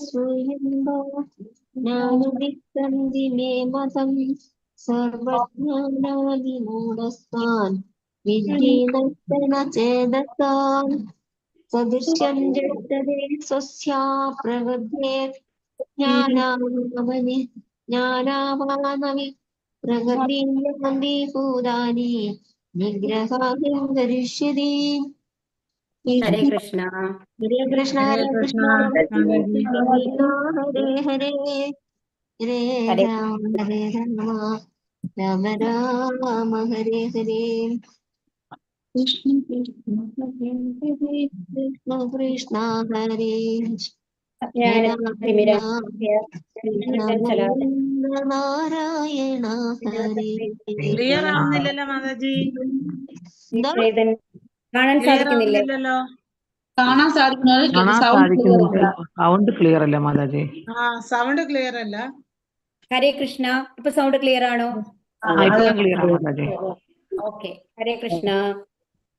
श्रूयन्तो ज्ञानवित्तन्ति मे मतम् सर्वज्ञानादिमूढस्तान् विद्धि नष्टेन चेदतान् सदृश्यं जगतदे स्वस्या प्रवृद्धे ज्ञानावानवि प्रगतिं भूतानि निग्रहाभिं करिष्यति। हरे कृष्णा हरे कृष्ण हरे हरे कृष्ण कृष्णा माताजी। हरे हरे हरे हरे राम राम राम हरे हरे कृष्ण कृष्ण कृष्ण हरे നാരായണ ഹരി ക്ലിയർ ആവുന്നില്ലല്ലോ മാതാജി, കാണാൻ ക്ലിയർ സാധിക്കുന്നില്ലേ? ആവുന്നില്ലല്ലോ. കാണാൻ സാധിക്കുന്നത് സൗണ്ട് ക്ലിയർ അല്ല മാതാജി. സൗണ്ട് ക്ലിയർ അല്ല. ഹരേ കൃഷ്ണ, ഇപ്പൊ സൗണ്ട് ക്ലിയർ ആണോ? ഇപ്പം ക്ലിയർ ആണ് മാതാജി. ഓക്കെ, ഹരേ കൃഷ്ണ.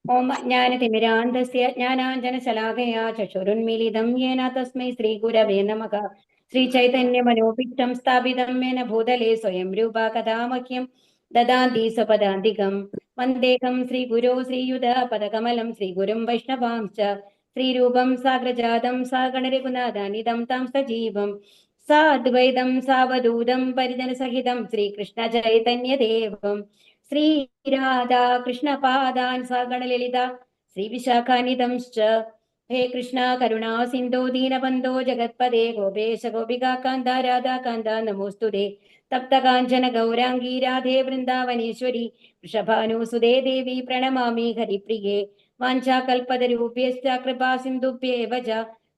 ഓം ജ്ഞാനതിമിരാന്ധസ്യ ജ്ഞാനാഞ്ജനശലാകയാ ചക്ഷുരുന്മീലിതം യേന തസ്മൈ ശ്രീഗുരവേ നമഃ. ശ്രീചൈതന്യമനോപീഠം സ്ഥാപിതം യേന ഭൂതലേ സ്വയം രൂപ കഥാ മഹ്യം ദദാന്തി സ്വപദാന്തികം. വന്ദേഹം ശ്രീഗുരോ ശ്രീയുതപദകമലം ശ്രീഗുരും വൈഷ്ണവാംശ്ച ശ്രീരൂപം സാഗ്രജാതം സാഗണരഘുനാഥാനിതം താം സജീവം സാദ്വൈതം സാവധൂതം പരിജനസഹിതം ശ്രീകൃഷ്ണ ചൈതന്യദേവം ശ്രീരാധാകൃഷ്ണപാദാൻ സഗണലളിത ശ്രീവിശാഖാനിധംശ്ച. ഹേ കൃഷ്ണ കരുണാ സിന്ധോ ദീനബന്ധോ ജഗത്പദേ ഗോപേശ ഗോപികാന്ത രാധാകാന്ത നമോസ്തുതേ. തപ്തകാഞ്ചന ഗൗരാംഗീ രാധേ വൃന്ദാവനേശ്വരി വൃഷഭാനുസുതേ ദേവി പ്രണമാമി ഹരിപ്രിയേ. വാഞ്ചാകൽപതരൂപ്യശ്ച കൃപാ സിന്ധുഭ്യേവ ച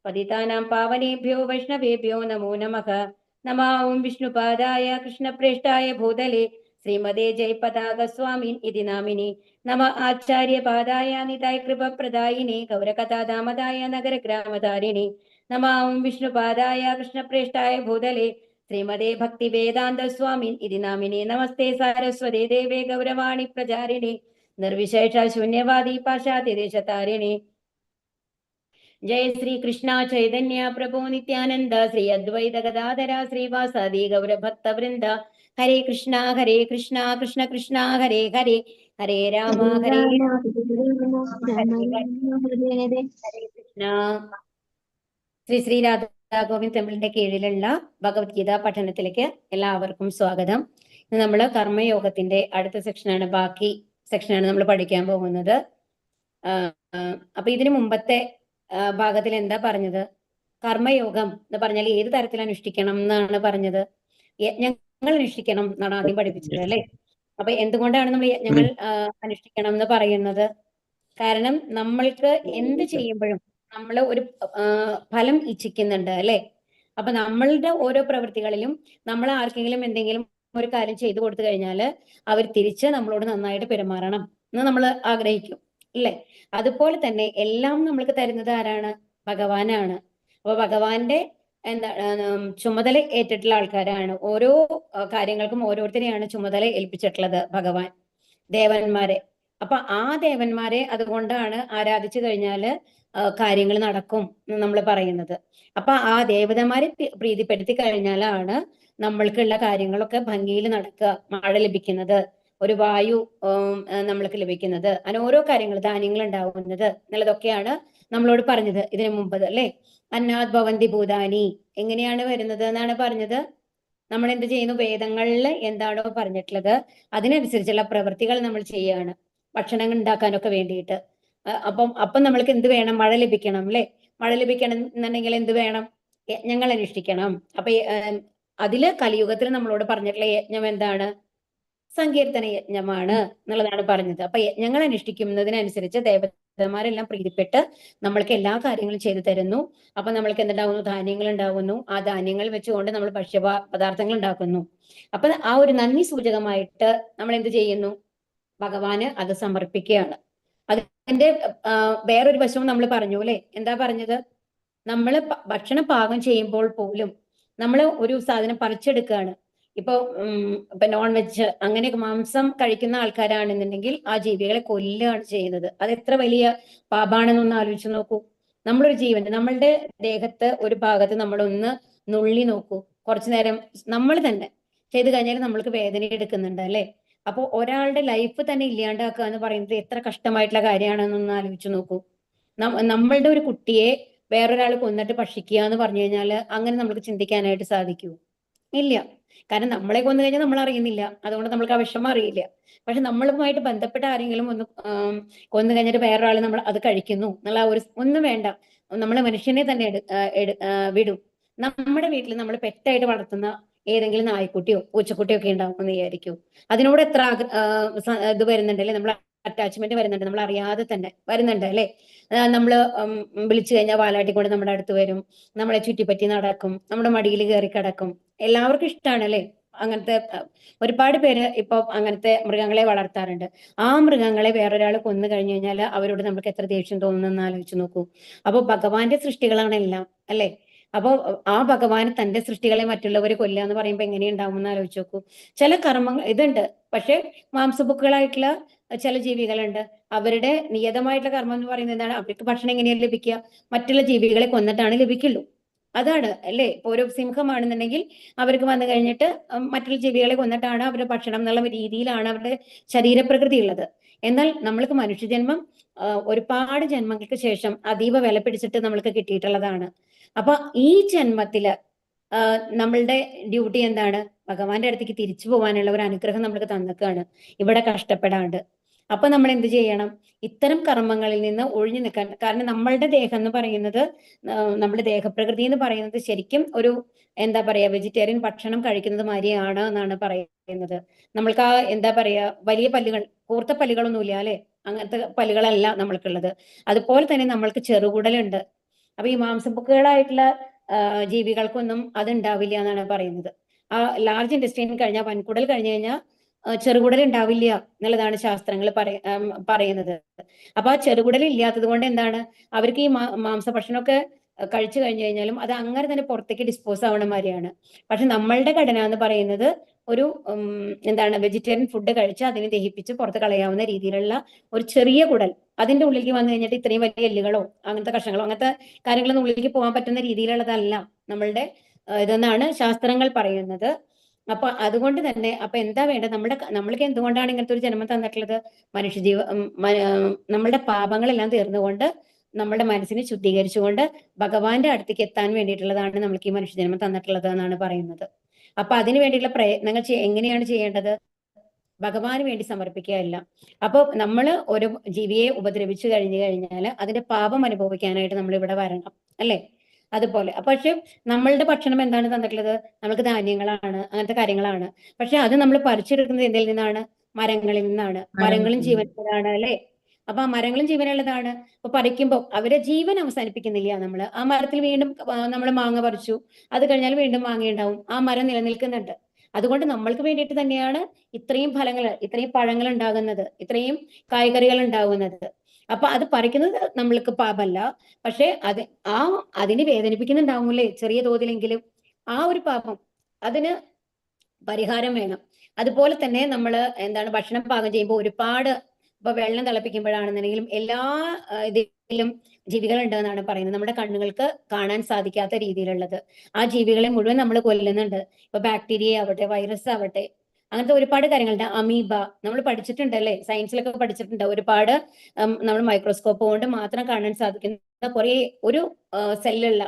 പതിതാനാം പാവനേഭ്യോ വൈഷ്ണവേഭ്യോ നമോ നമഃ. നമോ ഓം വിഷ്ണുപാദായ കൃഷ്ണപ്രേഷ്ഠായ ഭൂതലേ ശ്രീമതേ ജയപതാക സ്വാമിൻ ഇതി നാമിനി. നമ ആചാര്യപാദായ നിതായ കൃപപ്രദായിനെ ഗൗരകഥാദാമദായ നഗരഗ്രാമധാരിണി. നമ ഓം വിഷ്ണുപാദായ കൃഷ്ണപ്രേഷ്ഠായ ഭൂതലേ ശ്രീമതേ ഭക്തിവേദാന്ത സ്വാമിൻ ഇതി നാമിനി. നമസ്തേ സാരസ്വതേ ദേവേ ഗൗരവാണി പ്രചാരിണി നിർവിശേഷ ശൂന്യവാദി പാശ്ചാത്യദേശതാരിണി. जय श्री कृष्णा चैतन्य प्रभु नित्यानंद श्री अद्वैत गदाधर श्रीवासादि गौर भक्त वृंद. हरे कृष्णा कृष्ण कृष्ण हरे हरे हरे राम हरे കൃഷ്ണ. ശ്രീ ശ്രീ രാധാ ഗോവിന്ദ് ടെമ്പിളിന്റെ കീഴിലുള്ള ഭഗവത്ഗീത പഠനത്തിലേക്ക് എല്ലാവർക്കും സ്വാഗതം. ഇന്ന് നമ്മൾ കർമ്മയോഗത്തിന്റെ അടുത്ത സെക്ഷനാണ്, ബാക്കി സെക്ഷനാണ് നമ്മൾ പഠിക്കാൻ പോകുന്നത്. അപ്പൊ ഇതിനു മുമ്പത്തെ ഭാഗത്തിൽ എന്താ പറഞ്ഞത്? കർമ്മയോഗം എന്ന് പറഞ്ഞാൽ ഏത് തരത്തിൽ അനുഷ്ഠിക്കണം എന്നാണ് പറഞ്ഞത്? യജ്ഞങ്ങൾ അനുഷ്ഠിക്കണം എന്നാണ് ആദ്യം പഠിപ്പിച്ചത് അല്ലെ? അപ്പൊ എന്തുകൊണ്ടാണ് നമ്മൾ യജ്ഞങ്ങൾ അനുഷ്ഠിക്കണം എന്ന് പറയുന്നത്? കാരണം നമ്മൾക്ക് എന്ത് ചെയ്യുമ്പോഴും നമ്മൾ ഒരു ഫലം ഇച്ഛിക്കുന്നുണ്ട് അല്ലെ? അപ്പൊ നമ്മളുടെ ഓരോ പ്രവൃത്തികളിലും നമ്മൾ ആർക്കെങ്കിലും എന്തെങ്കിലും ഒരു കാര്യം ചെയ്തു കൊടുത്തു കഴിഞ്ഞാൽ അവർ തിരിച്ച് നമ്മളോട് നന്നായിട്ട് പെരുമാറണം എന്ന് നമ്മൾ ആഗ്രഹിക്കും അല്ലെ? അതുപോലെ തന്നെ എല്ലാം നമ്മൾക്ക് തരുന്നത് ആരാണ്? ഭഗവാനാണ്. അപ്പൊ ഭഗവാന്റെ ചുമതല ഏറ്റിട്ടുള്ള ആൾക്കാരാണ്. ഓരോ കാര്യങ്ങൾക്കും ഓരോരുത്തരെയാണ് ചുമതല ഏൽപ്പിച്ചിട്ടുള്ളത് ഭഗവാൻ, ദേവന്മാരെ. അപ്പൊ ആ ദേവന്മാരെ അതുകൊണ്ടാണ് ആരാധിച്ചു കഴിഞ്ഞാല് കാര്യങ്ങൾ നടക്കും എന്ന് നമ്മൾ പറയുന്നത്. അപ്പൊ ആ ദേവതമാരെ പ്രീതിപ്പെടുത്തി കഴിഞ്ഞാലാണ് നമ്മൾക്കുള്ള കാര്യങ്ങളൊക്കെ ഭംഗിയിൽ നടക്കുക, മഴ ലഭിക്കുന്നത്, ഒരു വായു നമ്മൾക്ക് ലഭിക്കുന്നത്, അങ്ങനെ ഓരോ കാര്യങ്ങൾ, ധാന്യങ്ങൾ ഉണ്ടാവുന്നത് എന്നുള്ളതൊക്കെയാണ് നമ്മളോട് പറഞ്ഞത് ഇതിനു മുമ്പ് അല്ലെ? അന്നാത് ഭവന്തി ഭൂതാനി എങ്ങനെയാണ് വരുന്നത് എന്നാണ് പറഞ്ഞത്. നമ്മൾ എന്ത് ചെയ്യുന്നു? വേദങ്ങളിൽ എന്താണോ പറഞ്ഞിട്ടുള്ളത് അതിനനുസരിച്ചുള്ള പ്രവൃത്തികൾ നമ്മൾ ചെയ്യുകയാണ്, ഭക്ഷണങ്ങൾ ഉണ്ടാക്കാനൊക്കെ വേണ്ടിയിട്ട്. അപ്പം നമ്മൾക്ക് എന്ത് വേണം? മഴ ലഭിക്കണം അല്ലെ? മഴ ലഭിക്കണം എന്നുണ്ടെങ്കിൽ എന്ത് വേണം? യജ്ഞങ്ങൾ അനുഷ്ഠിക്കണം. അപ്പൊ അതില് കലിയുഗത്തിൽ നമ്മളോട് പറഞ്ഞിട്ടുള്ള യജ്ഞം എന്താണ്? സങ്കീർത്തന യജ്ഞമാണ് എന്നുള്ളതാണ് പറഞ്ഞത്. അപ്പൊ യജ്ഞങ്ങൾ അനുഷ്ഠിക്കുന്നതിനനുസരിച്ച് ദേവതമാരെല്ലാം പ്രീതിപ്പെട്ട് നമ്മൾക്ക് എല്ലാ കാര്യങ്ങളും ചെയ്തു തരുന്നു. അപ്പൊ നമ്മൾക്ക് എന്തുണ്ടാവുന്നു? ധാന്യങ്ങൾ ഉണ്ടാവുന്നു. ആ ധാന്യങ്ങൾ വെച്ചുകൊണ്ട് നമ്മൾ ഭക്ഷ്യ പദാർത്ഥങ്ങൾ ഉണ്ടാക്കുന്നു. അപ്പൊ ആ ഒരു നന്ദി സൂചകമായിട്ട് നമ്മൾ എന്ത് ചെയ്യുന്നു? ഭഗവാന് അത് സമർപ്പിക്കുകയാണ്. അതിന്റെ വേറൊരു വശവും നമ്മൾ പറഞ്ഞു അല്ലെ? എന്താ പറഞ്ഞത്? നമ്മൾ ഭക്ഷണം പാകം ചെയ്യുമ്പോൾ പോലും നമ്മൾ ഒരു സാധനം പറിച്ചെടുക്കുകയാണ്. ഇപ്പൊ നോൺ വെജ് അങ്ങനെയൊക്കെ മാംസം കഴിക്കുന്ന ആൾക്കാരാണെന്നുണ്ടെങ്കിൽ ആ ജീവികളെ കൊല്ലുകയാണ് ചെയ്യുന്നത്. അത് എത്ര വലിയ പാപാണെന്നൊന്ന് ആലോചിച്ച് നോക്കൂ. നമ്മളൊരു ജീവൻ, നമ്മളുടെ ദേഹത്ത് ഒരു ഭാഗത്ത് നമ്മളൊന്ന് നുള്ളി നോക്കൂ. കുറച്ചു നേരം നമ്മൾ തന്നെ ചെയ്ത് കഴിഞ്ഞാൽ നമ്മൾക്ക് വേദന എടുക്കുന്നുണ്ട് അല്ലെ? അപ്പൊ ഒരാളുടെ ലൈഫ് തന്നെ ഇല്ലാണ്ടാക്കുക എന്ന് പറയുന്നത് എത്ര കഷ്ടമായിട്ടുള്ള കാര്യമാണെന്നൊന്ന് ആലോചിച്ച് നോക്കൂ. നമ്മളുടെ ഒരു കുട്ടിയെ വേറൊരാൾ കൊന്നിട്ട് ഭക്ഷിക്കുക എന്ന് പറഞ്ഞു കഴിഞ്ഞാൽ അങ്ങനെ നമുക്ക് ചിന്തിക്കാനായിട്ട് സാധിക്കൂ? ഇല്ല. കാരണം നമ്മളെ കൊന്നു കഴിഞ്ഞാൽ നമ്മൾ അറിയുന്നില്ല, അതുകൊണ്ട് നമ്മൾക്ക് ആ വിഷമം അറിയില്ല. പക്ഷെ നമ്മളുമായിട്ട് ബന്ധപ്പെട്ട ആരെങ്കിലും ഒന്ന് കൊന്നു കഴിഞ്ഞിട്ട് വേറൊരാൾ നമ്മൾ അത് കഴിക്കുന്നു എന്നുള്ള ഒരു ഒന്നും വേണ്ട, നമ്മളെ മനുഷ്യനെ തന്നെ വിടും. നമ്മുടെ വീട്ടിൽ നമ്മൾ പെറ്റായിട്ട് വളർത്തുന്ന ഏതെങ്കിലും നായ്ക്കുട്ടിയോ പൂച്ചക്കുട്ടിയോ ഒക്കെ ഉണ്ടാവും എന്ന് വിചാരിക്കൂ. അതിനോട് എത്ര ഇത് വരുന്നുണ്ട് അല്ലെ, നമ്മൾ അറ്റാച്ച്മെന്റ് വരുന്നുണ്ട്, നമ്മൾ അറിയാതെ തന്നെ വരുന്നുണ്ട് അല്ലെ. നമ്മള് വിളിച്ചു കഴിഞ്ഞാൽ വാലാട്ടിക്കൊണ്ട് നമ്മുടെ അടുത്ത് വരും, നമ്മളെ ചുറ്റിപ്പറ്റി നടക്കും, നമ്മുടെ മടിയിൽ കയറി കിടക്കും. എല്ലാവർക്കും ഇഷ്ടമാണ് അല്ലെ അങ്ങനത്തെ. ഒരുപാട് പേര് ഇപ്പൊ അങ്ങനത്തെ മൃഗങ്ങളെ വളർത്താറുണ്ട്. ആ മൃഗങ്ങളെ വേറൊരാൾ കൊന്നു കഴിഞ്ഞു കഴിഞ്ഞാൽ അവരോട് നമുക്ക് എത്ര ദേഷ്യം തോന്നുന്നെന്ന് ആലോചിച്ച് നോക്കൂ. അപ്പൊ ഭഗവാന്റെ സൃഷ്ടികളാണ് എല്ലാം അല്ലെ. അപ്പൊ ആ ഭഗവാൻ തന്റെ സൃഷ്ടികളെ മറ്റുള്ളവരെ കൊല്ലുക എന്ന് പറയുമ്പോൾ എങ്ങനെയുണ്ടാവും എന്ന് ആലോചിച്ച് നോക്കൂ. ചില കർമ്മങ്ങൾ ഇതുണ്ട്, പക്ഷെ മാംസഭുക്കുകളായിട്ടുള്ള ചില ജീവികളുണ്ട്, അവരുടെ നിയതമായിട്ടുള്ള കർമ്മം എന്ന് പറയുന്നത് എന്താണ്? അവർക്ക് ഭക്ഷണം എങ്ങനെയാണ് ലഭിക്കുക? മറ്റുള്ള ജീവികളെ കൊന്നിട്ടാണ് ലഭിക്കുള്ളൂ. അതാണ് അല്ലേ. ഇപ്പൊ ഒരു സിംഹമാണെന്നുണ്ടെങ്കിൽ അവർക്ക് വന്നു കഴിഞ്ഞിട്ട് മറ്റുള്ള ജീവികളെ കൊന്നിട്ടാണ് അവരുടെ ഭക്ഷണം എന്നുള്ള രീതിയിലാണ് അവരുടെ ശരീരപ്രകൃതി ഉള്ളത്. എന്നാൽ നമ്മൾക്ക് മനുഷ്യജന്മം ഒരുപാട് ജന്മങ്ങൾക്ക് ശേഷം അതീവ വില പിടിച്ചിട്ട് നമ്മൾക്ക് കിട്ടിയിട്ടുള്ളതാണ്. അപ്പൊ ഈ ജന്മത്തില് നമ്മളുടെ ഡ്യൂട്ടി എന്താണ്? ഭഗവാന്റെ അടുത്തേക്ക് തിരിച്ചു പോകാനുള്ള ഒരു അനുഗ്രഹം നമ്മൾക്ക് തന്നേക്കാണ് ഇവിടെ കഷ്ടപ്പെടാണ്ട്. അപ്പൊ നമ്മൾ എന്ത് ചെയ്യണം? ഇത്തരം കർമ്മങ്ങളിൽ നിന്ന് ഒഴിഞ്ഞു നിൽക്കാൻ. കാരണം നമ്മളുടെ ദേഹം എന്ന് പറയുന്നത്, നമ്മുടെ ദേഹപ്രകൃതി എന്ന് പറയുന്നത് ശരിക്കും ഒരു എന്താ പറയാ വെജിറ്റേറിയൻ ഭക്ഷണം കഴിക്കുന്നത് മാതിരിയാണ് എന്നാണ് പറയുന്നത്. നമ്മൾക്ക് ആ എന്താ പറയാ വലിയ പല്ലുകൾ, കൂർത്ത പല്ലുകളൊന്നുമില്ല അല്ലെ, അങ്ങനത്തെ പല്ലുകളല്ല നമ്മൾക്കുള്ളത്. അതുപോലെ തന്നെ നമ്മൾക്ക് ചെറുകുടലുണ്ട്. അപ്പൊ ഈ മാംസഭുക്കുകളായിട്ടുള്ള ജീവികൾക്കൊന്നും അത് ഉണ്ടാവില്ല എന്നാണ് പറയുന്നത്. ആ ലാർജ് ഇൻഡസ്ട്രീൻ കഴിഞ്ഞാൽ, വൻകുടൽ കഴിഞ്ഞു കഴിഞ്ഞാൽ ചെറുകുടൽ ഉണ്ടാവില്ല എന്നുള്ളതാണ് ശാസ്ത്രങ്ങൾ പറയുന്നത്. അപ്പൊ ആ ചെറുകുടൽ ഇല്ലാത്തത് കൊണ്ട് എന്താണ്, അവർക്ക് ഈ മാംസഭക്ഷണമൊക്കെ കഴിച്ചു കഴിഞ്ഞു കഴിഞ്ഞാലും അത് അങ്ങനെ തന്നെ പുറത്തേക്ക് ഡിസ്പോസ് ആവണ മാതിരിയാണ്. പക്ഷെ നമ്മളുടെ ഘടന എന്ന് പറയുന്നത് ഒരു എന്താണ് വെജിറ്റേറിയൻ ഫുഡ് കഴിച്ച് അതിനെ ദഹിപ്പിച്ച് പുറത്ത് കളയാവുന്ന രീതിയിലുള്ള ഒരു ചെറിയ കുടൽ, അതിന്റെ ഉള്ളിലേക്ക് വന്നു കഴിഞ്ഞിട്ട് ഇത്രയും വലിയ എല്ലുകളോ അങ്ങനത്തെ കഷ്ണങ്ങളോ അങ്ങനത്തെ കാര്യങ്ങളൊന്നും ഉള്ളിലേക്ക് പോകാൻ പറ്റുന്ന രീതിയിലുള്ളതല്ല നമ്മളുടെ ഇതെന്നാണ് ശാസ്ത്രങ്ങൾ പറയുന്നത്. അപ്പൊ അതുകൊണ്ട് തന്നെ അപ്പൊ എന്താ വേണ്ടത്? നമ്മൾക്ക് എന്തുകൊണ്ടാണ് ഇങ്ങനത്തെ ഒരു ജന്മം തന്നിട്ടുള്ളത്? നമ്മളുടെ പാപങ്ങളെല്ലാം തീർന്നുകൊണ്ട് നമ്മുടെ മനസ്സിനെ ശുദ്ധീകരിച്ചുകൊണ്ട് ഭഗവാന്റെ അടുത്തേക്ക് എത്താൻ വേണ്ടിയിട്ടുള്ളതാണ് നമ്മൾക്ക് ഈ മനുഷ്യജന്മം തന്നിട്ടുള്ളത് എന്നാണ് പറയുന്നത്. അപ്പൊ അതിനു വേണ്ടിയിട്ടുള്ള പ്രയത്നങ്ങൾ എങ്ങനെയാണ് ചെയ്യേണ്ടത്? ഭഗവാന് വേണ്ടി സമർപ്പിക്കുകയല്ല. അപ്പൊ നമ്മൾ ഒരു ജീവിയെ ഉപദ്രവിച്ചു കഴിഞ്ഞു കഴിഞ്ഞാൽ അതിന്റെ പാപം അനുഭവിക്കാനായിട്ട് നമ്മൾ ഇവിടെ വരണം അല്ലെ. അതുപോലെ പക്ഷെ നമ്മളുടെ ഭക്ഷണം എന്താണ് തന്നിട്ടുള്ളത്? നമ്മൾക്ക് ധാന്യങ്ങളാണ്, അങ്ങനത്തെ കാര്യങ്ങളാണ്. പക്ഷെ അത് നമ്മൾ പറിച്ചെടുക്കുന്നത് എന്തിൽ നിന്നാണ്? മരങ്ങളിൽ നിന്നാണ്. മരങ്ങളും ജീവനുള്ളതാണ് അല്ലെ. അപ്പൊ ആ മരങ്ങളും ജീവനുള്ളതാണ്. അപ്പൊ പറിക്കുമ്പോൾ അവരെ ജീവൻ അവസാനിപ്പിക്കുന്നില്ല നമ്മൾ. ആ മരത്തിൽ വീണ്ടും നമ്മൾ മാങ്ങ പറിച്ചു, അത് കഴിഞ്ഞാൽ വീണ്ടും മാങ്ങ ഉണ്ടാവും, ആ മരം നിലനിൽക്കുന്നുണ്ട്. അതുകൊണ്ട് നമ്മൾക്ക് വേണ്ടിയിട്ട് തന്നെയാണ് ഇത്രയും ഫലങ്ങൾ, ഇത്രയും പഴങ്ങൾ ഉണ്ടാകുന്നത്, ഇത്രയും കായ്കറികൾ ഉണ്ടാകുന്നത്. അപ്പൊ അത് പറിക്കുന്നത് നമ്മൾക്ക് പാപമല്ല. പക്ഷെ അതിന് വേദനിപ്പിക്കുന്നുണ്ടാവുമല്ലേ ചെറിയ തോതിലെങ്കിലും. ആ ഒരു പാപം, അതിന് പരിഹാരം വേണം. അതുപോലെ തന്നെ നമ്മൾ എന്താണ് ഭക്ഷണം പാകം ചെയ്യുമ്പോൾ ഒരുപാട്, ഇപ്പൊ വെള്ളം തിളപ്പിക്കുമ്പോഴാണെന്നുണ്ടെങ്കിലും എല്ലാ ഇതിലും ജീവികൾ ഉണ്ടെന്നാണ് പറയുന്നത്. നമ്മുടെ കണ്ണുകൾക്ക് കാണാൻ സാധിക്കാത്ത രീതിയിലുള്ളത് ആ ജീവികളെ മുഴുവൻ നമ്മൾ കൊല്ലുന്നുണ്ട്. ഇപ്പൊ ബാക്ടീരിയ ആവട്ടെ, വൈറസ് ആവട്ടെ, അങ്ങനത്തെ ഒരുപാട് കാര്യങ്ങളുണ്ട്. അമീബ നമ്മൾ പഠിച്ചിട്ടുണ്ട് അല്ലെ, സയൻസിലൊക്കെ പഠിച്ചിട്ടുണ്ട്. ഒരുപാട് നമ്മൾ മൈക്രോസ്കോപ്പ് കൊണ്ട് മാത്രം കാണാൻ സാധിക്കുന്ന കുറെ ഒരു സെല്ലുള്ള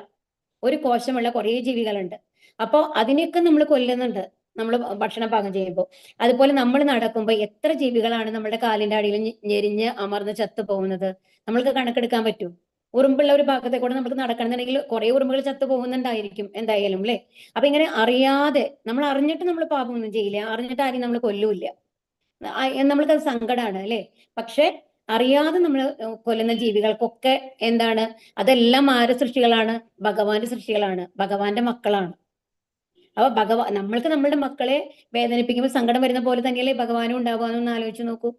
ഒരു കോശമുള്ള കുറെ ജീവികളുണ്ട്. അപ്പോൾ അതിനെയൊക്കെ നമ്മൾ കൊല്ലുന്നുണ്ട് നമ്മൾ ഭക്ഷണം പാകം ചെയ്യുമ്പോൾ. അതുപോലെ നമ്മൾ നടക്കുമ്പോൾ എത്ര ജീവികളാണ് നമ്മുടെ കാലിന്റെ അടിയിൽ ഞെരിഞ്ഞ് അമർന്ന് ചത്തു പോകുന്നത്? നമ്മൾക്ക് കണക്കെടുക്കാൻ പറ്റൂ? ഉറുമ്പുള്ള ഒരു ഭാഗത്തെ കൂടെ നമുക്ക് നടക്കണമെന്നുണ്ടെങ്കിൽ കുറെ ഉറുമ്പുകൾ ചത്തു പോകുന്നുണ്ടായിരിക്കും എന്തായാലും അല്ലെ. അപ്പൊ ഇങ്ങനെ അറിയാതെ, നമ്മൾ അറിഞ്ഞിട്ട് നമ്മൾ പാപമൊന്നും ചെയ്യില്ല, അറിഞ്ഞിട്ട് ആരെയും നമ്മൾ കൊല്ലൂല്ല, നമ്മൾക്കത് സങ്കടമാണ് അല്ലെ. പക്ഷെ അറിയാതെ നമ്മൾ കൊല്ലുന്ന ജീവികൾക്കൊക്കെ എന്താണ്, അതെല്ലാം ആരുടെ സൃഷ്ടികളാണ്? ഭഗവാന്റെ സൃഷ്ടികളാണ്, ഭഗവാന്റെ മക്കളാണ്. അപ്പൊ നമ്മൾക്ക് നമ്മളുടെ മക്കളെ വേദനിപ്പിക്കുമ്പോൾ സങ്കടം വരുന്ന പോലെ തന്നെയല്ലേ ഭഗവാനും ഉണ്ടാകുമെന്നൊന്ന് ആലോചിച്ച് നോക്കൂ.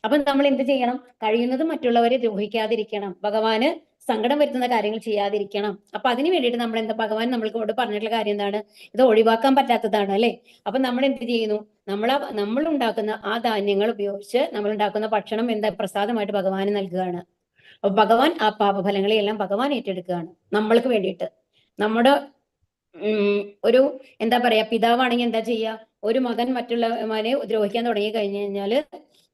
അപ്പൊ നമ്മൾ എന്ത് ചെയ്യണം? കഴിയുന്നത് മറ്റുള്ളവരെ ദ്രോഹിക്കാതിരിക്കണം, ഭഗവാന് സങ്കടം വരുത്തുന്ന കാര്യങ്ങൾ ചെയ്യാതിരിക്കണം. അപ്പൊ അതിന് വേണ്ടിയിട്ട് നമ്മൾ എന്താ, ഭഗവാൻ നമ്മൾക്കോട് പറഞ്ഞിട്ടുള്ള കാര്യം എന്താണ്? ഇത് ഒഴിവാക്കാൻ പറ്റാത്തതാണ് അല്ലെ. അപ്പൊ നമ്മൾ എന്ത് ചെയ്യുന്നു? നമ്മൾ ഉണ്ടാക്കുന്ന ആ ധാന്യങ്ങൾ ഉപയോഗിച്ച് നമ്മൾ ഉണ്ടാക്കുന്ന ഭക്ഷണം എന്താ, പ്രസാദമായിട്ട് ഭഗവാന് നൽകുകയാണ്. അപ്പൊ ഭഗവാൻ ആ പാപഫലങ്ങളെ എല്ലാം ഭഗവാൻ ഏറ്റെടുക്കുകയാണ് നമ്മൾക്ക് വേണ്ടിയിട്ട്. നമ്മുടെ ഒരു എന്താ പറയാ, പിതാവാണെങ്കിൽ എന്താ ചെയ്യുക, ഒരു മകൻ മറ്റുള്ളവനെ ദ്രോഹിക്കാൻ തുടങ്ങി കഴിഞ്ഞു കഴിഞ്ഞാല്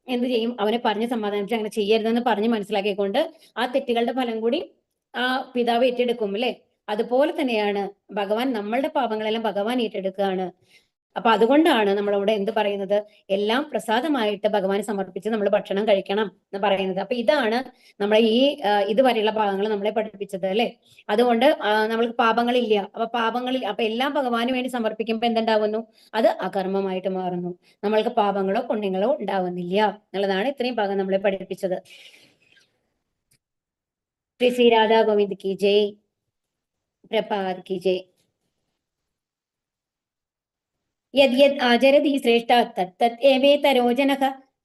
എന്ത് ചെയ്യും, അവനെ പറഞ്ഞ് സമാധാനിപ്പിച്ച് അങ്ങനെ ചെയ്യരുതെന്ന് പറഞ്ഞ് മനസ്സിലാക്കിക്കൊണ്ട് ആ തെറ്റുകളുടെ ഫലം കൂടി ആ പിതാവ് ഏറ്റെടുക്കും അല്ലെ. അതുപോലെ തന്നെയാണ് ഭഗവാൻ, നമ്മളുടെ പാപങ്ങളെല്ലാം ഭഗവാൻ ഏറ്റെടുക്കുകയാണ്. അപ്പൊ അതുകൊണ്ടാണ് നമ്മളവിടെ എന്ത് പറയുന്നത്, എല്ലാം പ്രസാദമായിട്ട് ഭഗവാന് സമർപ്പിച്ച് നമ്മൾ ഭക്ഷണം കഴിക്കണം എന്ന് പറയുന്നത്. അപ്പൊ ഇതാണ് നമ്മളെ ഈ ഇതുവരെയുള്ള ഭാഗങ്ങൾ നമ്മളെ പഠിപ്പിച്ചത് അല്ലെ. അതുകൊണ്ട് നമ്മൾക്ക് പാപങ്ങളില്ല. അപ്പൊ എല്ലാം ഭഗവാന് വേണ്ടി സമർപ്പിക്കുമ്പോൾ എന്തുണ്ടാവുന്നു, അത് അകർമ്മമായിട്ട് മാറുന്നു. നമ്മൾക്ക് പാപങ്ങളോ പുണ്യങ്ങളോ ഉണ്ടാവുന്നില്ല എന്നുള്ളതാണ് ഇത്രയും ഭാഗം നമ്മളെ പഠിപ്പിച്ചത്. ശ്രീ ശ്രീ രാധാ ഗോവിന്ദ് കി ജയ്, പ്രഭാത് കി ജയ്. യദ് യദ് ആചരതി ശ്രേഷ്ഠ തത് തത് ഏവേതരോ ജനഃ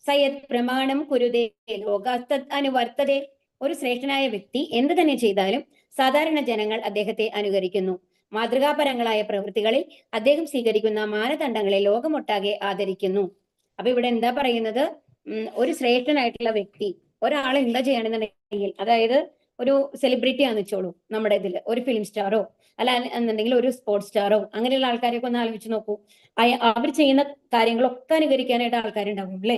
സയത് പ്രമാണം കുരുതേ ലോകാസ്തത് അനുവർത്തതേ. ഒരു ശ്രേഷ്ഠനായ വ്യക്തി എന്ത് തന്നെ ചെയ്താലും സാധാരണ ജനങ്ങൾ അദ്ദേഹത്തെ അനുകരിക്കുന്നു. മാതൃകാപരങ്ങളായ പ്രവൃത്തികളിൽ അദ്ദേഹം സ്വീകരിക്കുന്ന മാനദണ്ഡങ്ങളെ ലോകമൊട്ടാകെ ആദരിക്കുന്നു. അപ്പൊ ഇവിടെ എന്താ പറയുന്നത്, ഒരു ശ്രേഷ്ഠനായിട്ടുള്ള വ്യക്തി ഒരാൾ എന്താ ചെയ്യണമെന്നുണ്ടെങ്കിൽ, അതായത് ഒരു സെലിബ്രിറ്റി ആണെന്ന് വെച്ചോളൂ, നമ്മുടെ ഇതിൽ ഒരു ഫിലിം സ്റ്റാറോ അല്ല എന്നുണ്ടെങ്കിൽ ഒരു സ്പോർട്സ് സ്റ്റാറോ അങ്ങനെയുള്ള ആൾക്കാരെയൊക്കെ ഒന്ന് ആലോചിച്ച് നോക്കൂ. അവർ ചെയ്യുന്ന കാര്യങ്ങളൊക്കെ അനുകരിക്കാനായിട്ട് ആൾക്കാരുണ്ടാവും അല്ലെ.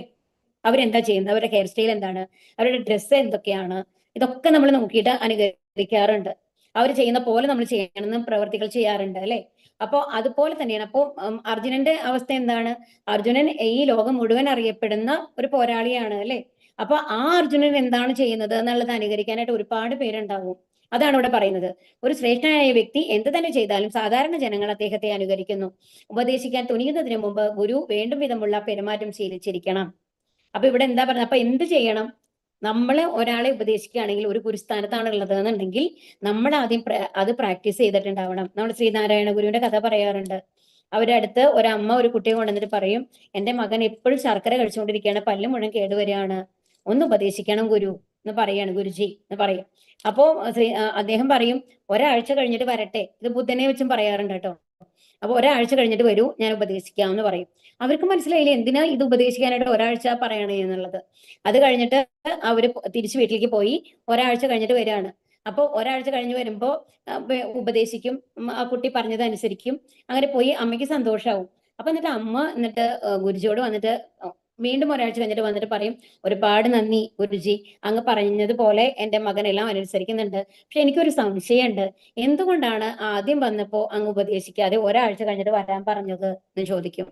അവരെന്താ ചെയ്യുന്നത്, അവരുടെ ഹെയർ സ്റ്റൈൽ എന്താണ്, അവരുടെ ഡ്രസ്സ് എന്തൊക്കെയാണ്, ഇതൊക്കെ നമ്മൾ നോക്കിയിട്ട് അനുകരിക്കാറുണ്ട്. അവർ ചെയ്യുന്ന പോലെ നമ്മൾ ചെയ്യണമെന്ന് പ്രവർത്തികൾ ചെയ്യാറുണ്ട് അല്ലെ. അപ്പോ അതുപോലെ തന്നെയാണ്. അപ്പോ അർജുനന്റെ അവസ്ഥ എന്താണ്, അർജുനൻ ഈ ലോകം മുഴുവൻ അറിയപ്പെടുന്ന ഒരു പോരാളിയാണ് അല്ലെ. അപ്പൊ ആ അർജുനൻ എന്താണ് ചെയ്യുന്നത് എന്നുള്ളത് അനുകരിക്കാനായിട്ട് ഒരുപാട് പേരുണ്ടാവും. അതാണ് ഇവിടെ പറയുന്നത്. ഒരു ശ്രേഷ്ഠനായ വ്യക്തി എന്ത് തന്നെ ചെയ്താലും സാധാരണ ജനങ്ങൾ അദ്ദേഹത്തെ അനുകരിക്കുന്നു. ഉപദേശിക്കാൻ തുനിയുന്നതിന് മുമ്പ് ഗുരു വേണ്ടും വിധമുള്ള പെരുമാറ്റം ശീലിച്ചിരിക്കണം. അപ്പൊ ഇവിടെ എന്താ പറയുന്നത്, അപ്പൊ എന്ത് ചെയ്യണം, നമ്മൾ ഒരാളെ ഉപദേശിക്കുകയാണെങ്കിൽ ഒരു ഗുരുസ്ഥാനത്താണ് ഉള്ളത് എന്നുണ്ടെങ്കിൽ നമ്മൾ ആദ്യം അത് പ്രാക്ടീസ് ചെയ്തിട്ടുണ്ടാവണം. നമ്മൾ ശ്രീനാരായണ ഗുരുവിന്റെ കഥ പറയാറുണ്ട്. അവരുടെ അടുത്ത് ഒരമ്മ ഒരു കുട്ടിയെ കൊണ്ടുവന്നിട്ട് പറയും, എന്റെ മകൻ എപ്പോഴും ശർക്കര കഴിച്ചുകൊണ്ടിരിക്കുകയാണ്, പല്ല് മുഴുവൻ കേടുവരികയാണ്, ഒന്ന് ഉപദേശിക്കണം ഗുരു എന്ന് പറയാണ്, ഗുരുജി എന്ന് പറയും. അപ്പോ അദ്ദേഹം പറയും, ഒരാഴ്ച കഴിഞ്ഞിട്ട് വരട്ടെ. ഇത് ബുദ്ധനെ വെച്ചും പറയാറുണ്ട് കേട്ടോ. അപ്പൊ ഒരാഴ്ച കഴിഞ്ഞിട്ട് വരൂ, ഞാൻ ഉപദേശിക്കാം എന്ന് പറയും. അവർക്ക് മനസ്സിലായില്ല എന്തിനാ ഇത് ഉപദേശിക്കാനായിട്ട് ഒരാഴ്ച പറയണേ എന്നുള്ളത്. അത് കഴിഞ്ഞിട്ട് അവര് തിരിച്ചു വീട്ടിലേക്ക് പോയി. ഒരാഴ്ച കഴിഞ്ഞിട്ട് വരികയാണ്. അപ്പൊ ഒരാഴ്ച കഴിഞ്ഞ് വരുമ്പോ ഉപദേശിക്കും, ആ കുട്ടി പറഞ്ഞത് അനുസരിക്കും. അങ്ങനെ പോയി അമ്മയ്ക്ക് സന്തോഷാവും. അപ്പൊ എന്നിട്ട് അമ്മ ഗുരുജിയോട് വന്നിട്ട് വീണ്ടും ഒരാഴ്ച കഴിഞ്ഞിട്ട് വന്നിട്ട് പറയും, ഒരുപാട് നന്ദി ഗുരുജി, അങ്ങ് പറഞ്ഞതുപോലെ എന്റെ മകനെല്ലാം അനുസരിക്കുന്നുണ്ട്. പക്ഷെ എനിക്കൊരു സംശയമുണ്ട്, എന്തുകൊണ്ടാണ് ആദ്യം വന്നപ്പോ അങ്ങ് ഉപദേശിക്കാതെ ഒരാഴ്ച കഴിഞ്ഞിട്ട് വരാൻ പറഞ്ഞത് എന്ന് ചോദിക്കും.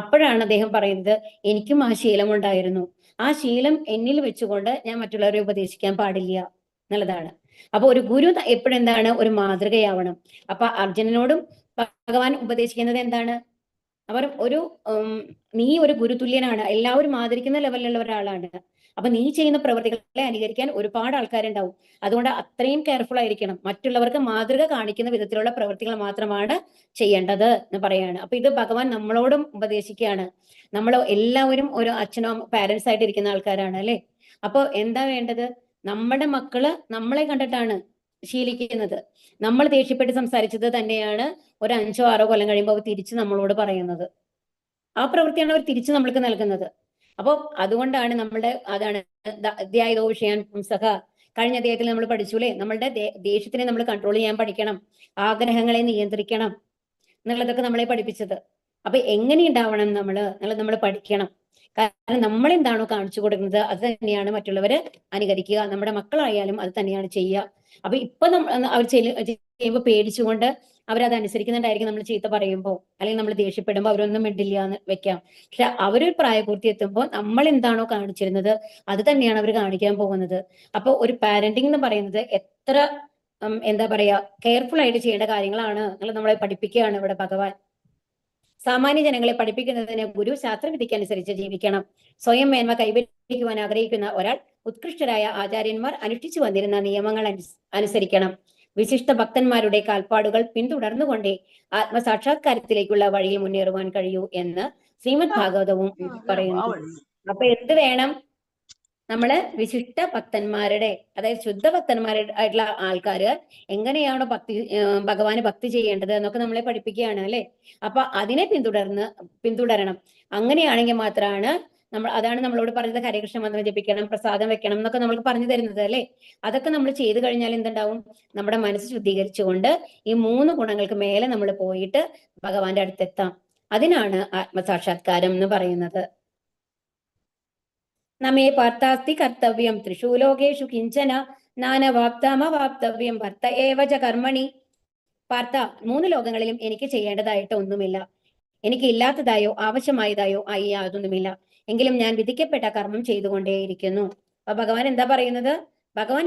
അപ്പോഴാണ് അദ്ദേഹം പറയുന്നത്, എനിക്കും ആ ശീലം ഉണ്ടായിരുന്നു. ആ ശീലം എന്നിൽ വെച്ചുകൊണ്ട് ഞാൻ മറ്റുള്ളവരെ ഉപദേശിക്കാൻ പാടില്ല എന്നുള്ളതാണ്. അപ്പൊ ഒരു ഗുരു എപ്പോഴെന്താണ്, ഒരു മാതൃകയാവണം. അപ്പൊ അർജുനനോടും ഭഗവാൻ ഉപദേശിക്കുന്നത് എന്താണ്, അവർ നീ ഒരു ഗുരുതുല്യനാണ്, എല്ലാവരും ആദരിക്കുന്ന ലെവലിലുള്ള ഒരാളാണ്. അപ്പൊ നീ ചെയ്യുന്ന പ്രവൃത്തികളെ അനുകരിക്കാൻ ഒരുപാട് ആൾക്കാരുണ്ടാവും. അതുകൊണ്ട് അത്രയും കെയർഫുൾ ആയിരിക്കണം. മറ്റുള്ളവർക്ക് മാതൃക കാണിക്കുന്ന വിധത്തിലുള്ള പ്രവൃത്തികൾ മാത്രമാണ് ചെയ്യേണ്ടത് എന്ന് പറയാണ്. അപ്പൊ ഇത് ഭഗവാൻ നമ്മളോടും ഉപദേശിക്കുകയാണ്. നമ്മൾ എല്ലാവരും ഒരു അച്ഛനോ പാരന്റ്സ് ആയിട്ട് ഇരിക്കുന്ന ആൾക്കാരാണ് അല്ലെ. അപ്പൊ എന്താ വേണ്ടത്, നമ്മുടെ മക്കള് നമ്മളെ കണ്ടിട്ടാണ് ശീലിക്കുന്നത്. നമ്മൾ ദേഷ്യപ്പെട്ട് സംസാരിച്ചത് തന്നെയാണ് ഒരു 5 or 6 കൊല്ലം കഴിയുമ്പോൾ അവർ തിരിച്ച് നമ്മളോട് പറയുന്നത്. ആ പ്രവൃത്തിയാണ് അവർ തിരിച്ച് നമ്മൾക്ക് നൽകുന്നത്. അപ്പൊ അതുകൊണ്ടാണ് അതാണ് അധ്യായതോ വിഷയാൻ പുംസഹ. കഴിഞ്ഞ അധ്യായത്തിൽ നമ്മൾ പഠിച്ചുല്ലേ, നമ്മളുടെ ദേഷ്യത്തിനെ നമ്മൾ കൺട്രോൾ ചെയ്യാൻ പഠിക്കണം, ആഗ്രഹങ്ങളെ നിയന്ത്രിക്കണം എന്നുള്ളതൊക്കെ നമ്മളെ പഠിപ്പിച്ചത്. അപ്പൊ എങ്ങനെ ഉണ്ടാവണം നമ്മൾ പഠിക്കണം. കാരണം നമ്മൾ എന്താണോ കാണിച്ചു കൊടുക്കുന്നത് അത് തന്നെയാണ് മറ്റുള്ളവര് അനുകരിക്കുക. നമ്മുടെ മക്കളായാലും അത് തന്നെയാണ് ചെയ്യുക. അപ്പൊ ഇപ്പൊ അവർ ചെയ്യുമ്പോൾ പേടിച്ചുകൊണ്ട് അവരത് അനുസരിക്കുന്നുണ്ടായിരിക്കും. നമ്മൾ ചീത്ത പറയുമ്പോൾ അല്ലെങ്കിൽ നമ്മൾ ദേഷ്യപ്പെടുമ്പോൾ അവരൊന്നും മിണ്ടില്ല എന്ന് വെക്കാം. പക്ഷെ അവരൊരു പ്രായപൂർത്തി എത്തുമ്പോൾ നമ്മൾ എന്താണോ കാണിച്ചിരുന്നത് അത് തന്നെയാണ് അവർ കാണിക്കാൻ പോകുന്നത്. അപ്പൊ ഒരു പാരന്റിംഗ് എന്ന് പറയുന്നത് എത്ര എന്താ പറയാ, കെയർഫുൾ ആയിട്ട് ചെയ്യേണ്ട കാര്യങ്ങളാണ് നമ്മളെ പഠിപ്പിക്കുകയാണ് ഇവിടെ ഭഗവാൻ. സാമാന്യ ജനങ്ങളെ പഠിപ്പിക്കുന്നതിന് ഗുരു ശാസ്ത്രവിധിക്ക് അനുസരിച്ച് ജീവിക്കണം. സ്വയം മേന്മ കൈവരിക്കുവാൻ ആഗ്രഹിക്കുന്ന ഒരാൾ ഉത്കൃഷ്ടരായ ആചാര്യന്മാർ അനുഷ്ഠിച്ചു വന്നിരുന്ന നിയമങ്ങൾ അനുസരിക്കണം. വിശിഷ്ട ഭക്തന്മാരുടെ കാൽപ്പാടുകൾ പിന്തുടർന്നുകൊണ്ടേ ആത്മസാക്ഷാത്കാരത്തിലേക്കുള്ള വഴിയിൽ മുന്നേറുവാൻ കഴിയൂ എന്ന് ശ്രീമദ് ഭാഗവതവും പറയുന്നു. അപ്പൊ എന്ത് വേണം, നമ്മള് വിശിഷ്ട ഭക്തന്മാരുടെ, അതായത് ശുദ്ധ ഭക്തന്മാരായിട്ടുള്ള ആൾക്കാര് എങ്ങനെയാണോ ഭഗവാന് ഭക്തി ചെയ്യേണ്ടത് എന്നൊക്കെ നമ്മളെ പഠിപ്പിക്കുകയാണ് അല്ലെ. അപ്പൊ അതിനെ പിന്തുടരണം. അങ്ങനെയാണെങ്കിൽ മാത്രമാണ് അതാണ് നമ്മളോട് പറയുന്നത് ഹരേ കൃഷ്ണ മന്ത്രം ജപിക്കണം, പ്രസാദം വെക്കണം എന്നൊക്കെ നമ്മൾക്ക് പറഞ്ഞു തരുന്നത് അല്ലേ. അതൊക്കെ നമ്മൾ ചെയ്തു കഴിഞ്ഞാൽ എന്തുണ്ടാവും? നമ്മുടെ മനസ്സ് ശുദ്ധീകരിച്ചുകൊണ്ട് ഈ 3 ഗുണങ്ങൾക്ക് മേലെ നമ്മൾ പോയിട്ട് ഭഗവാന്റെ അടുത്തെത്താം. അതിനാണ് ആത്മസാക്ഷാത്കാരം എന്ന് പറയുന്നത്. നമേ പാർത്ഥാസ്തി കർത്തവ്യം ത്രിഷു ലോകേഷു കിഞ്ചന നാനവാപ്തമവാപ്തവ്യം ഭർത്ത ഏവച കർമ്മണി. പാർത്ഥ, 3 ലോകങ്ങളിലും എനിക്ക് ചെയ്യേണ്ടതായിട്ട് ഒന്നുമില്ല, എനിക്ക് ഇല്ലാത്തതായോ ആവശ്യമായതായോ ആയി യാതൊന്നുമില്ല. എങ്കിലും ഞാൻ വിധിക്കപ്പെട്ട കർമ്മം ചെയ്തുകൊണ്ടേയിരിക്കുന്നു. അപ്പൊ ഭഗവാൻ എന്താ പറയുന്നത്? ഭഗവാൻ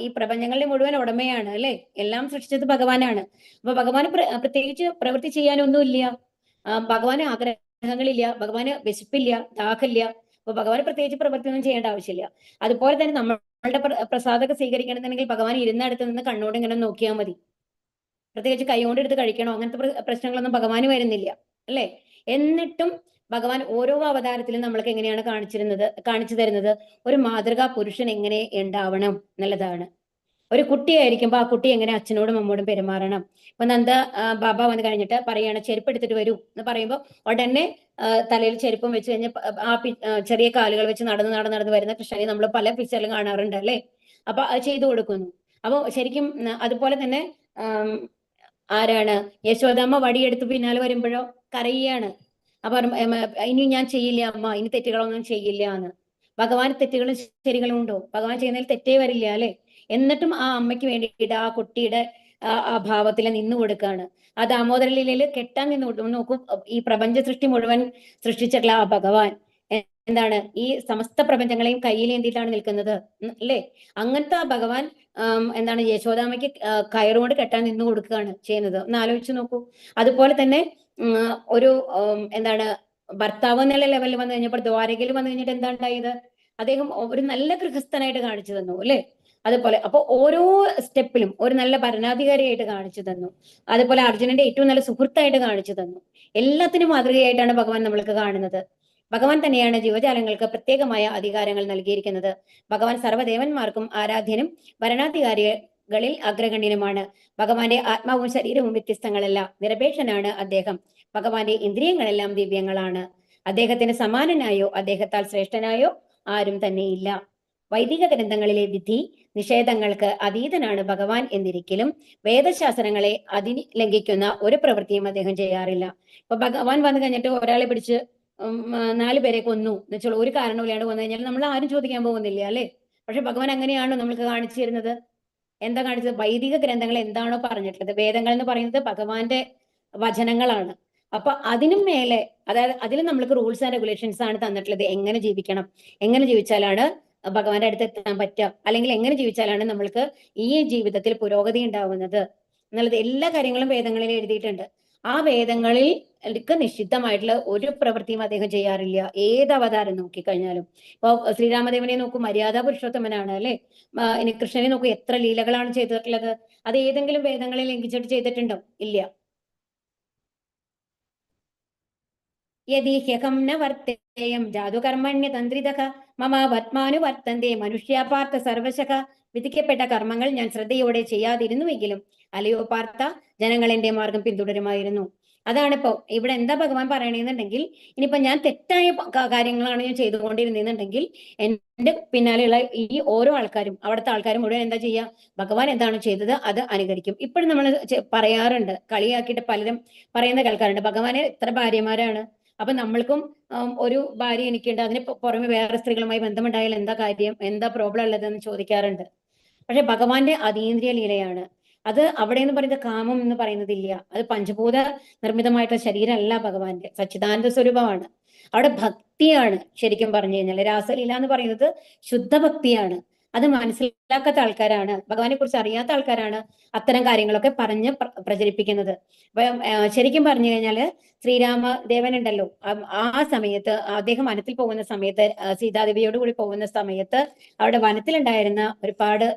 ഈ പ്രപഞ്ചങ്ങളുടെ മുഴുവൻ ഉടമയാണ് അല്ലെ. എല്ലാം സൃഷ്ടിച്ചത് ഭഗവാനാണ്. അപ്പൊ ഭഗവാന് പ്രത്യേകിച്ച് പ്രവൃത്തി ചെയ്യാനൊന്നുമില്ല. ഭഗവാന് ആഗ്രഹങ്ങളില്ല, ഭഗവാന് വിശപ്പില്ല, ദാഹമില്ല. അപ്പൊ ഭഗവാന് പ്രത്യേകിച്ച് പ്രവൃത്തിയൊന്നും ചെയ്യേണ്ട ആവശ്യമില്ല. അതുപോലെ തന്നെ നമ്മളുടെ പ്രസാദമൊക്കെ സ്വീകരിക്കണമെന്നുണ്ടെങ്കിൽ ഭഗവാൻ ഇരുന്നടുത്ത് നിന്ന് കണ്ണോട് ഇങ്ങനെ നോക്കിയാൽ മതി. പ്രത്യേകിച്ച് കൈകൊണ്ട് എടുത്ത് കഴിക്കണോ അങ്ങനത്തെ പ്രശ്നങ്ങളൊന്നും ഭഗവാന് വരുന്നില്ല അല്ലെ. എന്നിട്ടും ഭഗവാൻ ഓരോ അവതാരത്തിലും നമ്മൾക്ക് എങ്ങനെയാണ് കാണിച്ചു തരുന്നത്? ഒരു മാതൃകാ പുരുഷൻ എങ്ങനെ ഉണ്ടാവണം എന്നുള്ളതാണ്. ഒരു കുട്ടിയായിരിക്കുമ്പോ ആ കുട്ടി എങ്ങനെ അച്ഛനോടും അമ്മോടും പെരുമാറണം. ഇപ്പൊ നന്ദ ബാബ വന്ന് കഴിഞ്ഞിട്ട് പറയാണ് ചെരുപ്പ് എടുത്തിട്ട് വരൂ എന്ന് പറയുമ്പോൾ ഉടനെ തലയിൽ ചെരുപ്പം വെച്ച് കഴിഞ്ഞ് ചെറിയ കാലുകൾ വെച്ച് നടന്ന് വരുന്ന കൃഷ്ണനെ നമ്മൾ പല പിക്ചറിലും കാണാറുണ്ട് അല്ലെ. അപ്പൊ അത് ചെയ്തു കൊടുക്കുന്നു. അപ്പൊ ശരിക്കും അതുപോലെ തന്നെ ആരാണ് യശോദാമ്മ വടിയെടുത്ത് പിന്നാലെ വരുമ്പോഴോ കരയാണ്. അപ്പൊ ഇനി ഞാൻ ചെയ്യില്ല അമ്മ, ഇനി തെറ്റുകളൊന്നും ചെയ്യില്ല എന്ന്. ഭഗവാൻ തെറ്റുകളും ശരികളും ഉണ്ടോ? ഭഗവാൻ ചെയ്യുന്നതിൽ തെറ്റേ വരില്ല അല്ലെ. എന്നിട്ടും ആ അമ്മയ്ക്ക് വേണ്ടിയിട്ട് ആ കുട്ടിയുടെ ആ ഭാവത്തിൽ നിന്നു കൊടുക്കുകയാണ്. ആ ദാമോദര ലീലയിൽ കെട്ടാൻ നിന്ന് നോക്കൂ. ഈ പ്രപഞ്ച സൃഷ്ടി മുഴുവൻ സൃഷ്ടിച്ചിട്ടുള്ള ആ ഭഗവാൻ എന്താണ് ഈ സമസ്ത പ്രപഞ്ചങ്ങളെയും കയ്യിലേന്തിയിട്ടാണ് നിൽക്കുന്നത് അല്ലേ. അങ്ങനത്തെ ആ ഭഗവാൻ എന്താണ് യശോദാമ്മയ്ക്ക് കയറുകൊണ്ട് കെട്ടാൻ നിന്ന് കൊടുക്കുകയാണ് ചെയ്യുന്നത്. ഒന്ന് ആലോചിച്ച് നോക്കൂ. അതുപോലെ തന്നെ ഒരു എന്താണ് ഭർത്താവ് എന്നുള്ള ലെവലിൽ വന്നു കഴിഞ്ഞപ്പോൾ ദ്വാരകയിൽ വന്നു കഴിഞ്ഞിട്ട് എന്താ ഉണ്ടായത്? അദ്ദേഹം ഒരു നല്ല ഗൃഹസ്ഥനായിട്ട് കാണിച്ചു തന്നു അല്ലെ. അതുപോലെ അപ്പൊ ഓരോ സ്റ്റെപ്പിലും ഒരു നല്ല ഭരണാധികാരിയായിട്ട് കാണിച്ചു തന്നു. അതുപോലെ അർജുനന്റെ ഏറ്റവും നല്ല സുഹൃത്തായിട്ട് കാണിച്ചു തന്നു. എല്ലാത്തിനും മാതൃകയായിട്ടാണ് ഭഗവാൻ നമ്മൾക്ക് കാണുന്നത്. ഭഗവാൻ തന്നെയാണ് ജീവജാലങ്ങൾക്ക് പ്രത്യേകമായ അധികാരങ്ങൾ നൽകിയിരിക്കുന്നത്. ഭഗവാൻ സർവ്വദേവന്മാർക്കും ആരാധ്യനും ഭരണാധികാരികളിൽ അഗ്രഗണ്യനുമാണ്. ഭഗവാന്റെ ആത്മാവും ശരീരവും വ്യത്യസ്തങ്ങളല്ല, നിരപേക്ഷനാണ് അദ്ദേഹം. ഭഗവാന്റെ ഇന്ദ്രിയങ്ങളെല്ലാം ദിവ്യങ്ങളാണ്. അദ്ദേഹത്തിന് സമാനനായോ അദ്ദേഹത്താൽ ശ്രേഷ്ഠനായോ ആരും തന്നെയില്ല. വൈദിക ഗ്രന്ഥങ്ങളിലെ വിധി നിഷേധങ്ങൾക്ക് അതീതനാണ് ഭഗവാൻ എന്നിരിക്കലും വേദശാസ്ത്രങ്ങളെ ലംഘിക്കുന്ന ഒരു പ്രവൃത്തിയും അദ്ദേഹം ചെയ്യാറില്ല. ഇപ്പൊ ഭഗവാൻ വന്നു കഴിഞ്ഞിട്ട് ഒരാളെ പിടിച്ച് 4 പേരെ കൊന്നു എന്ന് വെച്ചാൽ ഒരു കാരണമില്ലാണ്ട് കൊന്നു കഴിഞ്ഞാൽ നമ്മൾ ആരും ചോദിക്കാൻ പോകുന്നില്ല അല്ലെ. പക്ഷെ ഭഗവാൻ അങ്ങനെയാണോ നമ്മൾക്ക് കാണിച്ചു തരുന്നത്? എന്താ കാണിച്ചത്? വൈദിക ഗ്രന്ഥങ്ങൾ എന്താണോ പറഞ്ഞിട്ടുള്ളത്, വേദങ്ങൾ എന്ന് പറയുന്നത് ഭഗവാന്റെ വചനങ്ങളാണ്. അപ്പൊ അതിനും മേലെ, അതായത് അതിൽ നമ്മൾക്ക് റൂൾസ് ആൻഡ് റെഗുലേഷൻസ് ആണ് തന്നിട്ടുള്ളത്. എങ്ങനെ ജീവിക്കണം, എങ്ങനെ ജീവിച്ചാലാണ് ഭഗവാന്റെ അടുത്ത് എത്താൻ പറ്റുക, അല്ലെങ്കിൽ എങ്ങനെ ജീവിച്ചാലാണ് നമ്മൾക്ക് ഈ ജീവിതത്തിൽ പുരോഗതി ഉണ്ടാവുന്നത് എന്നുള്ളത് എല്ലാ കാര്യങ്ങളും വേദങ്ങളിൽ എഴുതിയിട്ടുണ്ട്. ആ വേദങ്ങളിൽ നിഷിദ്ധമായിട്ടുള്ള ഒരു പ്രവൃത്തിയും അദ്ദേഹം ചെയ്യാറില്ല. ഏത് അവതാരം നോക്കിക്കഴിഞ്ഞാലും. ഇപ്പൊ ശ്രീരാമദേവനെ നോക്കൂ, മര്യാദാ പുരുഷോത്തമനാണ് അല്ലെ. ഇനി കൃഷ്ണനെ നോക്കൂ, എത്ര ലീലകളാണ് ചെയ്തിട്ടുള്ളത്. അത് ഏതെങ്കിലും വേദങ്ങളെ ലംഘിച്ചിട്ട് ചെയ്തിട്ടുണ്ടോ? ഇല്ല. യദി ഹ്യഹം ന വർത്തേയം ജാതുകർമ്മണ്യ തന്ത്രിതഃ മമ വർത്തന്തേ മനുഷ്യ പാർത്ഥ സർവശഃ. വിധിക്കപ്പെട്ട കർമ്മങ്ങൾ ഞാൻ ശ്രദ്ധയോടെ ചെയ്യാതിരുന്നുവെങ്കിലും അലയോ പാർത്ഥ, ജനങ്ങൾ എന്റെ മാർഗം പിന്തുടരുമായിരുന്നു. അതാണിപ്പോ ഇവിടെ എന്താ ഭഗവാൻ പറയണെന്നുണ്ടെങ്കിൽ, ഇനിയിപ്പോ ഞാൻ തെറ്റായ കാര്യങ്ങളാണ് ഞാൻ ചെയ്തുകൊണ്ടിരുന്നെന്നുണ്ടെങ്കിൽ എന്റെ പിന്നാലെയുള്ള ഈ ഓരോ ആൾക്കാരും, അവിടുത്തെ ആൾക്കാരും മുഴുവൻ എന്താ ചെയ്യുക? ഭഗവാൻ എന്താണ് ചെയ്തത് അത് അനുകരിക്കും. ഇപ്പോഴും നമ്മൾ പറയാറുണ്ട്, കളിയാക്കിയിട്ട് പലരും പറയുന്ന കേൾക്കാറുണ്ട്, ഭഗവാന് എത്ര ഭാര്യമാരാണ്, അപ്പൊ നമ്മൾക്കും ഒരു ഭാര്യ എനിക്കുണ്ട്, അതിന് പുറമെ വേറെ സ്ത്രീകളുമായി ബന്ധമുണ്ടായാൽ എന്താ കാര്യം, എന്താ പ്രോബ്ലം ഉള്ളതെന്ന് ചോദിക്കാറുണ്ട്. പക്ഷെ ഭഗവാന്റെ അതീന്ദ്രിയ ലീലയാണ് അത്. അവിടെ എന്ന് പറയുന്നത് കാമം എന്ന് പറയുന്നതില്ല. അത് പഞ്ചഭൂത നിർമ്മിതമായിട്ടുള്ള ശരീരമല്ല ഭഗവാന്റെ, സച്ചിദാനന്ദ സ്വരൂപമാണ്. അവിടെ ഭക്തിയാണ്. ശരിക്കും പറഞ്ഞു കഴിഞ്ഞാൽ രാസലീല എന്ന് പറയുന്നത് ശുദ്ധ ഭക്തിയാണ്. അത് മനസ്സിലാക്കാത്ത ആൾക്കാരാണ്, ഭഗവാനെ കുറിച്ച് അറിയാത്ത ആൾക്കാരാണ് അത്തരം കാര്യങ്ങളൊക്കെ പറഞ്ഞ് പ്രചരിപ്പിക്കുന്നത്. അപ്പൊ ശരിക്കും പറഞ്ഞു കഴിഞ്ഞാല് ശ്രീരാമദേവൻ ഉണ്ടല്ലോ, ആ സമയത്ത് അദ്ദേഹം വനത്തിൽ പോകുന്ന സമയത്ത്, സീതാദേവിയോട് കൂടി പോകുന്ന സമയത്ത് അവിടെ വനത്തിലുണ്ടായിരുന്ന ഒരുപാട്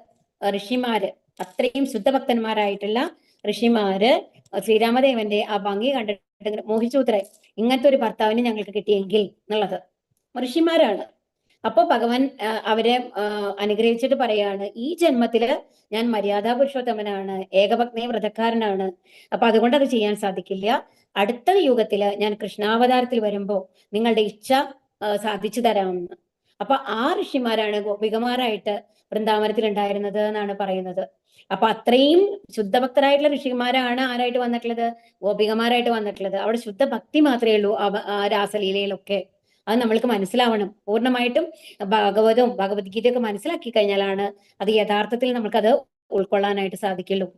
ഋഷിമാര്, അത്രയും ശുദ്ധഭക്തന്മാരായിട്ടുള്ള ഋഷിമാര് ശ്രീരാമദേവന്റെ ആ ഭംഗി കണ്ടിട്ട് മോഹിച്ചൂത്രേ, ഇങ്ങനത്തെ ഒരു ഭർത്താവിനെ ഞങ്ങൾക്ക് കിട്ടിയെങ്കിൽ എന്നുള്ളത്. ഋഷിമാരാണ്. അപ്പൊ ഭഗവാൻ അവരെ അനുഗ്രഹിച്ചിട്ട് പറയാണ്, ഈ ജന്മത്തില് ഞാൻ മര്യാദാ പുരുഷോത്തമനാണ്, ഏകഭക്തി വ്രതക്കാരനാണ്. അപ്പൊ അതുകൊണ്ട് അത് ചെയ്യാൻ സാധിക്കില്ല. അടുത്ത യുഗത്തില് ഞാൻ കൃഷ്ണാവതാരത്തിൽ വരുമ്പോ നിങ്ങളുടെ ഇച്ഛ സാധിച്ചു തരാമെന്ന്. അപ്പൊ ആ ഋഷിമാരാണ് ഗോപികമാരായിട്ട് വൃന്ദാവനത്തിൽ ഉണ്ടായിരുന്നത് എന്നാണ് പറയുന്നത്. അപ്പൊ അത്രയും ശുദ്ധഭക്തരായിട്ടുള്ള ഋഷിമാരാണ് ആരായിട്ട് വന്നിട്ടുള്ളത്? ഗോപികമാരായിട്ട് വന്നിട്ടുള്ളത്. അവിടെ ശുദ്ധ ഭക്തി മാത്രമേ ഉള്ളൂ ആ രാസലീലയിലൊക്കെ. അത് നമ്മൾക്ക് മനസ്സിലാവണം. പൂർണ്ണമായിട്ടും ഭാഗവതവും ഭഗവത്ഗീതയൊക്കെ മനസ്സിലാക്കി കഴിഞ്ഞാലാണ് അത് യഥാർത്ഥത്തിൽ നമുക്കത് ഉൾക്കൊള്ളാനായിട്ട് സാധിക്കുള്ളൂ.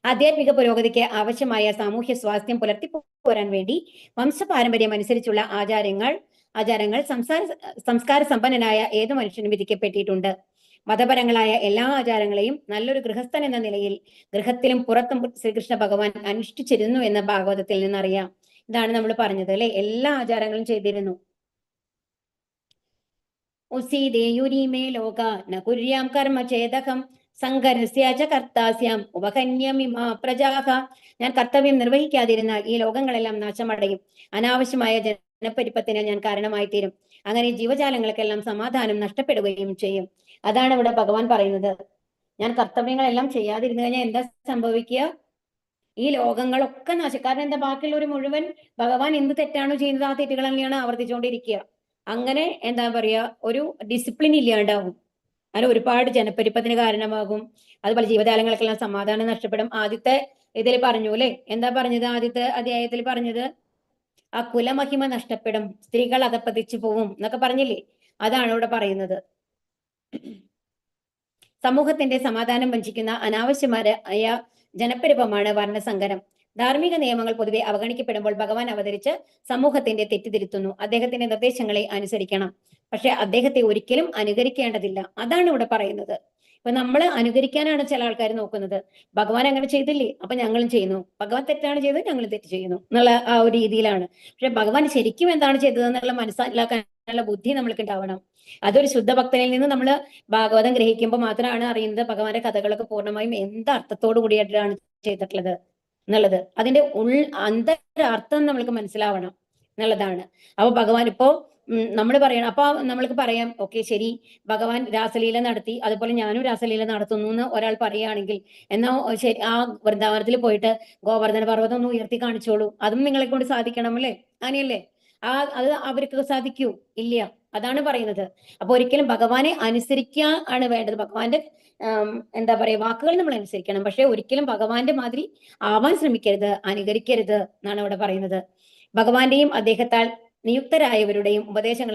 ആധ്യാത്മിക പുരോഗതിക്ക് ആവശ്യമായ സാമൂഹ്യ സ്വാസ്ഥ്യം പുലർത്തിപ്പോരാൻ വേണ്ടി വംശപാരമ്പര്യം അനുസരിച്ചുള്ള ആചാരങ്ങൾ സംസ്കാര സമ്പന്നനായ ഏതു മനുഷ്യനും വിധിക്കപ്പെട്ടിട്ടുണ്ട്. മതപരങ്ങളായ എല്ലാ ആചാരങ്ങളെയും നല്ലൊരു ഗൃഹസ്ഥൻ എന്ന നിലയിൽ ഗൃഹത്തിലും പുറത്തും ശ്രീകൃഷ്ണ ഭഗവാൻ അനുഷ്ഠിച്ചിരുന്നു എന്ന് ഭാഗവതത്തിൽ നിന്നറിയാം. ഇതാണ് നമ്മൾ പറഞ്ഞത് അല്ലെ, എല്ലാ ആചാരങ്ങളും ചെയ്തിരുന്നു. ഉസീദേയുരീമേ ലോക ന കുര്യാം കർമ്മ ചേതകം സംഘരസ്യാച കർത്താസ്യം ഉപകന്യമിമാ പ്രജാഹ. ഞാൻ കർത്തവ്യം നിർവഹിക്കാതിരുന്നാൽ ഈ ലോകങ്ങളെല്ലാം നാശമടയും. അനാവശ്യമായ ജനപ്പെരുപ്പത്തിന് ഞാൻ കാരണമായി തീരും. അങ്ങനെ ജീവജാലങ്ങൾക്കെല്ലാം സമാധാനം നഷ്ടപ്പെടുകയും ചെയ്യും. അതാണ് ഇവിടെ ഭഗവാൻ പറയുന്നത്. ഞാൻ കർത്തവ്യങ്ങളെല്ലാം ചെയ്യാതിരുന്നു കഴിഞ്ഞാൽ എന്താ സംഭവിക്കുക? ഈ ലോകങ്ങളൊക്കെ കാരണം എന്താ? ബാക്കിയുള്ളവർ മുഴുവൻ ഭഗവാൻ എന്ത് തെറ്റാണോ ചെയ്യുന്നത് ആ തെറ്റുകൾ തന്നെയാണ് ആവർത്തിച്ചുകൊണ്ടിരിക്കുക. അങ്ങനെ എന്താ പറയാ, ഒരു ഡിസിപ്ലിൻ ഇല്ലാണ്ടാവും. അങ്ങനെ ഒരുപാട് ജനപ്പെരുപ്പത്തിന് കാരണമാകും. അതുപോലെ ജീവജാലങ്ങൾക്കെല്ലാം സമാധാനം നഷ്ടപ്പെടും. ആദ്യത്തെ ഇതിൽ പറഞ്ഞു അല്ലെ, എന്താ പറഞ്ഞത്? ആദ്യത്തെ അധ്യായത്തിൽ പറഞ്ഞത് ആ കുലമഹിമ നഷ്ടപ്പെടും, സ്ത്രീകൾ അധപ്പതിച്ചു പോവും എന്നൊക്കെ പറഞ്ഞില്ലേ? അതാണ് ഇവിടെ പറയുന്നത്. സമൂഹത്തിന്റെ സമാധാനം വഞ്ചിക്കുന്ന അനാവശ്യമായ ജനപ്പെരുപ്പമാണ് വർണ്ണസങ്കരം. ധാർമ്മിക നിയമങ്ങൾ പൊതുവെ അവഗണിക്കപ്പെടുമ്പോൾ ഭഗവാൻ അവതരിച്ച് സമൂഹത്തിന്റെ തെറ്റിതിരുത്തുന്നു. അദ്ദേഹത്തിന്റെ നിർദ്ദേശങ്ങളെ അനുസരിക്കണം, പക്ഷെ അദ്ദേഹത്തെ ഒരിക്കലും അനുകരിക്കേണ്ടതില്ല. അതാണ് ഇവിടെ പറയുന്നത്. ഇപ്പൊ നമ്മൾ അനുകരിക്കാനാണ് ചില ആൾക്കാർ നോക്കുന്നത്. ഭഗവാൻ അങ്ങനെ ചെയ്തില്ലേ, അപ്പൊ ഞങ്ങളും ചെയ്യുന്നു. ഭഗവാൻ തെറ്റാണ് ചെയ്തത്, ഞങ്ങൾ തെറ്റ് ചെയ്യുന്നു എന്നുള്ള ആ ഒരു രീതിയിലാണ്. പക്ഷെ ഭഗവാൻ ശരിക്കും എന്താണ് ചെയ്തത് എന്നുള്ള മനസ്സിലാക്കാനുള്ള ബുദ്ധി നമ്മൾക്ക് ഉണ്ടാവണം. അതൊരു ശുദ്ധഭക്തനിൽ നിന്ന് നമ്മൾ ഭാഗവതം ഗ്രഹിക്കുമ്പോൾ മാത്രമാണ് അറിയുന്നത് ഭഗവാന്റെ കഥകളൊക്കെ പൂർണ്ണമായും എന്തർത്ഥത്തോടു കൂടിയിട്ടാണ് ചെയ്തിട്ടുള്ളത് എന്നുള്ളത്. അതിന്റെ അന്തരാർത്ഥം നമ്മൾക്ക് മനസ്സിലാവണം എന്നുള്ളതാണ്. അപ്പൊ ഭഗവാൻ ഇപ്പോ നമ്മൾ പറയണം. അപ്പൊ നമ്മൾക്ക് പറയാം, ഓക്കെ ശരി, ഭഗവാൻ രാസലീല നടത്തി, അതുപോലെ ഞാനും രാസലീല നടത്തുന്നു എന്ന് ഒരാൾ പറയുകയാണെങ്കിൽ, എന്നാ ശരി, ആ വൃന്ദാവനത്തിൽ പോയിട്ട് ഗോവർദ്ധന പർവ്വതം ഒന്ന് ഉയർത്തി കാണിച്ചോളൂ, അതും നിങ്ങളെ കൊണ്ട് സാധിക്കണം അല്ലേ? അങ്ങനെയല്ലേ? അത് അവർക്ക് സാധിക്കൂ? ഇല്ല. അതാണ് പറയുന്നത്. അപ്പൊ ഒരിക്കലും ഭഗവാനെ അനുസരിക്കാൻ ആണ് വേണ്ടത്. ഭഗവാന്റെ എന്താ പറയാ, വാക്കുകൾ നമ്മൾ അനുസരിക്കണം. പക്ഷെ ഒരിക്കലും ഭഗവാന്റെ മാതിരി ആവാൻ ശ്രമിക്കരുത്, അനുകരിക്കരുത് എന്നാണ് ഇവിടെ പറയുന്നത്. ഭഗവാന്റെയും അദ്ദേഹത്താൽ നിയുക്തരായവരുടെയും ഉപദേശങ്ങൾ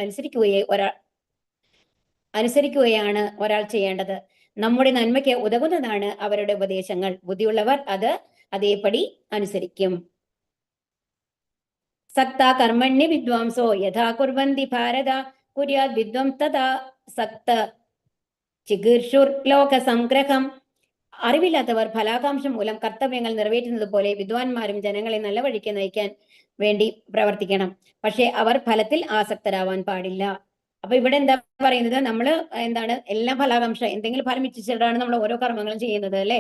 അനുസരിക്കുകയാണ് ഒരാൾ ചെയ്യേണ്ടത്. നമ്മുടെ നന്മയ്ക്ക് ഉതകുന്നതാണ് അവരുടെ ഉപദേശങ്ങൾ. ബുദ്ധിയുള്ളവർ അത് അതേപടി അനുസരിക്കും. സക്ത കർമ്മണ്യ വിദ്വാംസോ യഥാ കുർവന്തി ഭാരത കുര്യാത് വിദ്വം തഥാ സക്ത ചികീർഷുർ ലോക സംഗ്രഹം. അറിവില്ലാത്തവർ ഫലാകാംക്ഷ മൂലം കർത്തവ്യങ്ങൾ നിറവേറ്റുന്നത് പോലെ വിദ്വാൻമാരും ജനങ്ങളെ നല്ല വഴിക്ക് നയിക്കാൻ വേണ്ടി പ്രവർത്തിക്കണം. പക്ഷെ അവർ ഫലത്തിൽ ആസക്തരാവാൻ പാടില്ല. അപ്പൊ ഇവിടെ എന്താ പറയുന്നത്? നമ്മൾ എന്താണ്, എല്ലാം ഫലാകാംക്ഷ, എന്തെങ്കിലും ഫലം ഇച്ഛിച്ചിട്ടാണ് നമ്മൾ ഓരോ കർമ്മങ്ങളും ചെയ്യുന്നത് അല്ലെ?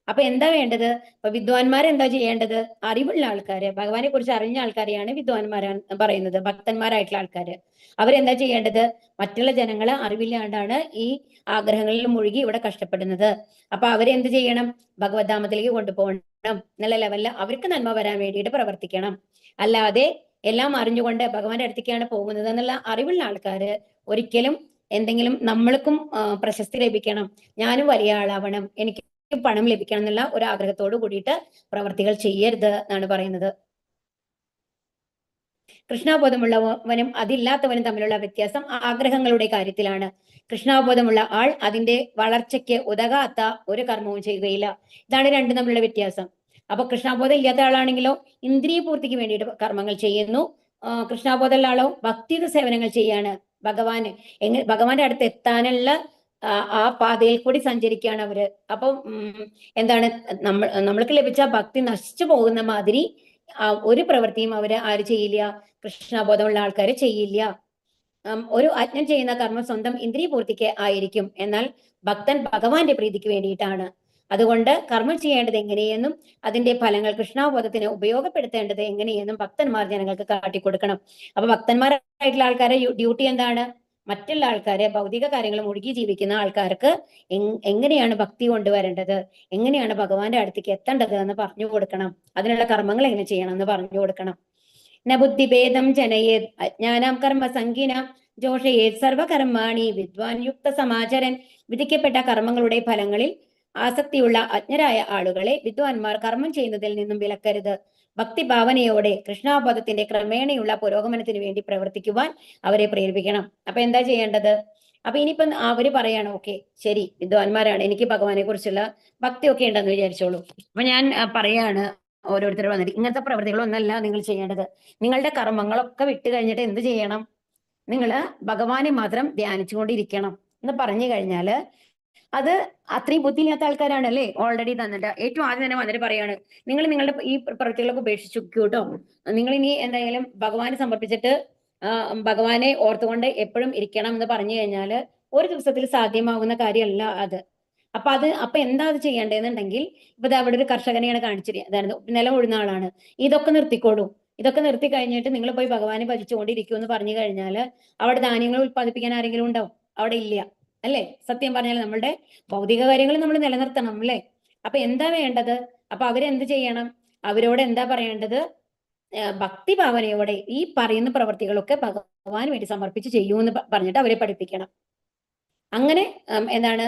അപ്പൊ എന്താ വേണ്ടത്? അപ്പൊ വിദ്വാൻമാരെന്താ ചെയ്യേണ്ടത്? അറിവുള്ള ആൾക്കാര്, ഭഗവാനെ കുറിച്ച് അറിഞ്ഞ ആൾക്കാരെയാണ് വിദ്വാൻമാരാണ് പറയുന്നത്, ഭക്തന്മാരായിട്ടുള്ള ആൾക്കാര്. അവരെന്താ ചെയ്യേണ്ടത്? മറ്റുള്ള ജനങ്ങളെ അറിവില്ലാണ്ടാണ് ഈ ആഗ്രഹങ്ങളിൽ മുഴുകി ഇവിടെ കഷ്ടപ്പെടുന്നത്. അപ്പൊ അവരെന്ത് ചെയ്യണം? ഭഗവദ്ധാമത്തിലേക്ക് കൊണ്ടുപോകണം എന്നുള്ള ലെവലിൽ അവർക്ക് നന്മ വരാൻ വേണ്ടിയിട്ട് പ്രവർത്തിക്കണം. അല്ലാതെ എല്ലാം അറിഞ്ഞുകൊണ്ട് ഭഗവാന്റെ അടുത്തേക്കാണ് പോകുന്നത് എന്നുള്ള അറിവുള്ള ആൾക്കാര് ഒരിക്കലും എന്തെങ്കിലും നമ്മൾക്കും പ്രശസ്തി ലഭിക്കണം, ഞാനും വലിയ ആളാവണം, എനിക്ക് പണം ലഭിക്കണം എന്നുള്ള ഒരു ആഗ്രഹത്തോട് കൂടിയിട്ട് പ്രവർത്തികൾ ചെയ്യരുത് എന്നാണ് പറയുന്നത്. കൃഷ്ണാബോധമുള്ളവനും അതില്ലാത്തവനും തമ്മിലുള്ള വ്യത്യാസം ആഗ്രഹങ്ങളുടെ കാര്യത്തിലാണ്. കൃഷ്ണാബോധമുള്ള ആൾ അതിന്റെ വളർച്ചയ്ക്ക് ഉതകാത്ത ഒരു കർമ്മവും ചെയ്യുകയില്ല. ഇതാണ് രണ്ടും തമ്മിലുള്ള വ്യത്യാസം. അപ്പൊ കൃഷ്ണാബോധം ഇല്ലാത്ത ആളാണെങ്കിലോ ഇന്ദ്രിയ പൂർത്തിക്ക് വേണ്ടിയിട്ട് കർമ്മങ്ങൾ ചെയ്യുന്നു. കൃഷ്ണാബോധമുള്ള ആളോ ഭക്തിയുടെ സേവനങ്ങൾ ചെയ്യാണ്. ഭഗവാന്റെ അടുത്ത് എത്താനുള്ള ആ പാതയിൽ കൂടി സഞ്ചരിക്കുകയാണ് അവര്. അപ്പം എന്താണ്, നമ്മൾക്ക് ലഭിച്ച ഭക്തി നശിച്ചു പോകുന്ന മാതിരി ഒരു പ്രവൃത്തിയും അവര് ആര് ചെയ്യില്ല? കൃഷ്ണബോധമുള്ള ആൾക്കാര് ചെയ്യില്ല. ഒരു അജ്ഞൻ ചെയ്യുന്ന കർമ്മം സ്വന്തം ഇന്ദ്രിയ പൂർത്തിക്ക് ആയിരിക്കും, എന്നാൽ ഭക്തൻ ഭഗവാന്റെ പ്രീതിക്ക് വേണ്ടിയിട്ടാണ്. അതുകൊണ്ട് കർമ്മം ചെയ്യേണ്ടത് എങ്ങനെയെന്നും അതിന്റെ ഫലങ്ങൾ കൃഷ്ണാബോധത്തിന് ഉപയോഗപ്പെടുത്തേണ്ടത് എങ്ങനെയെന്നും ഭക്തന്മാർ ജനങ്ങൾക്ക് കാട്ടിക്കൊടുക്കണം. അപ്പൊ ഭക്തന്മാരായിട്ടുള്ള ആൾക്കാരെ ഡ്യൂട്ടി എന്താണ്? മറ്റുള്ള ആൾക്കാരെ, ഭൗതിക കാര്യങ്ങൾ മുഴുകി ജീവിക്കുന്ന ആൾക്കാർക്ക് എങ്ങനെയാണ് ഭക്തി കൊണ്ടുവരേണ്ടത്, എങ്ങനെയാണ് ഭഗവാന്റെ അടുത്തേക്ക് എത്തേണ്ടത് എന്ന് പറഞ്ഞു കൊടുക്കണം. അതിനുള്ള കർമ്മങ്ങൾ എങ്ങനെ ചെയ്യണം എന്ന് പറഞ്ഞു കൊടുക്കണം. ന ബുദ്ധിഭേദം ജനയേത് അജ്ഞാനം കർമ്മ സംഗീനാം ജോഷയേത് സർവകർമാണി വിദ്വാൻ യുക്ത സമാചരൻ. വിധിക്കപ്പെട്ട കർമ്മങ്ങളുടെ ഫലങ്ങളിൽ ആസക്തിയുള്ള അജ്ഞരായ ആളുകളെ വിദ്വാൻമാർ കർമ്മം ചെയ്യുന്നതിൽ നിന്നും വിലക്കരുത്. ഭക്തിഭാവനയോടെ കൃഷ്ണാപദത്തിന്റെ ക്രമേണയുള്ള പുരോഗമനത്തിന് വേണ്ടി പ്രവർത്തിക്കുവാൻ അവരെ പ്രേരിപ്പിക്കണം. അപ്പൊ എന്താ ചെയ്യേണ്ടത്? അപ്പൊ ഇനിയിപ്പം അവര് പറയാണ്, ഓക്കെ ശരി, വിദ്വാൻമാരാണ്, എനിക്ക് ഭഗവാനെ കുറിച്ചുള്ള ഭക്തിയൊക്കെ ഉണ്ടെന്ന് വിചാരിച്ചോളൂ. അപ്പൊ ഞാൻ പറയാണ്, ഓരോരുത്തർ വന്നിട്ട് ഇങ്ങനത്തെ പ്രവൃത്തികളൊന്നല്ല നിങ്ങൾ ചെയ്യേണ്ടത്. നിങ്ങളുടെ കർമ്മങ്ങളൊക്കെ വിട്ട് കഴിഞ്ഞിട്ട് എന്ത് ചെയ്യണം? നിങ്ങൾ ഭഗവാനെ മാത്രം ധ്യാനിച്ചുകൊണ്ടിരിക്കണം എന്ന് പറഞ്ഞു കഴിഞ്ഞാല് അത് അത്രയും ബുദ്ധിയില്ലാത്ത ആൾക്കാരാണ് അല്ലേ ഓൾറെഡി തന്നിട്ട്. ഏറ്റവും ആദ്യം തന്നെ വന്നിട്ട് പറയാണ്, നിങ്ങൾ നിങ്ങളുടെ ഈ പ്രവൃത്തികളൊക്കെ ഉപേക്ഷിച്ചു കേട്ടോ. നിങ്ങൾ ഇനി എന്തായാലും ഭഗവാനെ സമർപ്പിച്ചിട്ട് ഭഗവാനെ ഓർത്തുകൊണ്ട് എപ്പോഴും ഇരിക്കണം എന്ന് പറഞ്ഞു കഴിഞ്ഞാല് ഒരു ദിവസത്തിൽ സാധ്യമാകുന്ന കാര്യമല്ല അത്. അപ്പൊ എന്താ അത് ചെയ്യേണ്ടതെന്നുണ്ടെങ്കിൽ, ഇപ്പൊ അവിടെ ഒരു കർഷകനെയാണ് കാണിച്ചിരിക്കുന്നത്, അതായത് നിലം ഉഴുന്ന ആളാണ്. ഇതൊക്കെ നിർത്തിക്കോളൂ. ഇതൊക്കെ നിർത്തി കഴിഞ്ഞിട്ട് നിങ്ങൾ പോയി ഭഗവാനെ ഭജിച്ചുകൊണ്ടിരിക്കൂ എന്ന് പറഞ്ഞു കഴിഞ്ഞാല് അവിടെ ധാന്യങ്ങൾ ഉത്പാദിപ്പിക്കാൻ ആരെങ്കിലും ഉണ്ടാവും? അവിടെ ഇല്ല അല്ലേ? സത്യം പറഞ്ഞാൽ നമ്മളുടെ ഭൗതിക കാര്യങ്ങൾ നമ്മൾ നിലനിർത്തണം അല്ലേ? അപ്പൊ എന്താ വേണ്ടത്? അപ്പൊ അവരെന്ത് ചെയ്യണം? അവരോട് എന്താ പറയേണ്ടത്? ഭക്തിഭാവനയോടെ ഈ പറയുന്ന പ്രവർത്തികളൊക്കെ ഭഗവാന് വേണ്ടി സമർപ്പിച്ച് ചെയ്യൂ എന്ന് പറഞ്ഞിട്ട് അവരെ പഠിപ്പിക്കണം. അങ്ങനെ എന്താണ്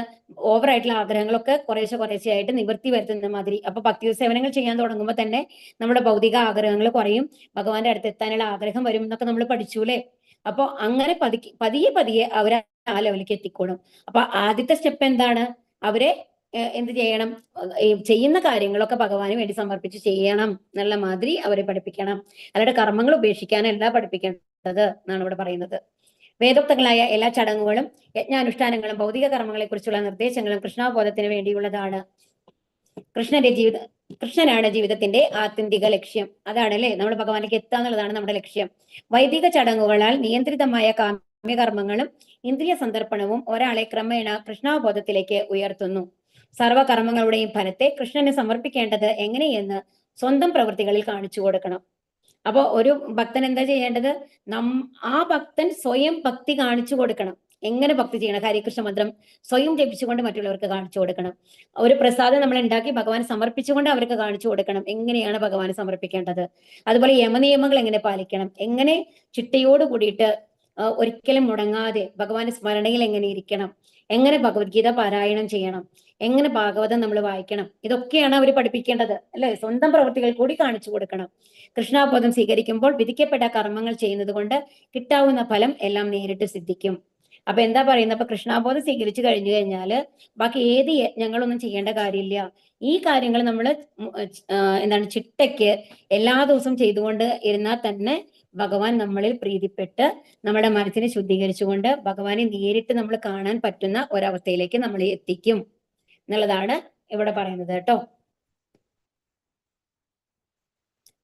ഓവറായിട്ടുള്ള ആഗ്രഹങ്ങളൊക്കെ കുറേശ്ശെ ആയിട്ട് നിവൃത്തി വരുത്തുന്ന മാതിരി. അപ്പൊ ഭക്തി സേവനങ്ങൾ ചെയ്യാൻ തുടങ്ങുമ്പോൾ തന്നെ നമ്മുടെ ഭൗതിക ആഗ്രഹങ്ങൾ കുറയും, ഭഗവാന്റെ അടുത്ത് എത്താനുള്ള ആഗ്രഹം വരും എന്നൊക്കെ നമ്മൾ പഠിച്ചൂലേ? അപ്പൊ അങ്ങനെ പതിയെ അവരെ ആ ലെവലിലേക്ക് എത്തിക്കോളും. അപ്പൊ ആദ്യത്തെ സ്റ്റെപ്പ് എന്താണ്? അവരെ എന്ത് ചെയ്യണം? ചെയ്യുന്ന കാര്യങ്ങളൊക്കെ ഭഗവാന് വേണ്ടി സമർപ്പിച്ച് ചെയ്യണം എന്നുള്ള മാതിരി അവരെ പഠിപ്പിക്കണം. അല്ലാതെ കർമ്മങ്ങൾ ഉപേക്ഷിക്കാനല്ല പഠിപ്പിക്കേണ്ടത് എന്നാണ് ഇവിടെ പറയുന്നത്. വേദോക്തങ്ങളായ എല്ലാ ചടങ്ങുകളും യജ്ഞാനുഷ്ഠാനങ്ങളും ഭൗതിക കർമ്മങ്ങളെ കുറിച്ചുള്ള നിർദ്ദേശങ്ങളും കൃഷ്ണാബോധത്തിന് വേണ്ടിയുള്ളതാണ്. കൃഷ്ണനാണ് ജീവിതത്തിന്റെ ആത്യന്തിക ലക്ഷ്യം. അതാണല്ലേ നമ്മൾ ഭഗവാനിലേക്ക് എത്താന്നുള്ളതാണ് നമ്മുടെ ലക്ഷ്യം. വൈദിക ചടങ്ങുകളാൽ നിയന്ത്രിതമായ കാമ്യകർമ്മങ്ങളും ഇന്ദ്രിയ സന്ദർപ്പണവും ഒരാളെ ക്രമേണ കൃഷ്ണാബോധത്തിലേക്ക് ഉയർത്തുന്നു. സർവകർമ്മങ്ങളുടെയും ഫലത്തെ കൃഷ്ണന് സമർപ്പിക്കേണ്ടത് എങ്ങനെയെന്ന് സ്വന്തം പ്രവൃത്തികളിൽ കാണിച്ചു കൊടുക്കണം. അപ്പൊ ഒരു ഭക്തൻ എന്താ ചെയ്യേണ്ടത്? ആ ഭക്തൻ സ്വയം ഭക്തി കാണിച്ചു കൊടുക്കണം. എങ്ങനെ ഭക്തി ചെയ്യണം? ഹരികൃഷ്ണ മന്ത്രം സ്വയം ജപിച്ചുകൊണ്ട് മറ്റുള്ളവർക്ക് കാണിച്ചു കൊടുക്കണം. ഒരു പ്രസാദം നമ്മൾ ഉണ്ടാക്കി ഭഗവാൻ സമർപ്പിച്ചുകൊണ്ട് അവർക്ക് കാണിച്ചു കൊടുക്കണം എങ്ങനെയാണ് ഭഗവാന് സമർപ്പിക്കേണ്ടത്. അതുപോലെ യമനിയമങ്ങൾ എങ്ങനെ പാലിക്കണം, എങ്ങനെ ചിട്ടയോട് കൂടിയിട്ട് ഒരിക്കലും മുടങ്ങാതെ ഭഗവാന്റെ സ്മരണയിൽ എങ്ങനെ ഇരിക്കണം, എങ്ങനെ ഭഗവത്ഗീത പാരായണം ചെയ്യണം, എങ്ങനെ ഭാഗവതം നമ്മൾ വായിക്കണം, ഇതൊക്കെയാണ് അവർ പഠിപ്പിക്കേണ്ടത് അല്ലെ? സ്വന്തം പ്രവൃത്തികൾ കൂടി കാണിച്ചു കൊടുക്കണം. കൃഷ്ണാബോധം സ്വീകരിക്കുമ്പോൾ വിധിക്കപ്പെട്ട കർമ്മങ്ങൾ ചെയ്യുന്നത് കൊണ്ട് കിട്ടാവുന്ന ഫലം എല്ലാം നേരിട്ട് സിദ്ധിക്കും. അപ്പൊ എന്താ പറയുന്നത്? അപ്പൊ കൃഷ്ണാബോധം സ്വീകരിച്ചു കഴിഞ്ഞു കഴിഞ്ഞാല് ബാക്കി ഏത് യജ്ഞങ്ങളൊന്നും ചെയ്യേണ്ട കാര്യമില്ല. ഈ കാര്യങ്ങൾ നമ്മൾ എന്താണ് ചിട്ടയ്ക്ക് എല്ലാ ദിവസവും ചെയ്തുകൊണ്ട് ഇരുന്നാൽ തന്നെ ഭഗവാൻ നമ്മളിൽ പ്രീതിപ്പെട്ട് നമ്മുടെ മനസ്സിനെ ശുദ്ധീകരിച്ചുകൊണ്ട് ഭഗവാനെ നേരിട്ട് നമ്മൾ കാണാൻ പറ്റുന്ന ഒരവസ്ഥയിലേക്ക് നമ്മൾ എത്തിക്കും എന്നുള്ളതാണ് ഇവിടെ പറയുന്നത് കേട്ടോ.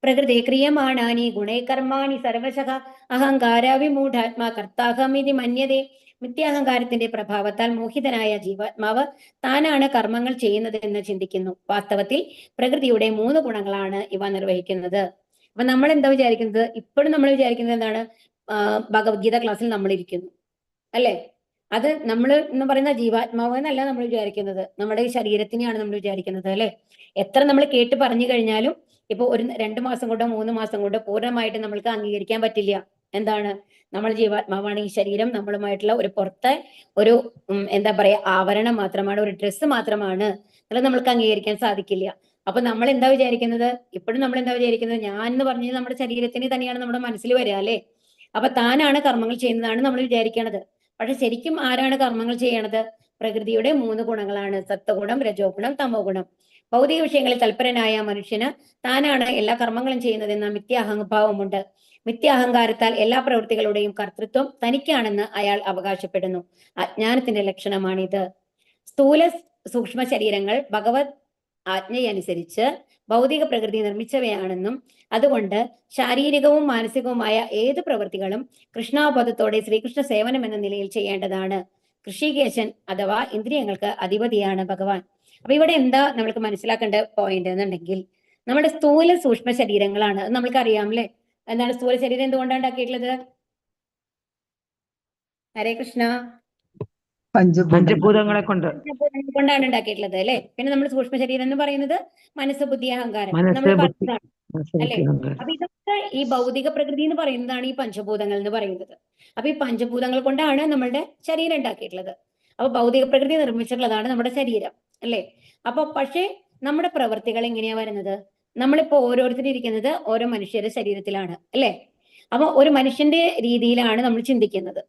പ്രകൃതി ക്രിയമാണാനി ഗുണേ കർമാണി സർവശഃ അഹങ്കാരവിമൂഢാത്മാ കർത്താഹമിതി മന്യതേ. മിഥ്യാഹങ്കാരത്തിന്റെ പ്രഭാവത്താൽ മോഹിതനായ ജീവാത്മാവ് താനാണ് കർമ്മങ്ങൾ ചെയ്യുന്നത് എന്ന് ചിന്തിക്കുന്നു. വാസ്തവത്തിൽ പ്രകൃതിയുടെ 3 ഗുണങ്ങളാണ് ഇവ നിർവഹിക്കുന്നത്. അപ്പൊ നമ്മൾ എന്താ വിചാരിക്കുന്നത്? ഇപ്പോഴും നമ്മൾ വിചാരിക്കുന്നത് എന്താണ്? ഭഗവത്ഗീത ക്ലാസ്സിൽ നമ്മൾ ഇരിക്കുന്നു അല്ലെ? അത് നമ്മൾ എന്ന് പറയുന്ന ജീവാത്മാവ് എന്നല്ല നമ്മൾ വിചാരിക്കുന്നത്, നമ്മുടെ ഈ ശരീരത്തിനെയാണ് നമ്മൾ വിചാരിക്കുന്നത് അല്ലെ? എത്ര നമ്മൾ കേട്ട് പറഞ്ഞു കഴിഞ്ഞാലും ഇപ്പൊ ഒരു 2 മാസം കൊണ്ടോ 3 മാസം കൊണ്ടോ പൂർണ്ണമായിട്ട് നമ്മൾക്ക് അംഗീകരിക്കാൻ പറ്റില്ല. എന്താണ്? നമ്മൾ ജീവാത്മാവാണ്, ഈ ശരീരം നമ്മളുമായിട്ടുള്ള ഒരു പുറത്തെ ഒരു എന്താ പറയാ ആവരണം മാത്രമാണ്, ഒരു ഡ്രസ്സ് മാത്രമാണ്, അത് നമ്മൾക്ക് അംഗീകരിക്കാൻ സാധിക്കില്ല. അപ്പൊ നമ്മൾ എന്താ വിചാരിക്കുന്നത്? ഇപ്പോഴും നമ്മൾ എന്താ വിചാരിക്കുന്നത്? ഞാൻ എന്ന് പറഞ്ഞത് നമ്മുടെ ശരീരത്തിന് തന്നെയാണ് നമ്മുടെ മനസ്സിൽ വരിക അല്ലെ? അപ്പൊ താനാണ് കർമ്മങ്ങൾ ചെയ്യുന്നതാണ് നമ്മൾ വിചാരിക്കണത്. പക്ഷെ ശരിക്കും ആരാണ് കർമ്മങ്ങൾ ചെയ്യണത്? പ്രകൃതിയുടെ 3 ഗുണങ്ങളാണ്, സത്വഗുണം, രജോ ഗുണം, തമോ ഗുണം. ഭൗതിക വിഷയങ്ങളിൽ തൽപരനായ മനുഷ്യന് താനാണ് എല്ലാ കർമ്മങ്ങളും ചെയ്യുന്നതെന്ന മിഥ്യാഹംഭാവമുണ്ട്. മിഥ്യാഹങ്കാരത്താൽ എല്ലാ പ്രവൃത്തികളുടെയും കർത്തൃത്വം തനിക്കാണെന്ന് അയാൾ അവകാശപ്പെടുന്നു. അജ്ഞാനത്തിന്റെ ലക്ഷണമാണിത്. സ്ഥൂല സൂക്ഷ്മ ശരീരങ്ങൾ ഭഗവത് ആജ്ഞയനുസരിച്ച് ഭൗതിക പ്രകൃതി നിർമ്മിച്ചവയാണെന്നും അതുകൊണ്ട് ശാരീരികവും മാനസികവുമായ ഏത് പ്രവൃത്തികളും കൃഷ്ണാബോധത്തോടെ ശ്രീകൃഷ്ണ സേവനം എന്ന നിലയിൽ ചെയ്യേണ്ടതാണ്. ഋഷികേശൻ അഥവാ ഇന്ദ്രിയങ്ങൾക്ക് അധിപതിയാണ് ഭഗവാൻ. അപ്പൊ ഇവിടെ എന്താ നമ്മൾക്ക് മനസ്സിലാക്കേണ്ട പോയിന്റ് എന്നുണ്ടെങ്കിൽ, നമ്മുടെ സ്ഥൂല സൂക്ഷ്മ ശരീരങ്ങളാണ്, നമ്മൾക്ക് അറിയാം അല്ലെ? എന്താണ് സ്ഥൂല ശരീരം എന്തുകൊണ്ടാണ് ഉണ്ടാക്കിയിട്ടുള്ളത്? ഹരേ കൃഷ്ണ. പഞ്ചഭൂതങ്ങളെ കൊണ്ടാണ് ഉണ്ടാക്കിയിട്ടുള്ളത് അല്ലെ? പിന്നെ നമ്മൾ സൂക്ഷ്മ ശരീരം എന്ന് പറയുന്നത് മനസ്സ്, ബുദ്ധി, അഹങ്കാരം നമ്മൾ പറഞ്ഞതാണ് അല്ലെ? അപ്പൊ ഇതൊക്കെ ഈ ഭൗതിക പ്രകൃതി എന്ന് പറയുന്നതാണ് ഈ പഞ്ചഭൂതങ്ങൾ എന്ന് പറയുന്നത്. അപ്പൊ ഈ പഞ്ചഭൂതങ്ങൾ കൊണ്ടാണ് നമ്മളുടെ ശരീരം ഉണ്ടാക്കിയിട്ടുള്ളത്. അപ്പൊ ഭൗതിക പ്രകൃതി നിർമ്മിച്ചിട്ടുള്ളതാണ് നമ്മുടെ ശരീരം, അല്ലേ? അപ്പൊ പക്ഷേ നമ്മുടെ പ്രവൃത്തികൾ എങ്ങനെയാ വരുന്നത്? നമ്മളിപ്പോ ഓരോരുത്തരും ഇരിക്കുന്നത് ഓരോ മനുഷ്യരുടെ ശരീരത്തിലാണ്, അല്ലേ? അപ്പൊ ഒരു മനുഷ്യന്റെ രീതിയിലാണ് നമ്മൾ ചിന്തിക്കുന്നത്.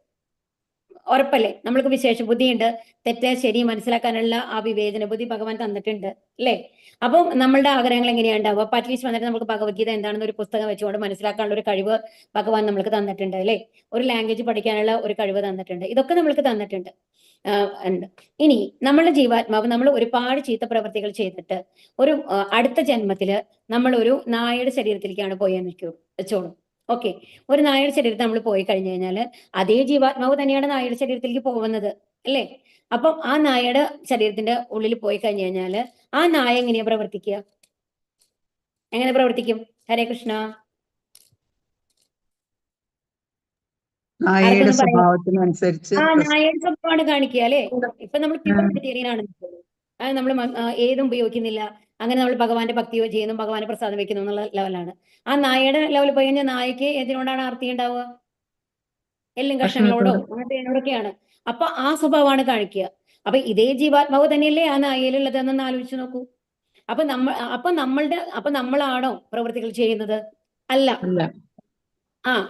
ഉറപ്പല്ലേ? നമ്മൾക്ക് വിശേഷ ബുദ്ധിയുണ്ട്, തെറ്റ് ശരി മനസ്സിലാക്കാനുള്ള ആ വിവേചന ബുദ്ധി ഭഗവാൻ തന്നിട്ടുണ്ട്, അല്ലേ? അപ്പം നമ്മളുടെ ആഗ്രഹങ്ങൾ എങ്ങനെയാ ഉണ്ടാവുക? അപ്പൊ അറ്റ്ലീസ്റ്റ് വന്നിട്ട് നമുക്ക് ഭഗവത്ഗീത എന്താണെന്ന് ഒരു പുസ്തകം വെച്ചുകൊണ്ട് മനസ്സിലാക്കാനുള്ള ഒരു കഴിവ് ഭഗവാൻ നമ്മൾക്ക് തന്നിട്ടുണ്ട്, അല്ലേ? ഒരു ലാംഗ്വേജ് പഠിക്കാനുള്ള ഒരു കഴിവ് തന്നിട്ടുണ്ട്. ഇതൊക്കെ നമ്മൾക്ക് തന്നിട്ടുണ്ട്. ഉണ്ട്. ഇനി നമ്മളുടെ ജീവാത്മാവ് നമ്മൾ ഒരുപാട് ചീത്ത പ്രവൃത്തികൾ ചെയ്തിട്ട് ഒരു അടുത്ത ജന്മത്തില് നമ്മൾ ഒരു നായയുടെ ശരീരത്തിലേക്കാണ് പോയെന്ന് വെച്ചോളൂ. ഓക്കെ, ഒരു നായയുടെ ശരീരത്തിൽ നമ്മൾ പോയി കഴിഞ്ഞു കഴിഞ്ഞാൽ അതേ ജീവാത്മാവ് തന്നെയാണ് നായയുടെ ശരീരത്തിലേക്ക് പോകുന്നത്, അല്ലേ? അപ്പം ആ നായയുടെ ശരീരത്തിന്റെ ഉള്ളിൽ പോയി കഴിഞ്ഞു കഴിഞ്ഞാല് ആ നായ എങ്ങനെയാ പ്രവർത്തിക്കുക? എങ്ങനെ പ്രവർത്തിക്കും? ഹരേ കൃഷ്ണ. നായയുടെ സ്വഭാവത്തിനനുസരിച്ച് ആ നായയുടെ സ്വഭാവമാണ് കാണിക്കുക, അല്ലെ? ഇപ്പൊ നമ്മൾ പ്യുവർ വെജിറ്റേറിയൻ ആണ്, അത് നമ്മൾ ഏതും ഉപയോഗിക്കുന്നില്ല, അങ്ങനെ നമ്മൾ ഭഗവാന്റെ ഭക്തി ചെയ്യുന്നു, ഭഗവാന്റെ പ്രസാദം വെക്കുന്നു എന്നുള്ള ലെവലാണ്. ആ നായയുടെ ലെവലിൽ പോയി കഴിഞ്ഞാൽ നായക്ക് എന്തിനോടാണ് ആർത്തി ഉണ്ടാവുക? എല്ലും കഷ്ണങ്ങളോടോ അങ്ങനത്തെയൊക്കെയാണ്. അപ്പൊ ആ സ്വഭാവമാണ് കാണിക്കുക. അപ്പൊ ഇതേ ജീവാത്മാവ് തന്നെയല്ലേ ആ നായയിലുള്ളത് എന്നൊന്ന് ആലോചിച്ച് നോക്കൂ. അപ്പൊ നമ്മളാണോ പ്രവൃത്തികൾ ചെയ്യുന്നത്? അല്ല.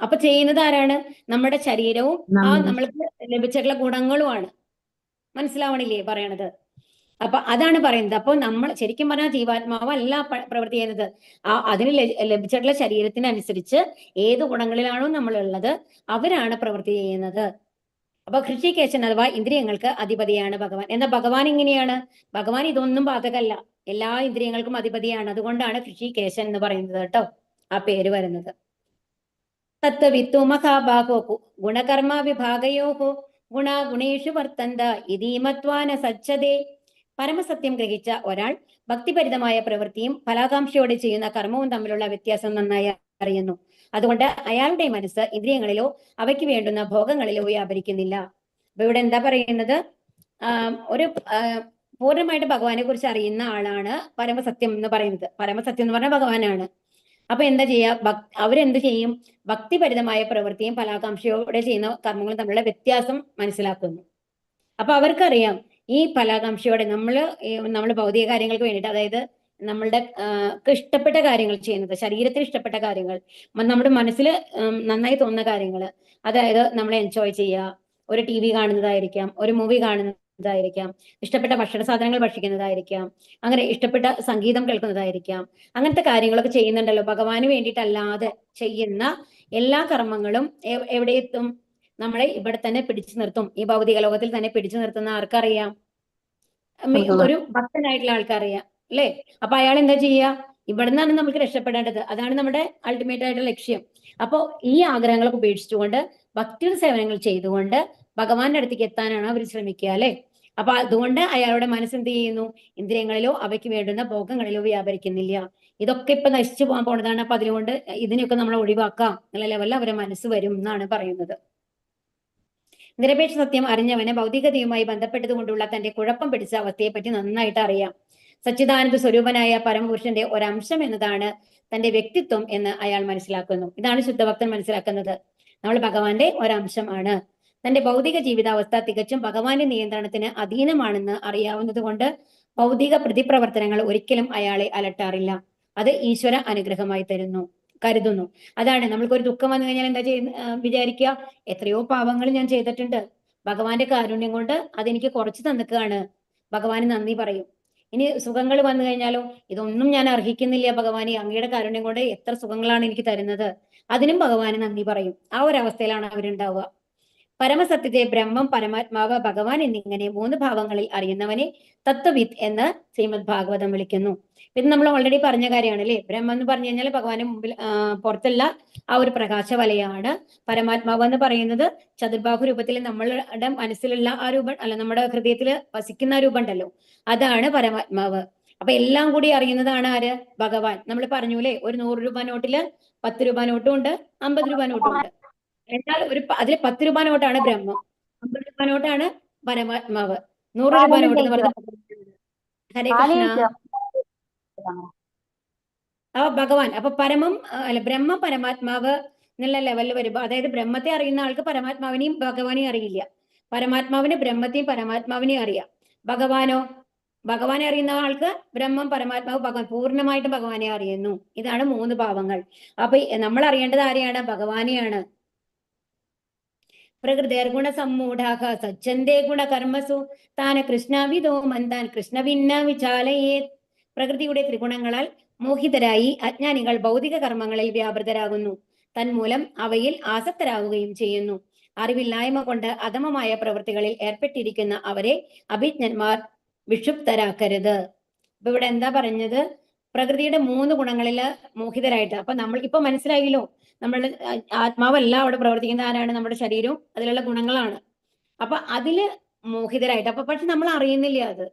അപ്പൊ ചെയ്യുന്നത് ആരാണ്? നമ്മുടെ ശരീരവും ആ നമ്മൾക്ക് ലഭിച്ചിട്ടുള്ള ഗുണങ്ങളുമാണ്. മനസ്സിലാവണില്ലേ പറയണത്? അപ്പൊ അതാണ് പറയുന്നത്. അപ്പൊ നമ്മൾ ശരിക്കും പറഞ്ഞാൽ ജീവാത്മാവ് അല്ല പ്രവൃത്തി ചെയ്യുന്നത്. അതിന് ലഭിച്ചിട്ടുള്ള ശരീരത്തിനനുസരിച്ച് ഏത് ഗുണങ്ങളിലാണോ നമ്മളുള്ളത് അവരാണ് പ്രവൃത്തി ചെയ്യുന്നത്. അപ്പൊ ഹൃഷികേശൻ അഥവാ ഇന്ദ്രിയങ്ങൾക്ക് അധിപതിയാണ് ഭഗവാൻ. എന്നാൽ ഭഗവാൻ എങ്ങനെയാണ്? ഭഗവാൻ ഇതൊന്നും ബാധകല്ല, എല്ലാ ഇന്ദ്രിയങ്ങൾക്കും അധിപതിയാണ്. അതുകൊണ്ടാണ് ഹൃഷികേശൻ എന്ന് പറയുന്നത് കേട്ടോ, ആ പേര് വരുന്നത്. തത്വവിത്തു മഹാഭാഗോ ഗുണകർമ്മ വിഭാഗയോ ഗുണേഷു വർത്തന്ത ഇതീമത്വാന സജ്ജതേ. പരമസത്യം ഗ്രഹിച്ച ഒരാൾ ഭക്തിപരിതമായ പ്രവൃത്തിയും ഫലാകാംക്ഷയോടെ ചെയ്യുന്ന കർമ്മവും തമ്മിലുള്ള വ്യത്യാസം നന്നായി അറിയുന്നു. അതുകൊണ്ട് അയാളുടെ മനസ്സ് ഇന്ദ്രിയങ്ങളിലോ അവയ്ക്ക് വേണ്ടുന്ന ഭോഗങ്ങളിലോ വ്യാപരിക്കുന്നില്ല. അപ്പൊ ഇവിടെ എന്താ പറയുന്നത്? ഒരു പൂർണ്ണമായിട്ട് ഭഗവാനെ കുറിച്ച് അറിയുന്ന ആളാണ് പരമസത്യം എന്ന് പറയുന്നത്. പരമസത്യം എന്ന് പറഞ്ഞാൽ ഭഗവാനാണ്. അപ്പൊ എന്താ ചെയ്യുക? അവരെന്ത് ചെയ്യും? ഭക്തിപരിതമായ പ്രവൃത്തിയും ഫലാകാംക്ഷയോടെ ചെയ്യുന്ന കർമ്മങ്ങളും തമ്മിലുള്ള വ്യത്യാസം മനസ്സിലാക്കുന്നു. അപ്പൊ അവർക്കറിയാം ഈ ഫലാകാംക്ഷയോടെ നമ്മൾ ഭൗതിക കാര്യങ്ങൾക്ക് വേണ്ടിയിട്ട്, അതായത് നമ്മളുടെ ഇഷ്ടപ്പെട്ട കാര്യങ്ങൾ ചെയ്യുന്നത്, ശരീരത്തിന് ഇഷ്ടപ്പെട്ട കാര്യങ്ങൾ, നമ്മുടെ മനസ്സിൽ നന്നായി തോന്നുന്ന കാര്യങ്ങൾ, അതായത് നമ്മൾ എൻജോയ് ചെയ്യുക, ഒരു TV കാണുന്നതായിരിക്കാം, ഒരു മൂവി കാണുന്നതായിരിക്കാം, ഇഷ്ടപ്പെട്ട ഭക്ഷണ സാധനങ്ങൾ ഭക്ഷിക്കുന്നതായിരിക്കാം, അങ്ങനെ ഇഷ്ടപ്പെട്ട സംഗീതം കേൾക്കുന്നതായിരിക്കാം, അങ്ങനത്തെ കാര്യങ്ങളൊക്കെ ചെയ്യുന്നുണ്ടല്ലോ. ഭഗവാന് വേണ്ടിയിട്ടല്ലാതെ ചെയ്യുന്ന എല്ലാ കർമ്മങ്ങളും എവിടെ എത്തും? നമ്മളെ ഇവിടെ തന്നെ പിടിച്ചു നിർത്തും. ഈ ഭൗതിക ലോകത്തിൽ തന്നെ പിടിച്ചു നിർത്തുന്ന ആർക്കറിയാം? ഒരു ഭക്തനായിട്ടുള്ള ആൾക്കറിയാം, അല്ലേ? അപ്പൊ അയാൾ എന്താ ചെയ്യുക? ഇവിടെ നിന്നാണ് നമുക്ക് രക്ഷപ്പെടേണ്ടത്. അതാണ് നമ്മുടെ അൾട്ടിമേറ്റ് ആയിട്ടുള്ള ലക്ഷ്യം. അപ്പോ ഈ ആഗ്രഹങ്ങളൊക്കെ ഉപേക്ഷിച്ചുകൊണ്ട് ഭക്തിയുടെ സേവനങ്ങൾ ചെയ്തുകൊണ്ട് ഭഗവാന്റെ അടുത്തേക്ക് എത്താനാണ് അവർ ശ്രമിക്കുക, അല്ലെ? അപ്പൊ അതുകൊണ്ട് അയാളുടെ മനസ്സെന്ത് ചെയ്യുന്നു? ഇന്ദ്രിയങ്ങളിലോ അവയ്ക്ക് വേണ്ടുന്ന ഭോഗങ്ങളിലോ വ്യാപരിക്കുന്നില്ല. ഇതൊക്കെ ഇപ്പൊ നശിച്ചു പോകാൻ പോണതാണ്. അപ്പൊ അതുകൊണ്ട് ഇതിനൊക്കെ നമ്മൾ ഒഴിവാക്കാം എന്നുള്ള ലെവലിൽ അവരെ മനസ്സ് വരും എന്നാണ് പറയുന്നത്. നിരപേക്ഷ സത്യം അറിഞ്ഞവന് ഭൗതികതയുമായി ബന്ധപ്പെട്ടതുകൊണ്ടുള്ള തന്റെ കുഴപ്പം പിടിച്ച അവസ്ഥയെപ്പറ്റി നന്നായിട്ട് അറിയാം. സച്ചിദാനന്ദ സ്വരൂപനായ പരമപുരുഷന്റെ ഒരംശം എന്നതാണ് തന്റെ വ്യക്തിത്വം എന്ന് അയാൾ മനസ്സിലാക്കുന്നു. ഇതാണ് ശുദ്ധഭക്തൻ മനസ്സിലാക്കുന്നത്. നമ്മൾ ഭഗവാന്റെ ഒരംശമാണ്. തന്റെ ഭൗതിക ജീവിതാവസ്ഥ തികച്ചും ഭഗവാന്റെ നിയന്ത്രണത്തിന് അധീനമാണെന്ന് അറിയാവുന്നത് കൊണ്ട് ഭൗതിക പ്രതിപ്രവർത്തനങ്ങൾ ഒരിക്കലും അയാളെ അലട്ടാറില്ല. അത് ഈശ്വര അനുഗ്രഹമായി കരുതുന്നു. അതാണ് നമ്മൾക്കൊരു ദുഃഖം വന്നു കഴിഞ്ഞാൽ എന്താ വിചാരിക്കുക? എത്രയോ പാവങ്ങൾ ഞാൻ ചെയ്തിട്ടുണ്ട്, ഭഗവാന്റെ കാരുണ്യം കൊണ്ട് അതെനിക്ക് കുറച്ച് തന്നിക്കുകയാണ്, ഭഗവാന് നന്ദി പറയും. ഇനി സുഖങ്ങൾ വന്നു കഴിഞ്ഞാലോ, ഇതൊന്നും ഞാൻ അർഹിക്കുന്നില്ല ഭഗവാനെ, അങ്ങയുടെ കാരുണ്യം കൊണ്ട് എത്ര സുഖങ്ങളാണ് എനിക്ക് തരുന്നത്, അതിനും ഭഗവാന് നന്ദി പറയും. ആ ഒരു അവസ്ഥയിലാണ് അവരുണ്ടാവുക. പരമസത്യത്തെ ബ്രഹ്മം, പരമാത്മാവ്, ഭഗവാൻ എന്നിങ്ങനെ 3 ഭാവങ്ങളിൽ അറിയുന്നവനെ തത്വവിത്ത് എന്ന് ശ്രീമദ് ഭാഗവതം വിളിക്കുന്നു. ഇത് നമ്മൾ ഓൾറെഡി പറഞ്ഞ കാര്യമാണ്, അല്ലെ? ബ്രഹ്മം എന്ന് പറഞ്ഞു കഴിഞ്ഞാൽ ഭഗവാന്റെ മുമ്പിൽ പുറത്തുള്ള ആ ഒരു പ്രകാശവലയാണ്. പരമാത്മാവ് എന്ന് പറയുന്നത് ചതുർബാഹു രൂപത്തിൽ നമ്മളുടെ മനസ്സിലുള്ള ആ രൂപം അല്ല, നമ്മുടെ ഹൃദയത്തിൽ വസിക്കുന്ന രൂപം ഉണ്ടല്ലോ, അതാണ് പരമാത്മാവ്. അപ്പൊ എല്ലാം കൂടി അറിയുന്നതാണ് ആര്? ഭഗവാൻ. നമ്മൾ പറഞ്ഞു അല്ലെ, ഒരു 100 രൂപ നോട്ടില് 10 രൂപ നോട്ടും ഉണ്ട്, 50 രൂപ നോട്ടും ഉണ്ട്. എന്നാൽ അതിൽ 10 രൂപ നോട്ടാണ് ബ്രഹ്മം, 50 രൂപ നോട്ടാണ് പരമാത്മാവ്, 100 രൂപ നോട്ട് എന്ന് പറയുന്നത്. ഹരേ കൃഷ്ണ. ഭഗവാൻ അപ്പൊ പരമം അല്ല ബ്രഹ്മ പരമാത്മാവ് എന്നുള്ള ലെവലിൽ വരുമ്പോൾ, അതായത് ബ്രഹ്മത്തെ അറിയുന്ന ആൾക്ക് പരമാത്മാവിനെയും ഭഗവാനെയും അറിയില്ല. പരമാത്മാവിന് ബ്രഹ്മത്തെയും പരമാത്മാവിനെയും അറിയാം. ഭഗവാനോ, ഭഗവാനെ അറിയുന്ന ആൾക്ക് ബ്രഹ്മം പരമാത്മാവ് ഭഗവാൻ പൂർണ്ണമായിട്ടും ഭഗവാനെ അറിയുന്നു. ഇതാണ് 3 ഭാവങ്ങൾ. അപ്പൊ നമ്മൾ അറിയേണ്ടത് ആരെയാണ്? ഭഗവാനെയാണ്. പ്രകൃതിർഗുണ സമ്മൂഢാഹ സജ്ജന്തേ ഗുണകർമ്മസു താന കൃഷ്ണവിദോ മന്താൻ കൃഷ്ണഭിന്ന വിചാലയേത്. പ്രകൃതിയുടെ ത്രിഗുണങ്ങളാൽ മോഹിതരായി അജ്ഞാനികൾ ഭൗതിക കർമ്മങ്ങളിൽ വ്യാപൃതരാകുന്നു. തന്മൂലം അവയിൽ ആസക്തരാകുകയും ചെയ്യുന്നു. അറിവില്ലായ്മ കൊണ്ട് അധമമായ പ്രവൃത്തികളിൽ ഏർപ്പെട്ടിരിക്കുന്ന അവരെ അഭിജ്ഞന്മാർ വിക്ഷുപ്തരാക്കരുത്. ഇപ്പൊ ഇവിടെ എന്താ പറഞ്ഞത്? പ്രകൃതിയുടെ 3 ഗുണങ്ങളിൽ മോഹിതരായിട്ട്. അപ്പൊ നമ്മൾ ഇപ്പൊ മനസ്സിലായില്ലോ, നമ്മളുടെ ആത്മാവല്ല അവിടെ പ്രവർത്തിക്കുന്ന ആരാണ്? നമ്മുടെ ശരീരവും അതിലുള്ള ഗുണങ്ങളാണ്. അപ്പൊ അതില് മോഹിതരായിട്ട്. അപ്പൊ പക്ഷെ നമ്മൾ അറിയുന്നില്ല അത്.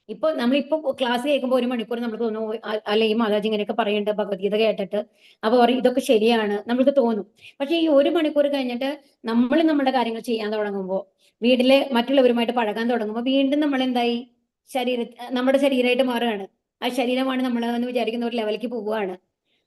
ഇപ്പൊ നമ്മളിപ്പോ ക്ലാസ് കേൾക്കുമ്പോൾ 1 മണിക്കൂർ നമുക്ക് തോന്നും, അല്ല ഈ മാതാജി ഇങ്ങനെയൊക്കെ പറയുന്നുണ്ട് ഭഗവത്ഗീത കേട്ടിട്ട്, അപ്പൊ പറയും ഇതൊക്കെ ശരിയാണ് നമ്മൾക്ക് തോന്നും. പക്ഷെ ഈ 1 മണിക്കൂർ കഴിഞ്ഞിട്ട് നമ്മൾ നമ്മുടെ കാര്യങ്ങൾ ചെയ്യാൻ തുടങ്ങുമ്പോൾ, വീട്ടിലെ മറ്റുള്ളവരുമായിട്ട് പഴകാൻ തുടങ്ങുമ്പോൾ വീണ്ടും നമ്മൾ എന്തായി? നമ്മുടെ ശരീരമായിട്ട് മാറുകയാണ്. ആ ശരീരമാണ് നമ്മൾ എന്ന് വിചാരിക്കുന്ന ഒരു ലെവലിലേക്ക് പോവുകയാണ്.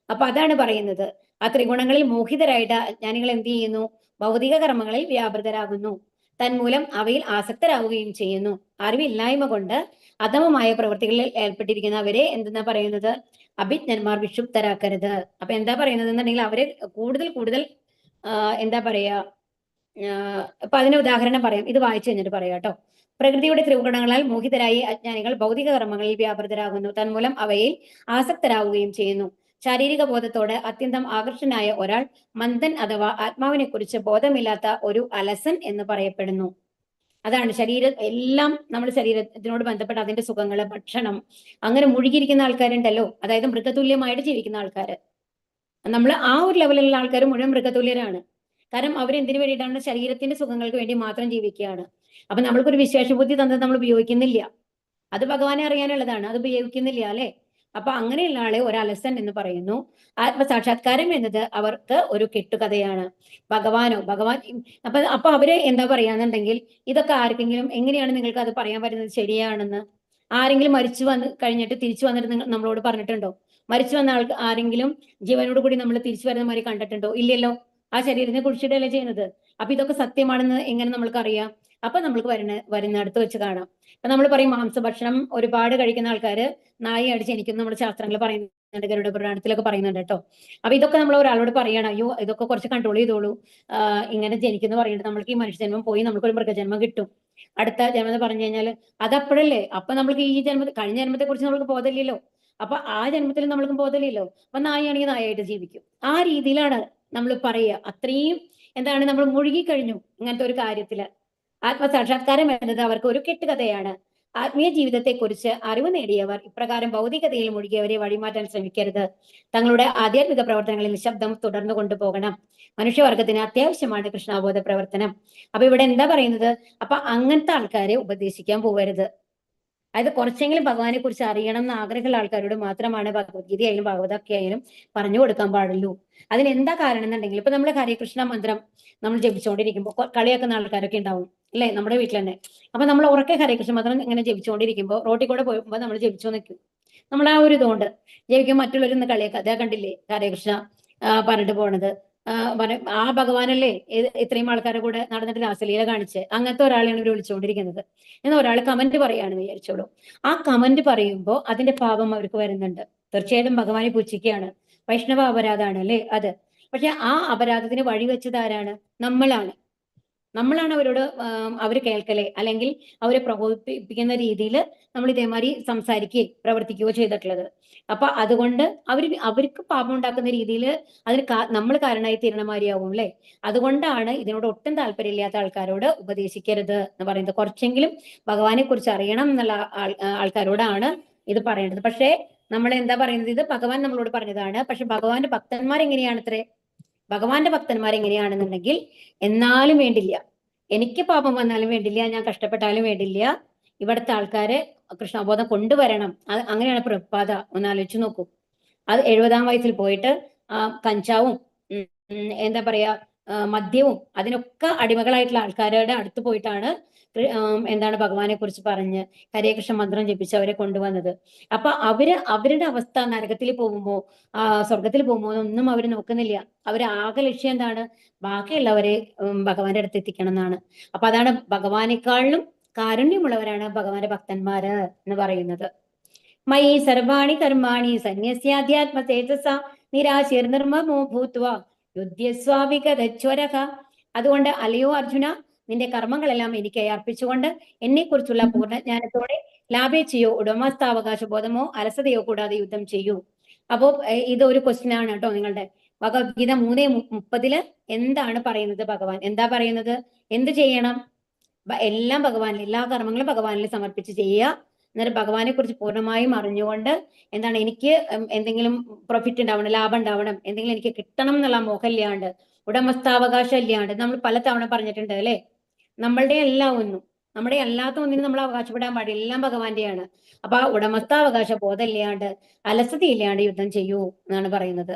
അപ്പൊ അതാണ് പറയുന്നത്, ആ ത്രിഗുണങ്ങളിൽ മോഹിതരായിട്ട് അജ്ഞാനികൾ എന്ത് ചെയ്യുന്നു? ഭൗതിക കർമ്മങ്ങളിൽ വ്യാപൃതരാകുന്നു. തന്മൂലം അവയിൽ ആസക്തരാകുകയും ചെയ്യുന്നു. അറിവില്ലായ്മ കൊണ്ട് അധമമായ പ്രവൃത്തികളിൽ ഏർപ്പെട്ടിരിക്കുന്നവരെ എന്തെന്നാ പറയുന്നത്? അഭിജ്ഞന്മാർ വിക്ഷുപ്തരാക്കരുത്. അപ്പൊ എന്താ പറയുന്നത് എന്നുണ്ടെങ്കിൽ അവരെ കൂടുതൽ എന്താ പറയാ, അപ്പൊ അതിന് ഉദാഹരണം പറയാം. ഇത് വായിച്ചു കഴിഞ്ഞിട്ട് പറയാം കേട്ടോ. പ്രകൃതിയുടെ ത്രിഗുണങ്ങളാൽ മോഹിതരായി അജ്ഞാനികൾ ഭൗതിക കർമ്മങ്ങളിൽ വ്യാപൃതരാകുന്നു. തന്മൂലം അവയിൽ ആസക്തരാകുകയും ചെയ്യുന്നു. ശാരീരിക ബോധത്തോട് അത്യന്തം ആകർഷനായ ഒരാൾ മന്ദൻ അഥവാ ആത്മാവിനെ കുറിച്ച് ബോധമില്ലാത്ത ഒരു അലസൻ എന്ന് പറയപ്പെടുന്നു. അതാണ് എല്ലാം നമ്മുടെ ശരീരത്തിനോട് ബന്ധപ്പെട്ട അതിന്റെ സുഖങ്ങള്, ഭക്ഷണം, അങ്ങനെ മുഴുകിയിരിക്കുന്ന ആൾക്കാരുണ്ടല്ലോ. അതായത് മൃഗതുല്യമായിട്ട് ജീവിക്കുന്ന ആൾക്കാര്. നമ്മൾ ആ ഒരു ലെവലിലുള്ള ആൾക്കാർ മുഴുവൻ മൃഗതുല്യരാണ്. കാരണം അവരെന്തിനു വേണ്ടിയിട്ടാണ്? ശരീരത്തിന്റെ സുഖങ്ങൾക്ക് വേണ്ടി മാത്രം ജീവിക്കുകയാണ്. അപ്പൊ നമ്മൾക്കൊരു വിശേഷബുദ്ധി തന്നത് നമ്മൾ ഉപയോഗിക്കുന്നില്ല. അത് ഭഗവാനെ അറിയാനുള്ളതാണ്, അത് ഉപയോഗിക്കുന്നില്ല അല്ലെ? അപ്പൊ അങ്ങനെയുള്ള ആളെ ഒരു അലസൻ എന്ന് പറയുന്നു. ആത്മസാക്ഷാത്കാരം എന്നത് അവർക്ക് ഒരു കെട്ടുകഥയാണ്. ഭഗവാൻ അപ്പൊ അവര് എന്താ പറയാന്നുണ്ടെങ്കിൽ, ഇതൊക്കെ ആർക്കെങ്കിലും എങ്ങനെയാണ് നിങ്ങൾക്ക് അത് പറയാൻ പറ്റുന്നത് ശരിയാണെന്ന്? ആരെങ്കിലും മരിച്ചു കഴിഞ്ഞിട്ട് തിരിച്ചു വന്നിട്ട് നമ്മളോട് പറഞ്ഞിട്ടുണ്ടോ? മരിച്ചു വന്ന ആൾക്ക് ആരെങ്കിലും ജീവനോട് കൂടി നമ്മൾ തിരിച്ചു വരുന്ന മാതിരി കണ്ടിട്ടുണ്ടോ? ഇല്ലല്ലോ. ആ ശരീരത്തിനെ കുറിച്ചിട്ടല്ലേ ചെയ്യുന്നത്. അപ്പൊ ഇതൊക്കെ സത്യമാണെന്ന് എങ്ങനെ നമ്മൾക്ക് അറിയാം? അപ്പൊ നമ്മൾക്ക് വരുന്നിടത്ത് വെച്ച് കാണാം. അപ്പൊ നമ്മൾ പറയും മാംസഭക്ഷണം ഒരുപാട് കഴിക്കുന്ന ആൾക്കാര് നായി അടിച്ച് എനിക്കും നമ്മുടെ ശാസ്ത്രങ്ങൾ പറയുന്നുണ്ട്, ഗരുഡ പുരാണത്തിലൊക്കെ പറയുന്നുണ്ട് കേട്ടോ. അപ്പൊ ഇതൊക്കെ നമ്മൾ ഒരാളോട് പറയണം, അയ്യോ ഇതൊക്കെ കുറച്ച് കൺട്രോൾ ചെയ്തോളൂ, ഇങ്ങനെ ജനിക്കുന്നു പറയുന്നത്, നമ്മൾക്ക് ഈ മനുഷ്യജന്മം പോയി നമുക്കൊരു മൃഗജന്മം കിട്ടും, അടുത്ത ജന്മം എന്ന് പറഞ്ഞു കഴിഞ്ഞാൽ അതപ്പോഴല്ലേ. അപ്പൊ നമ്മൾക്ക് ഈ കഴിഞ്ഞ ജന്മത്തെ കുറിച്ച് നമ്മൾക്ക് ബോധമില്ലല്ലോ. അപ്പൊ ആ ജന്മത്തിൽ നമ്മൾക്ക് ബോധമില്ലല്ലോ. അപ്പൊ നായാണെങ്കിൽ നായായിട്ട് ജീവിക്കും. ആ രീതിയിലാണ് നമ്മൾ പറയുക. അത്രയും എന്താണ്, നമ്മൾ മുഴുകിക്കഴിഞ്ഞു ഇങ്ങനത്തെ ഒരു കാര്യത്തില്. ആത്മസാക്ഷാത്കാരം എന്നത് അവർക്ക് ഒരു കെട്ടുകഥയാണ്. ആത്മീയ ജീവിതത്തെക്കുറിച്ച് അറിവ് നേടിയവർ ഇപ്രകാരം ഭൗതികതയിൽ മുഴുകിയവരെ വഴിമാറ്റാൻ ശ്രമിക്കരുത്. തങ്ങളുടെ ആധ്യാത്മിക പ്രവർത്തനങ്ങളിൽ നിശബ്ദം തുടർന്നു കൊണ്ടുപോകണം. മനുഷ്യവർഗത്തിന് അത്യാവശ്യമാണ് കൃഷ്ണാബോധ പ്രവർത്തനം. അപ്പൊ ഇവിടെ എന്താ പറയുന്നത്? അപ്പൊ അങ്ങനത്തെ ആൾക്കാരെ ഉപദേശിക്കാൻ പോകരുത്. അതായത് കുറച്ചെങ്കിലും ഭഗവാനെ കുറിച്ച് അറിയണം എന്ന് ആഗ്രഹമുള്ള ആൾക്കാരോട് മാത്രമാണ് ഭഗവത്ഗീത ആയാലും ഭാഗവതമൊക്കെ ആയാലും പറഞ്ഞു കൊടുക്കാൻ പാടുള്ളൂ. അതിനെന്താ കാരണം എന്നുണ്ടെങ്കിൽ, ഇപ്പൊ നമ്മൾ ഹരേകൃഷ്ണ മന്ത്രം നമ്മൾ ജപിച്ചുകൊണ്ടിരിക്കുമ്പോൾ കളിയാക്കുന്ന ആൾക്കാരൊക്കെ ഉണ്ടാവും അല്ലെ നമ്മുടെ വീട്ടിൽ തന്നെ. അപ്പൊ നമ്മൾ ഉറക്കെ ഹരേകൃഷ്ണ മന്ത്രം ഇങ്ങനെ ജപിച്ചുകൊണ്ടിരിക്കുമ്പോൾ റോട്ടിൽ കൂടെ പോകുമ്പോൾ നമ്മൾ ജപിച്ചു നിൽക്കും. നമ്മൾ ആ ഒരു ഇതുകൊണ്ട് ജപിക്കും. മറ്റുള്ളവരൊന്ന് കളിയാക്കുക, അതേ കണ്ടില്ലേ ഹരേകൃഷ്ണ പറഞ്ഞിട്ട് പോണത്, ആ ഭഗവാനല്ലേ ഇത്രയും ആൾക്കാരുടെ കൂടെ നടന്നിട്ട് രാസലീല കാണിച്ച്, അങ്ങനത്തെ ഒരാളെയാണ് ഇവർ വിളിച്ചുകൊണ്ടിരിക്കുന്നത്. എന്നാൽ ഒരാൾ കമന്റ് പറയുകയാണെന്ന് വിചാരിച്ചോളൂ. ആ കമന്റ് പറയുമ്പോൾ അതിന്റെ പാപം അവർക്ക് വരുന്നുണ്ട്. തീർച്ചയായിട്ടും ഭഗവാനെ പുച്ഛിക്കുകയാണ്, വൈഷ്ണവ അപരാധമാണ് അല്ലേ അത്. പക്ഷെ ആ അപരാധത്തിന് വഴിവെച്ചത് ആരാണ്? നമ്മളാണ് അവരോട് അവർ കേൾക്കലേ അല്ലെങ്കിൽ അവരെ പ്രകോപിപ്പിക്കുന്ന രീതിയിൽ നമ്മൾ ഇതേമാതിരി സംസാരിക്കുകയോ പ്രവർത്തിക്കുകയോ ചെയ്തിട്ടുള്ളത്. അപ്പൊ അതുകൊണ്ട് അവർക്ക് പാപം ഉണ്ടാക്കുന്ന രീതിയിൽ അതിന് നമ്മൾ കാരണമായി തീരണമാരിയാവും അല്ലെ. അതുകൊണ്ടാണ് ഇതിനോട് ഒട്ടും താല്പര്യമില്ലാത്ത ആൾക്കാരോട് ഉപദേശിക്കരുത് എന്ന് പറയുന്നത്. കുറച്ചെങ്കിലും ഭഗവാനെ കുറിച്ച് അറിയണം എന്നുള്ള ആൾക്കാരോടാണ് ഇത് പറയേണ്ടത്. പക്ഷേ നമ്മൾ എന്താ പറയുന്നത്? ഇത് ഭഗവാൻ നമ്മളോട് പറഞ്ഞതാണ്. പക്ഷെ ഭഗവാന്റെ ഭക്തന്മാർ എങ്ങനെയാണത്രേ? ഭഗവാന്റെ ഭക്തന്മാർ എങ്ങനെയാണെന്നുണ്ടെങ്കിൽ, എന്നാലും വേണ്ടില്ല, എനിക്ക് പാപം വന്നാലും വേണ്ടില്ല, ഞാൻ കഷ്ടപ്പെട്ടാലും വേണ്ടില്ല, ഇവിടുത്തെ ആൾക്കാരെ കൃഷ്ണബോധം കൊണ്ടുവരണം. അങ്ങനെയാണ് പ്രഭുപാദ. ഒന്ന് ആലോചിച്ച് നോക്കൂ. അത് 70-ാം വയസ്സിൽ പോയിട്ട് കഞ്ചാവും എന്താ പറയാ മദ്യവും അതിനൊക്കെ അടിമകളായിട്ടുള്ള ആൾക്കാരുടെ അടുത്ത് പോയിട്ടാണ് എന്താണ് ഭഗവാനെ കുറിച്ച് പറഞ്ഞ് ഹരേ കൃഷ്ണ മന്ത്രം ജപിച്ച് അവരെ കൊണ്ടുവന്നത്. അപ്പൊ അവരുടെ അവസ്ഥ നരകത്തിൽ പോകുമ്പോ സ്വർഗത്തിൽ പോകുമ്പോ ഒന്നും അവർ നോക്കുന്നില്ല. ആകെ ലക്ഷ്യം എന്താണ്? ബാക്കിയുള്ളവരെ ഭഗവാന്റെ അടുത്ത് എത്തിക്കണം എന്നാണ്. അപ്പൊ അതാണ് ഭഗവാനേക്കാളിലും കാരുണ്യമുള്ളവരാണ് ഭഗവാന്റെ ഭക്തന്മാര് എന്ന് പറയുന്നത്. മയി സർവാണി കർമാണി സന്യസ്യാധ്യാത്മ തേജസ നിരാശിർ നിർമ്മമോ ഭൂത്വ യുദ്ധ്യസ്വാവികതച്വരക. അതുകൊണ്ട് അല്ലയോ അർജുന, നിന്റെ കർമ്മങ്ങളെല്ലാം എനിക്ക് അർപ്പിച്ചുകൊണ്ട് എന്നെക്കുറിച്ചുള്ള പൂർണ്ണജ്ഞാനത്തോടെ ലാഭേച്ഛയോ ഉടമസ്ഥാവകാശ ബോധമോ അലസതയോ കൂടാതെ യുദ്ധം ചെയ്യൂ. അപ്പോ ഇതൊരു ക്വസ്റ്റ്യൻ ആണ് കേട്ടോ. നിങ്ങളുടെ ഭഗവത്ഗീത 3:30 എന്താണ് പറയുന്നത്? ഭഗവാൻ എന്താ പറയുന്നത്? എന്ത് ചെയ്യണം? എല്ലാം ഭഗവാനിൽ, എല്ലാ കർമ്മങ്ങളും ഭഗവാനിൽ സമർപ്പിച്ച് ചെയ്യുക. എന്നിട്ട് ഭഗവാനെ കുറിച്ച് പൂർണ്ണമായും അറിഞ്ഞുകൊണ്ട് എന്താണ്, എനിക്ക് എന്തെങ്കിലും പ്രോഫിറ്റ് ഉണ്ടാവണം, ലാഭം ഉണ്ടാവണം, എന്തെങ്കിലും എനിക്ക് കിട്ടണം എന്നുള്ള മോഹമില്ലാണ്ട്, ഉടമസ്ഥാവകാശം ഇല്ലാണ്ട്. നമ്മൾ പലതവണ പറഞ്ഞിട്ടുണ്ട് അല്ലെ, നമ്മളുടെ എല്ലാം ഒന്നും, നമ്മുടെ അല്ലാത്ത ഒന്നിനും നമ്മൾ അവകാശപ്പെടാൻ പാടില്ല, എല്ലാം ഭഗവാന്റെയാണ്. അപ്പൊ ആ ഉടമസ്ഥാവകാശ ബോധം ഇല്ലാണ്ട്, അലസതയില്ലാണ്ട് യുദ്ധം ചെയ്യൂ എന്നാണ് പറയുന്നത്.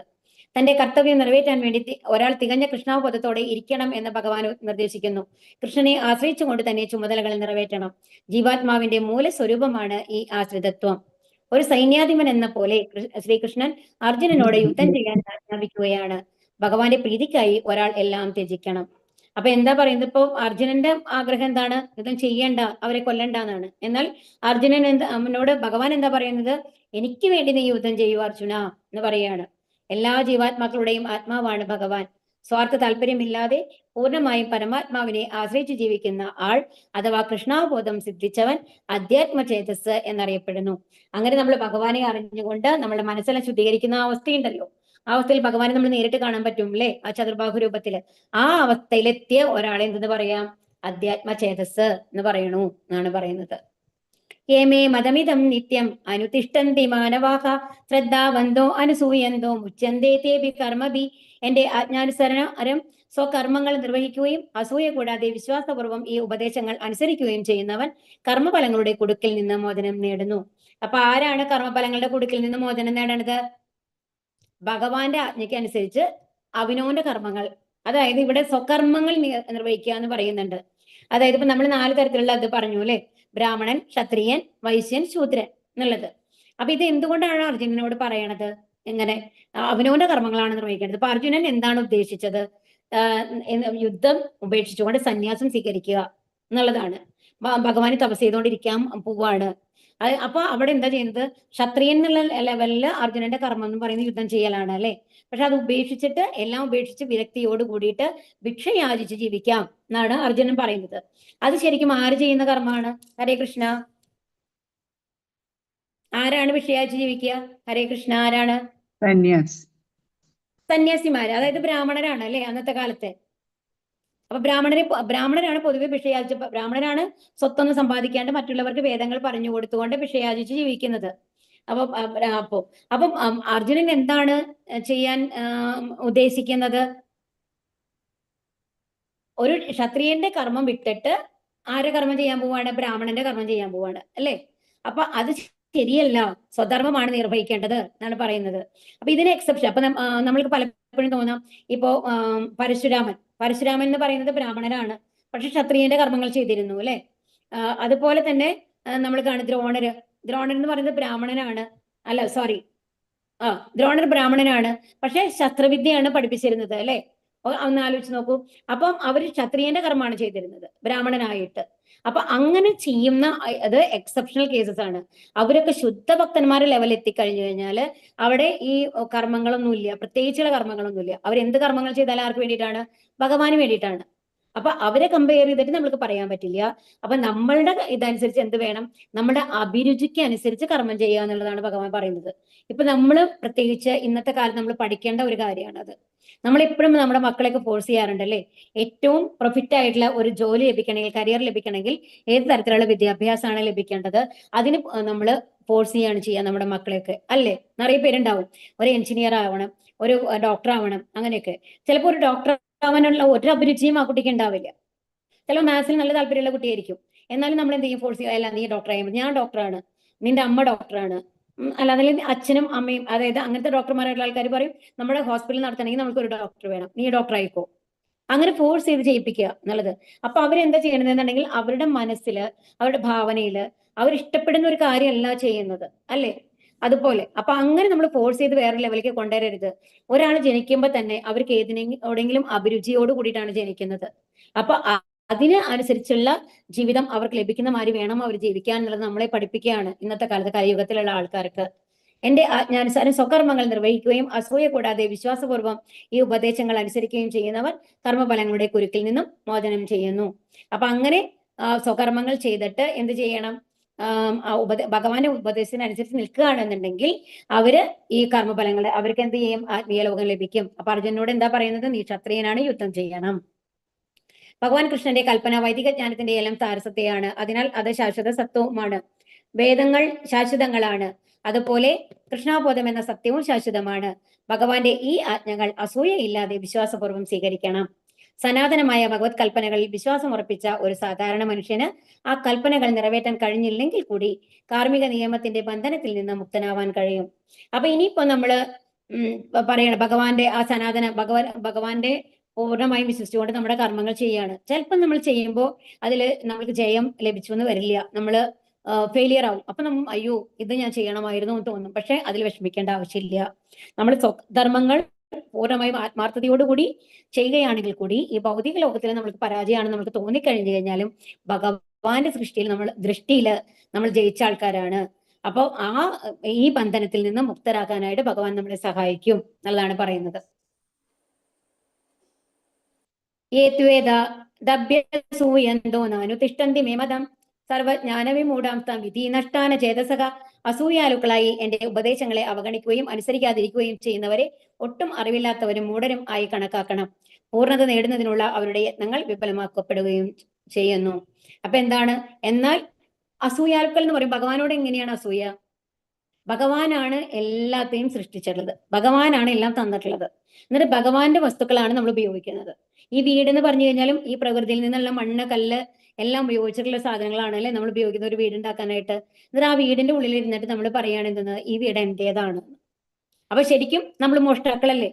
തന്റെ കർത്തവ്യം നിറവേറ്റാൻ വേണ്ടി ഒരാൾ തികഞ്ഞ കൃഷ്ണാവബോധത്തോടെ ഇരിക്കണം എന്ന് ഭഗവാൻ നിർദ്ദേശിക്കുന്നു. കൃഷ്ണനെ ആശ്രയിച്ചുകൊണ്ട് തന്നെ ചുമതലകൾ നിറവേറ്റണം. ജീവാത്മാവിന്റെ മൂലസ്വരൂപമാണ് ഈ ആശ്രിതത്വം. ഒരു സൈന്യാധിപൻ എന്ന പോലെ ശ്രീകൃഷ്ണൻ അർജുനനോട് യുദ്ധം ചെയ്യാൻ ആജ്ഞാപിക്കുകയാണ്. ഭഗവാന്റെ പ്രീതിക്കായി ഒരാൾ എല്ലാം ത്യജിക്കണം. അപ്പൊ എന്താ പറയുന്നത്? ഇപ്പൊ അർജുനന്റെ ആഗ്രഹം എന്താണ്? യുദ്ധം ചെയ്യണ്ട, അവരെ കൊല്ലണ്ട എന്നാണ്. എന്നാൽ അർജുനൻ അവനോട് ഭഗവാൻ എന്താ പറയുന്നത്? എനിക്ക് വേണ്ടി നീ യുദ്ധം ചെയ്യൂ അർജുന എന്ന് പറയാണ്. എല്ലാ ജീവാത്മാക്കളുടെയും ആത്മാവാണ് ഭഗവാൻ. സ്വാർത്ഥ താല്പര്യമില്ലാതെ പൂർണ്ണമായും പരമാത്മാവിനെ ആശ്രയിച്ച് ജീവിക്കുന്ന ആൾ അഥവാ കൃഷ്ണാവബോധം സിദ്ധിച്ചവൻ അധ്യാത്മചേതസ് എന്നറിയപ്പെടുന്നു. അങ്ങനെ നമ്മൾ ഭഗവാനെ അറിഞ്ഞുകൊണ്ട് നമ്മുടെ മനസ്സെല്ലാം ശുദ്ധീകരിക്കുന്ന ആ അവസ്ഥയുണ്ടല്ലോ, ആ അവസ്ഥയിൽ ഭഗവാനെ നമ്മൾ നേരിട്ട് കാണാൻ പറ്റും അല്ലെ, ആ ചതുർബാഹു രൂപത്തില്. ആ അവസ്ഥയിലെത്തിയ ഒരാളെ എന്തെന്ന് പറയാം? അധ്യാത്മചേതസ് എന്ന് പറയണു എന്നാണ് പറയുന്നത്. ഏമേ മതമിതം നിത്യം അനുതിഷ്ഠന്തി മാനവാഹ ശ്രദ്ധാവന്തോ അനുസൂയന്തോ മുച്യന്തേ തേഭി കർമ്മഭി. എന്റെ ആജ്ഞാനുസരണം സ്വകർമ്മങ്ങൾ നിർവഹിക്കുകയും അസൂയ കൂടാതെ വിശ്വാസപൂർവ്വം ഈ ഉപദേശങ്ങൾ അനുസരിക്കുകയും ചെയ്യുന്നവൻ കർമ്മഫലങ്ങളുടെ കുടുക്കിൽ നിന്ന് മോചനം നേടുന്നു. അപ്പൊ ആരാണ് കർമ്മഫലങ്ങളുടെ കുടുക്കിൽ നിന്ന് മോചനം നേടേണ്ടത്? ഭഗവാന്റെ ആജ്ഞയ്ക്ക് അനുസരിച്ച് അവനോന്റെ കർമ്മങ്ങൾ, അതായത് ഇവിടെ സ്വകർമ്മങ്ങൾ നിർവഹിക്കുക എന്ന് പറയുന്നുണ്ട്. അതായത് ഇപ്പൊ നമ്മൾ 4 തരത്തിലുള്ള അത് പറഞ്ഞു അല്ലെ, ബ്രാഹ്മണൻ, ക്ഷത്രിയൻ, വൈശ്യൻ, ശൂദ്രൻ എന്നുള്ളത്. അപ്പൊ ഇത് എന്തുകൊണ്ടാണ് അർജുനനോട് പറയണത്? എങ്ങനെ അവനവന്റെ കർമ്മങ്ങളാണ് നിർവഹിക്കേണ്ടത്. അപ്പൊ അർജുനൻ എന്താണ് ഉദ്ദേശിച്ചത്? യുദ്ധം ഉപേക്ഷിച്ചുകൊണ്ട് സന്യാസം സ്വീകരിക്കുക എന്നുള്ളതാണ്. ഭഗവാന് തപസ് ചെയ്തുകൊണ്ടിരിക്കാൻ പോവാണ്. അപ്പൊ അവിടെ എന്താ ചെയ്യുന്നത്? ക്ഷത്രിയൻ എന്നുള്ള ലെവലില് അർജുനന്റെ കർമ്മം എന്ന് പറയുന്നത് യുദ്ധം ചെയ്യലാണ് അല്ലെ. പക്ഷെ അത് ഉപേക്ഷിച്ചിട്ട്, എല്ലാം ഉപേക്ഷിച്ച് വിരക്തിയോട് കൂടിയിട്ട് ഭിക്ഷ യാചിച്ച് ജീവിക്കാം എന്നാണ് അർജുനൻ പറയുന്നത്. അത് ശരിക്കും ആര് ചെയ്യുന്ന കർമ്മമാണ്? ഹരേ കൃഷ്ണ. ആരാണ് ഭിക്ഷ യാചിച്ച് ജീവിക്കുക? ഹരേ കൃഷ്ണ. ആരാണ്? സന്യാസിമാര്, അതായത് ബ്രാഹ്മണരാണ് അല്ലെ അന്നത്തെ കാലത്ത്. അപ്പൊ ബ്രാഹ്മണരാണ് പൊതുവെ ഭിക്ഷയാചിച്ച്, ബ്രാഹ്മണരാണ് സ്വത്തൊന്നും സമ്പാദിക്കാണ്ട് മറ്റുള്ളവർക്ക് വേദങ്ങൾ പറഞ്ഞു കൊടുത്തുകൊണ്ട് ഭിക്ഷയാചിച്ച് ജീവിക്കുന്നത്. അപ്പം അർജുനൻ എന്താണ് ചെയ്യാൻ ഉദ്ദേശിക്കുന്നത്? ഒരു ക്ഷത്രിയന്റെ കർമ്മം വിട്ടിട്ട് ആരെ കർമ്മം ചെയ്യാൻ പോവാണ്? ബ്രാഹ്മണന്റെ കർമ്മം ചെയ്യാൻ പോവാണ് അല്ലെ. അപ്പൊ അത് ശരിയല്ല, സ്വധർമ്മമാണ് നിർവഹിക്കേണ്ടത് എന്നാണ് പറയുന്നത്. അപ്പൊ ഇതിന് എക്സെപ്ഷൻ. അപ്പൊ നമ്മൾക്ക് പലപ്പോഴും തോന്നാം, ഇപ്പോ പരശുരാമൻ എന്ന് പറയുന്നത് ബ്രാഹ്മണനാണ്, പക്ഷെ ക്ഷത്രിയന്റെ കർമ്മങ്ങൾ ചെയ്തിരുന്നു അല്ലെ. അതുപോലെ തന്നെ നമ്മൾ കാണും ദ്രോണർ എന്ന് പറയുന്നത് ബ്രാഹ്മണനാണ്, അല്ല സോറി, ദ്രോണർ ബ്രാഹ്മണനാണ്, പക്ഷെ ശസ്ത്രവിദ്യയാണ് പഠിപ്പിച്ചിരുന്നത് അല്ലെ. ഒന്ന് ആലോചിച്ച് നോക്കൂ. അപ്പം അവര് ക്ഷത്രിയന്റെ കർമ്മമാണ് ചെയ്തിരുന്നത് ബ്രാഹ്മണനായിട്ട്. അപ്പൊ അങ്ങനെ ചെയ്യുന്ന അത് എക്സെപ്ഷണൽ കേസസ് ആണ്. അവരൊക്കെ ശുദ്ധ ഭക്തന്മാരെ ലെവൽ എത്തിക്കഴിഞ്ഞു കഴിഞ്ഞാല് അവിടെ ഈ കർമ്മങ്ങളൊന്നുമില്ല, പ്രത്യേകിച്ചുള്ള കർമ്മങ്ങളൊന്നുമില്ല. അവരെന്ത് കർമ്മങ്ങൾ ചെയ്താലും ആർക്ക് വേണ്ടിയിട്ടാണ്? ഭഗവാന് വേണ്ടിയിട്ടാണ്. അപ്പൊ അവരെ കമ്പയർ ചെയ്തിട്ട് നമ്മൾക്ക് പറയാൻ പറ്റില്ല. അപ്പൊ നമ്മളുടെ ഇതനുസരിച്ച് എന്ത് വേണം? നമ്മുടെ അഭിരുചിക്ക് അനുസരിച്ച് കർമ്മം ചെയ്യുക എന്നുള്ളതാണ് ഭഗവാൻ പറയുന്നത്. ഇപ്പൊ നമ്മൾ പ്രത്യേകിച്ച് ഇന്നത്തെ കാലത്ത് നമ്മൾ പഠിക്കേണ്ട ഒരു കാര്യമാണ് അത്. നമ്മളെപ്പോഴും നമ്മുടെ മക്കളെയൊക്കെ ഫോഴ്സ് ചെയ്യാറുണ്ട് അല്ലെ. ഏറ്റവും പ്രൊഫിറ്റ് ആയിട്ടുള്ള ഒരു ജോലി ലഭിക്കണമെങ്കിൽ, കരിയർ ലഭിക്കണമെങ്കിൽ ഏത് തരത്തിലുള്ള വിദ്യാഭ്യാസമാണ് ലഭിക്കേണ്ടത്, അതിന് നമ്മൾ ഫോഴ്സ് ചെയ്യാണ് ചെയ്യുക നമ്മുടെ മക്കളെയൊക്കെ അല്ലേ. നിറയെ പേരുണ്ടാവും, ഒരു എഞ്ചിനീയർ ആവണം, ഒരു ഡോക്ടർ ആവണം, അങ്ങനെയൊക്കെ. ചിലപ്പോൾ ഒരു ഡോക്ടർ ആവാനുള്ള ഒരു അഭിരുചിയും ആ കുട്ടിക്ക് ഉണ്ടാവില്ല. ചിലപ്പോൾ മാത്സിൽ നല്ല താല്പര്യമുള്ള കുട്ടിയായിരിക്കും, എന്നാലും നമ്മൾ എന്ത് ചെയ്യും? ഫോഴ്സ് ചെയ്യുക, അല്ല നീ ഡോക്ടർ ആയാൽ മതി, ഞാൻ ഡോക്ടറാണ്, നിന്റെ അമ്മ ഡോക്ടറാണ്, അല്ലാതെ അച്ഛനും അമ്മയും, അതായത് അങ്ങനത്തെ ഡോക്ടർമാരായിട്ടുള്ള ആൾക്കാർ പറയും നമ്മുടെ ഹോസ്പിറ്റൽ നടത്തണമെങ്കിൽ നമുക്ക് ഒരു ഡോക്ടർ വേണം, നീ ഡോക്ടർ ആയിക്കോ. അങ്ങനെ ഫോഴ്സ് ചെയ്ത് ചെയ്യിപ്പിക്കുക എന്നുള്ളത്. അപ്പൊ അവരെന്താ ചെയ്യണമെന്നുണ്ടെങ്കിൽ അവരുടെ മനസ്സില്, അവരുടെ ഭാവനയില് അവർ ഇഷ്ടപ്പെടുന്ന ഒരു കാര്യമല്ല ചെയ്യുന്നത്, അല്ലേ? അതുപോലെ അപ്പൊ അങ്ങനെ നമ്മൾ ഫോഴ്സ് ചെയ്ത് വേറെ ലെവലിലേക്ക് കൊണ്ടുവരരുത്. ഒരാൾ ജനിക്കുമ്പോൾ തന്നെ അവർക്ക് എവിടെയെങ്കിലും അഭിരുചിയോട് കൂടിയിട്ടാണ് ജനിക്കുന്നത്. അപ്പൊ അതിന് അനുസരിച്ചുള്ള ജീവിതം അവർക്ക് ലഭിക്കുന്ന മാതിരി വേണം അവർ ജീവിക്കാൻ എന്നുള്ളത് നമ്മളെ പഠിപ്പിക്കുകയാണ് ഇന്നത്തെ കാലത്ത് കലിയുഗത്തിലുള്ള ആൾക്കാർക്ക്. എന്റെ ആജ്ഞാനുസാരം സ്വകർമ്മങ്ങൾ നിർവഹിക്കുകയും അസൂയ കൂടാതെ വിശ്വാസപൂർവ്വം ഈ ഉപദേശങ്ങൾ അനുസരിക്കുകയും ചെയ്യുന്നവർ കർമ്മഫലങ്ങളുടെ കുരുക്കിൽ നിന്നും മോചനം ചെയ്യുന്നു. അപ്പൊ അങ്ങനെ സ്വകർമ്മങ്ങൾ ചെയ്തിട്ട് എന്ത് ചെയ്യണം? ഭഗവാന്റെ ഉപദേശത്തിനനുസരിച്ച് നിൽക്കുകയാണെന്നുണ്ടെങ്കിൽ അവര് ഈ കർമ്മഫലങ്ങൾ അവർക്ക് എന്ത് ചെയ്യും? ആത്മീയ ലോകം ലഭിക്കും. അപ്പൊ അർജുനോട് എന്താ പറയുന്നത്? നീ ക്ഷത്രിയനാണ്, യുദ്ധം ചെയ്യണം. ഭഗവാൻ കൃഷ്ണന്റെ കൽപ്പന വൈദിക ജ്ഞാനത്തിന്റെ എല്ലാം സാരസത്തെയാണ്. അതിനാൽ അത് ശാശ്വത സത്വവുമാണ്. വേദങ്ങൾ ശാശ്വതങ്ങളാണ്. അതുപോലെ കൃഷ്ണാബോധം എന്ന സത്യവും ശാശ്വതമാണ്. ഭഗവാന്റെ ഈ ആജ്ഞകൾ അസൂയയില്ലാതെ വിശ്വാസപൂർവ്വം സ്വീകരിക്കണം. സനാതനമായ ഭഗവത് കൽപ്പനകളിൽ വിശ്വാസം ഉറപ്പിച്ച ഒരു സാധാരണ മനുഷ്യന് ആ കൽപ്പനകൾ നിറവേറ്റാൻ കഴിഞ്ഞില്ലെങ്കിൽ കൂടി കാർമിക നിയമത്തിന്റെ ബന്ധനത്തിൽ നിന്ന് മുക്തനാവാൻ കഴിയും. അപ്പൊ ഇനിയിപ്പോ നമ്മള് പറയണം ഭഗവാന്റെ ആ സനാതന ഭഗവാന്റെ പൂർണ്ണമായും വിശ്വസിച്ചുകൊണ്ട് നമ്മുടെ കർമ്മങ്ങൾ ചെയ്യാണ്. ചിലപ്പോൾ നമ്മൾ ചെയ്യുമ്പോൾ അതിൽ നമ്മൾക്ക് ജയം ലഭിച്ചു എന്ന് വരില്ല, നമ്മള് ഫെയിലിയർ ആവും. അപ്പൊ നമ്മൾ അയ്യോ ഇത് ഞാൻ ചെയ്യണമായിരുന്നു എന്ന് തോന്നും. പക്ഷെ അതിൽ വിഷമിക്കേണ്ട ആവശ്യമില്ല. നമ്മൾ ധർമ്മങ്ങൾ പൂർണ്ണമായും ആത്മാർത്ഥതയോടുകൂടി ചെയ്യുകയാണെങ്കിൽ കൂടി ഈ ഭൗതിക ലോകത്തിൽ നമ്മൾക്ക് പരാജയമാണെന്ന് നമുക്ക് തോന്നിക്കഴിഞ്ഞു കഴിഞ്ഞാലും ഭഗവാന്റെ ദൃഷ്ടിയില് നമ്മൾ ജയിച്ച ആൾക്കാരാണ്. അപ്പോൾ ഈ ബന്ധനത്തിൽ നിന്ന് മുക്തരാക്കാനായിട്ട് ഭഗവാൻ നമ്മളെ സഹായിക്കും എന്നുള്ളതാണ് പറയുന്നത്. ദഭ്യസൂയന്തോ നാനുതിഷ്ഠന്തി മേ മതം സർവജ്ഞാനവിമൂഢാം തം വിധി നഷ്ടാന ചേതസക. അസൂയാലുക്കളായി എന്റെ ഉപദേശങ്ങളെ അവഗണിക്കുകയും അനുസരിക്കാതിരിക്കുകയും ചെയ്യുന്നവരെ ഒട്ടും അറിവില്ലാത്തവരും മൂഢരും ആയി കണക്കാക്കണം. പൂർണ്ണത നേടുന്നതിനുള്ള അവരുടെ യത്നങ്ങൾ വിഫലമാക്കപ്പെടുകയും ചെയ്യുന്നു. അപ്പൊ എന്താണ്? എന്നാൽ അസൂയാലുക്കൾ എന്ന് പറയും ഭഗവാനോട് എങ്ങനെയാണ് അസൂയ? ഭഗവാനാണ് എല്ലാത്തെയും സൃഷ്ടിച്ചിട്ടുള്ളത്, ഭഗവാനാണ് എല്ലാം തന്നിട്ടുള്ളത്. എന്നിട്ട് ഭഗവാന്റെ വസ്തുക്കളാണ് നമ്മൾ ഉപയോഗിക്കുന്നത്. ഈ വീട് എന്ന് പറഞ്ഞു കഴിഞ്ഞാലും ഈ പ്രകൃതിയിൽ നിന്നുള്ള മണ്ണ്, കല്ല് എല്ലാം ഉപയോഗിച്ചിട്ടുള്ള സാധനങ്ങളാണ് അല്ലെ നമ്മൾ ഉപയോഗിക്കുന്ന ഒരു വീട് ഉണ്ടാക്കാനായിട്ട്. എന്നിട്ട് ആ വീടിന്റെ ഉള്ളിൽ ഇരുന്നിട്ട് നമ്മൾ പറയുകയാണ് എന്തെന്ന്? ഈ വീട് എന്റേതാണ്. അപ്പൊ ശരിക്കും നമ്മൾ മോഷ്ടാക്കളല്ലേ?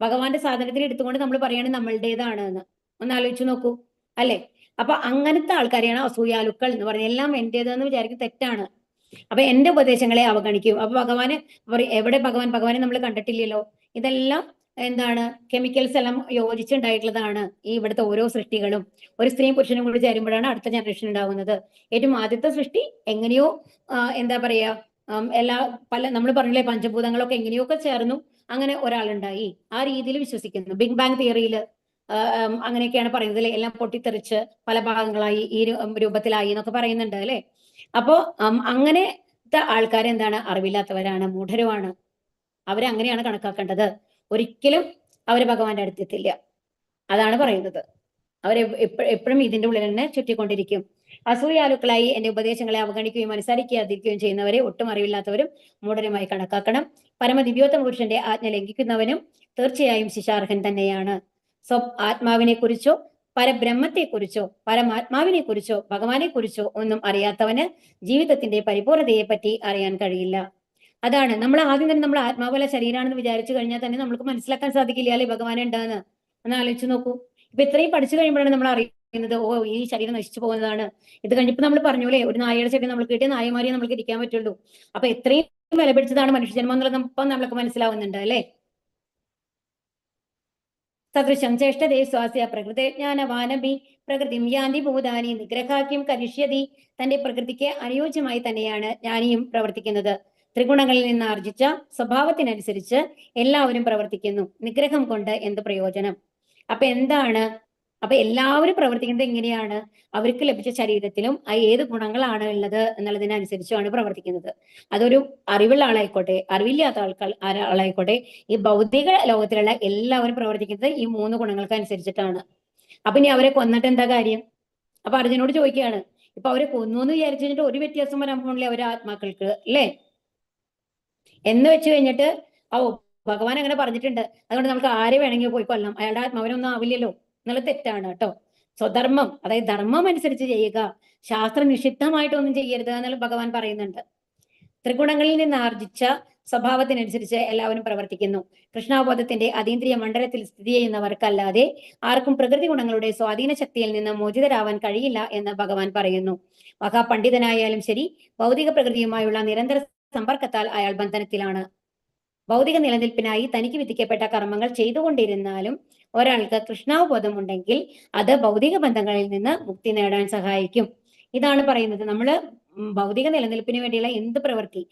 ഭഗവാന്റെ സാധനത്തിന് എടുത്തുകൊണ്ട് നമ്മൾ പറയുകയാണ് നമ്മളുടേതാണ് എന്ന്. ഒന്ന് ആലോചിച്ച് നോക്കൂ, അല്ലെ? അപ്പൊ അങ്ങനത്തെ ആൾക്കാരെയാണ് അസൂയാലുക്കൾ എന്ന് പറയുന്നത്. എല്ലാം എന്റേതെന്ന് വിചാരിക്കും, തെറ്റാണ്. അപ്പൊ എന്റെ ഉപദേശങ്ങളെ അവഗണിക്കും. അപ്പൊ എവിടെ ഭഗവാനെ നമ്മൾ കണ്ടിട്ടില്ലല്ലോ. ഇതെല്ലാം എന്താണ്? കെമിക്കൽസ് എല്ലാം യോജിച്ചുണ്ടായിട്ടുള്ളതാണ് ഈ ഇവിടുത്തെ ഓരോ സൃഷ്ടികളും. ഒരു സ്ത്രീയും പുരുഷനും കൂടി ചേരുമ്പോഴാണ് അടുത്ത ജനറേഷൻ ഉണ്ടാവുന്നത്. ഏറ്റവും ആദ്യത്തെ സൃഷ്ടി എങ്ങനെയോ എന്താ പറയാ നമ്മൾ പറഞ്ഞില്ലേ പഞ്ചഭൂതങ്ങളൊക്കെ എങ്ങനെയൊക്കെ ചേർന്നു അങ്ങനെ ഒരാളുണ്ടായി. ആ രീതിയിൽ വിശ്വസിക്കുന്നു. ബിഗ് ബാങ് തിയറിയിൽ അങ്ങനെയൊക്കെയാണ് പറയുന്നത് അല്ലെ. എല്ലാം പൊട്ടിത്തെറിച്ച് പല ഭാഗങ്ങളായി ഈ രൂപത്തിലായി എന്നൊക്കെ പറയുന്നുണ്ട് അല്ലെ. അപ്പോ അങ്ങനത്തെ ആൾക്കാരെന്താണ്? അറിവില്ലാത്തവരാണ്, മൂഢരുമാണ്. അവരങ്ങനെയാണ് കണക്കാക്കേണ്ടത്. ഒരിക്കലും അവര് ഭഗവാന്റെ അടുത്തെത്തില്ല. അതാണ് പറയുന്നത്. അവരെ എപ്പോഴും ഇതിന്റെ ഉള്ളിൽ തന്നെ ചുറ്റിക്കൊണ്ടിരിക്കും. അസൂയാലുക്കളായി എന്റെ ഉപദേശങ്ങളെ അവഗണിക്കുകയും അനുസരിക്കാതിരിക്കുകയും ചെയ്യുന്നവരെ ഒട്ടും അറിവില്ലാത്തവരും മൂഢരുമായി കണക്കാക്കണം. പരമദിവ്യോത്തമ പുരുഷന്റെ ആജ്ഞ ലംഘിക്കുന്നവനും തീർച്ചയായും ശിക്ഷാർഹൻ തന്നെയാണ്. ആത്മാവിനെ കുറിച്ചോ പരബ്രഹ്മത്തെ കുറിച്ചോ പരമാത്മാവിനെ കുറിച്ചോ ഭഗവാനെ കുറിച്ചോ ഒന്നും അറിയാത്തവന് ജീവിതത്തിന്റെ പരിപൂർണതയെ പറ്റി അറിയാൻ കഴിയില്ല. അതാണ് നമ്മൾ ആദ്യം തന്നെ നമ്മൾ ആത്മാവല്ല ശരീരമാണെന്ന് വിചാരിച്ചു കഴിഞ്ഞാൽ തന്നെ നമുക്ക് മനസ്സിലാക്കാൻ സാധിക്കില്ല അല്ലെ ഭഗവാൻ ഉണ്ടാന്ന്. ഒന്ന് ആലോചിച്ച് നോക്കൂ. ഇപ്പൊ ഇത്രയും പഠിച്ചു കഴിയുമ്പോഴാണ് നമ്മൾ അറിയുന്നത് ഓ ഈ ശരീരം നശിച്ചു പോകുന്നതാണ്. ഇത് കഴിഞ്ഞപ്പോ നമ്മൾ പറഞ്ഞു അല്ലേ, ഒരു നായയുടെ ശരീരം നമ്മൾ കിട്ടിയ നായമാരിയെ നമുക്ക് ഇരിക്കാൻ പറ്റുള്ളൂ. അപ്പൊ എത്രയും വില പിടിച്ചതാണ് മനുഷ്യജന്മം എന്നുള്ളത് ഇപ്പൊ നമ്മൾക്ക് മനസ്സിലാവുന്നുണ്ട് അല്ലെ. സദൃശം ചേഷ്ടതേ സ്വാസ്യ പ്രകൃതിജ്ഞാനവാനഭി പ്രകൃതിം യാന്തി ഭൂതാനി നിഗ്രഹാക്യം കരിഷ്യതി. തന്റെ പ്രകൃതിക്ക് അനുയോജ്യമായി തന്നെയാണ് ജ്ഞാനിയും പ്രവർത്തിക്കുന്നത്. ത്രിഗുണങ്ങളിൽ നിന്ന് ആർജിച്ച സ്വഭാവത്തിനനുസരിച്ച് എല്ലാവരും പ്രവർത്തിക്കുന്നു. നിഗ്രഹം കൊണ്ട് എന്ത് പ്രയോജനം? അപ്പൊ എന്താണ്? അപ്പൊ എല്ലാവരും പ്രവർത്തിക്കുന്നത് എങ്ങനെയാണ്? അവർക്ക് ലഭിച്ച ശരീരത്തിലും ഏത് ഗുണങ്ങളാണ് ഉള്ളത് എന്നുള്ളതിനനുസരിച്ചാണ് പ്രവർത്തിക്കുന്നത്. അതൊരു അറിവുള്ള ആളായിക്കോട്ടെ അറിവില്ലാത്ത ആളായിക്കോട്ടെ ഈ ഭൗതിക ലോകത്തിലുള്ള എല്ലാവരും പ്രവർത്തിക്കുന്നത് ഈ 3 ഗുണങ്ങൾക്ക് അനുസരിച്ചിട്ടാണ്. അപ്പൊ ഇനി അവരെ കൊന്നിട്ട് എന്താ കാര്യം? അപ്പൊ അർജുനോട് ചോദിക്കുകയാണ്, ഇപ്പൊ അവരെ കൊന്നു എന്ന് വിചാരിച്ചു കഴിഞ്ഞിട്ട് ഒരു വ്യത്യാസം വരാൻ പോണില്ലേ അവരെ ആത്മാക്കൾക്ക് അല്ലേ? എന്ന് വെച്ച് കഴിഞ്ഞിട്ട് ഭഗവാൻ അങ്ങനെ പറഞ്ഞിട്ടുണ്ട്, അതുകൊണ്ട് നമുക്ക് ആരെ വേണമെങ്കിൽ പോയി കൊല്ലാം, അയാളുടെ ആത്മാവിനൊന്നും ആവില്ലല്ലോ എന്നുള്ള തെറ്റാണ് കേട്ടോ. സ്വധർമ്മം, അതായത് ധർമ്മം അനുസരിച്ച് ചെയ്യുക, ശാസ്ത്ര നിഷിദ്ധമായിട്ടൊന്നും ചെയ്യരുത് എന്നുള്ള ഭഗവാൻ പറയുന്നുണ്ട്. ത്രിഗുണങ്ങളിൽ നിന്ന് ആർജിച്ച സ്വഭാവത്തിനനുസരിച്ച് എല്ലാവരും പ്രവർത്തിക്കുന്നു. കൃഷ്ണാവബോധത്തിന്റെ അതീന്ദ്രിയ മണ്ഡലത്തിൽ സ്ഥിതി ചെയ്യുന്നവർക്കല്ലാതെ ആർക്കും പ്രകൃതി ഗുണങ്ങളുടെ സ്വാധീന ശക്തിയിൽ നിന്ന് മോചിതരാവാൻ കഴിയില്ല എന്ന് ഭഗവാൻ പറയുന്നു. മഹാപണ്ഡിതനായാലും ശരി, ഭൗതിക പ്രകൃതിയുമായുള്ള നിരന്തര സമ്പർക്കത്താൽ അയാൾ ബന്ധനത്തിലാണ്. ഭൗതിക നിലനിൽപ്പിനായി തനിക്ക് വിധിക്കപ്പെട്ട കർമ്മങ്ങൾ ചെയ്തുകൊണ്ടിരുന്നാലും ഒരാൾക്ക് കൃഷ്ണാവബോധം ഉണ്ടെങ്കിൽ അത് ഭൗതിക ബന്ധങ്ങളിൽ നിന്ന് മുക്തി നേടാൻ സഹായിക്കും. ഇതാണ് പറയുന്നത്. നമ്മള് ഭൗതിക നിലനിൽപ്പിന് വേണ്ടിയുള്ള എന്ത് പ്രവൃത്തി,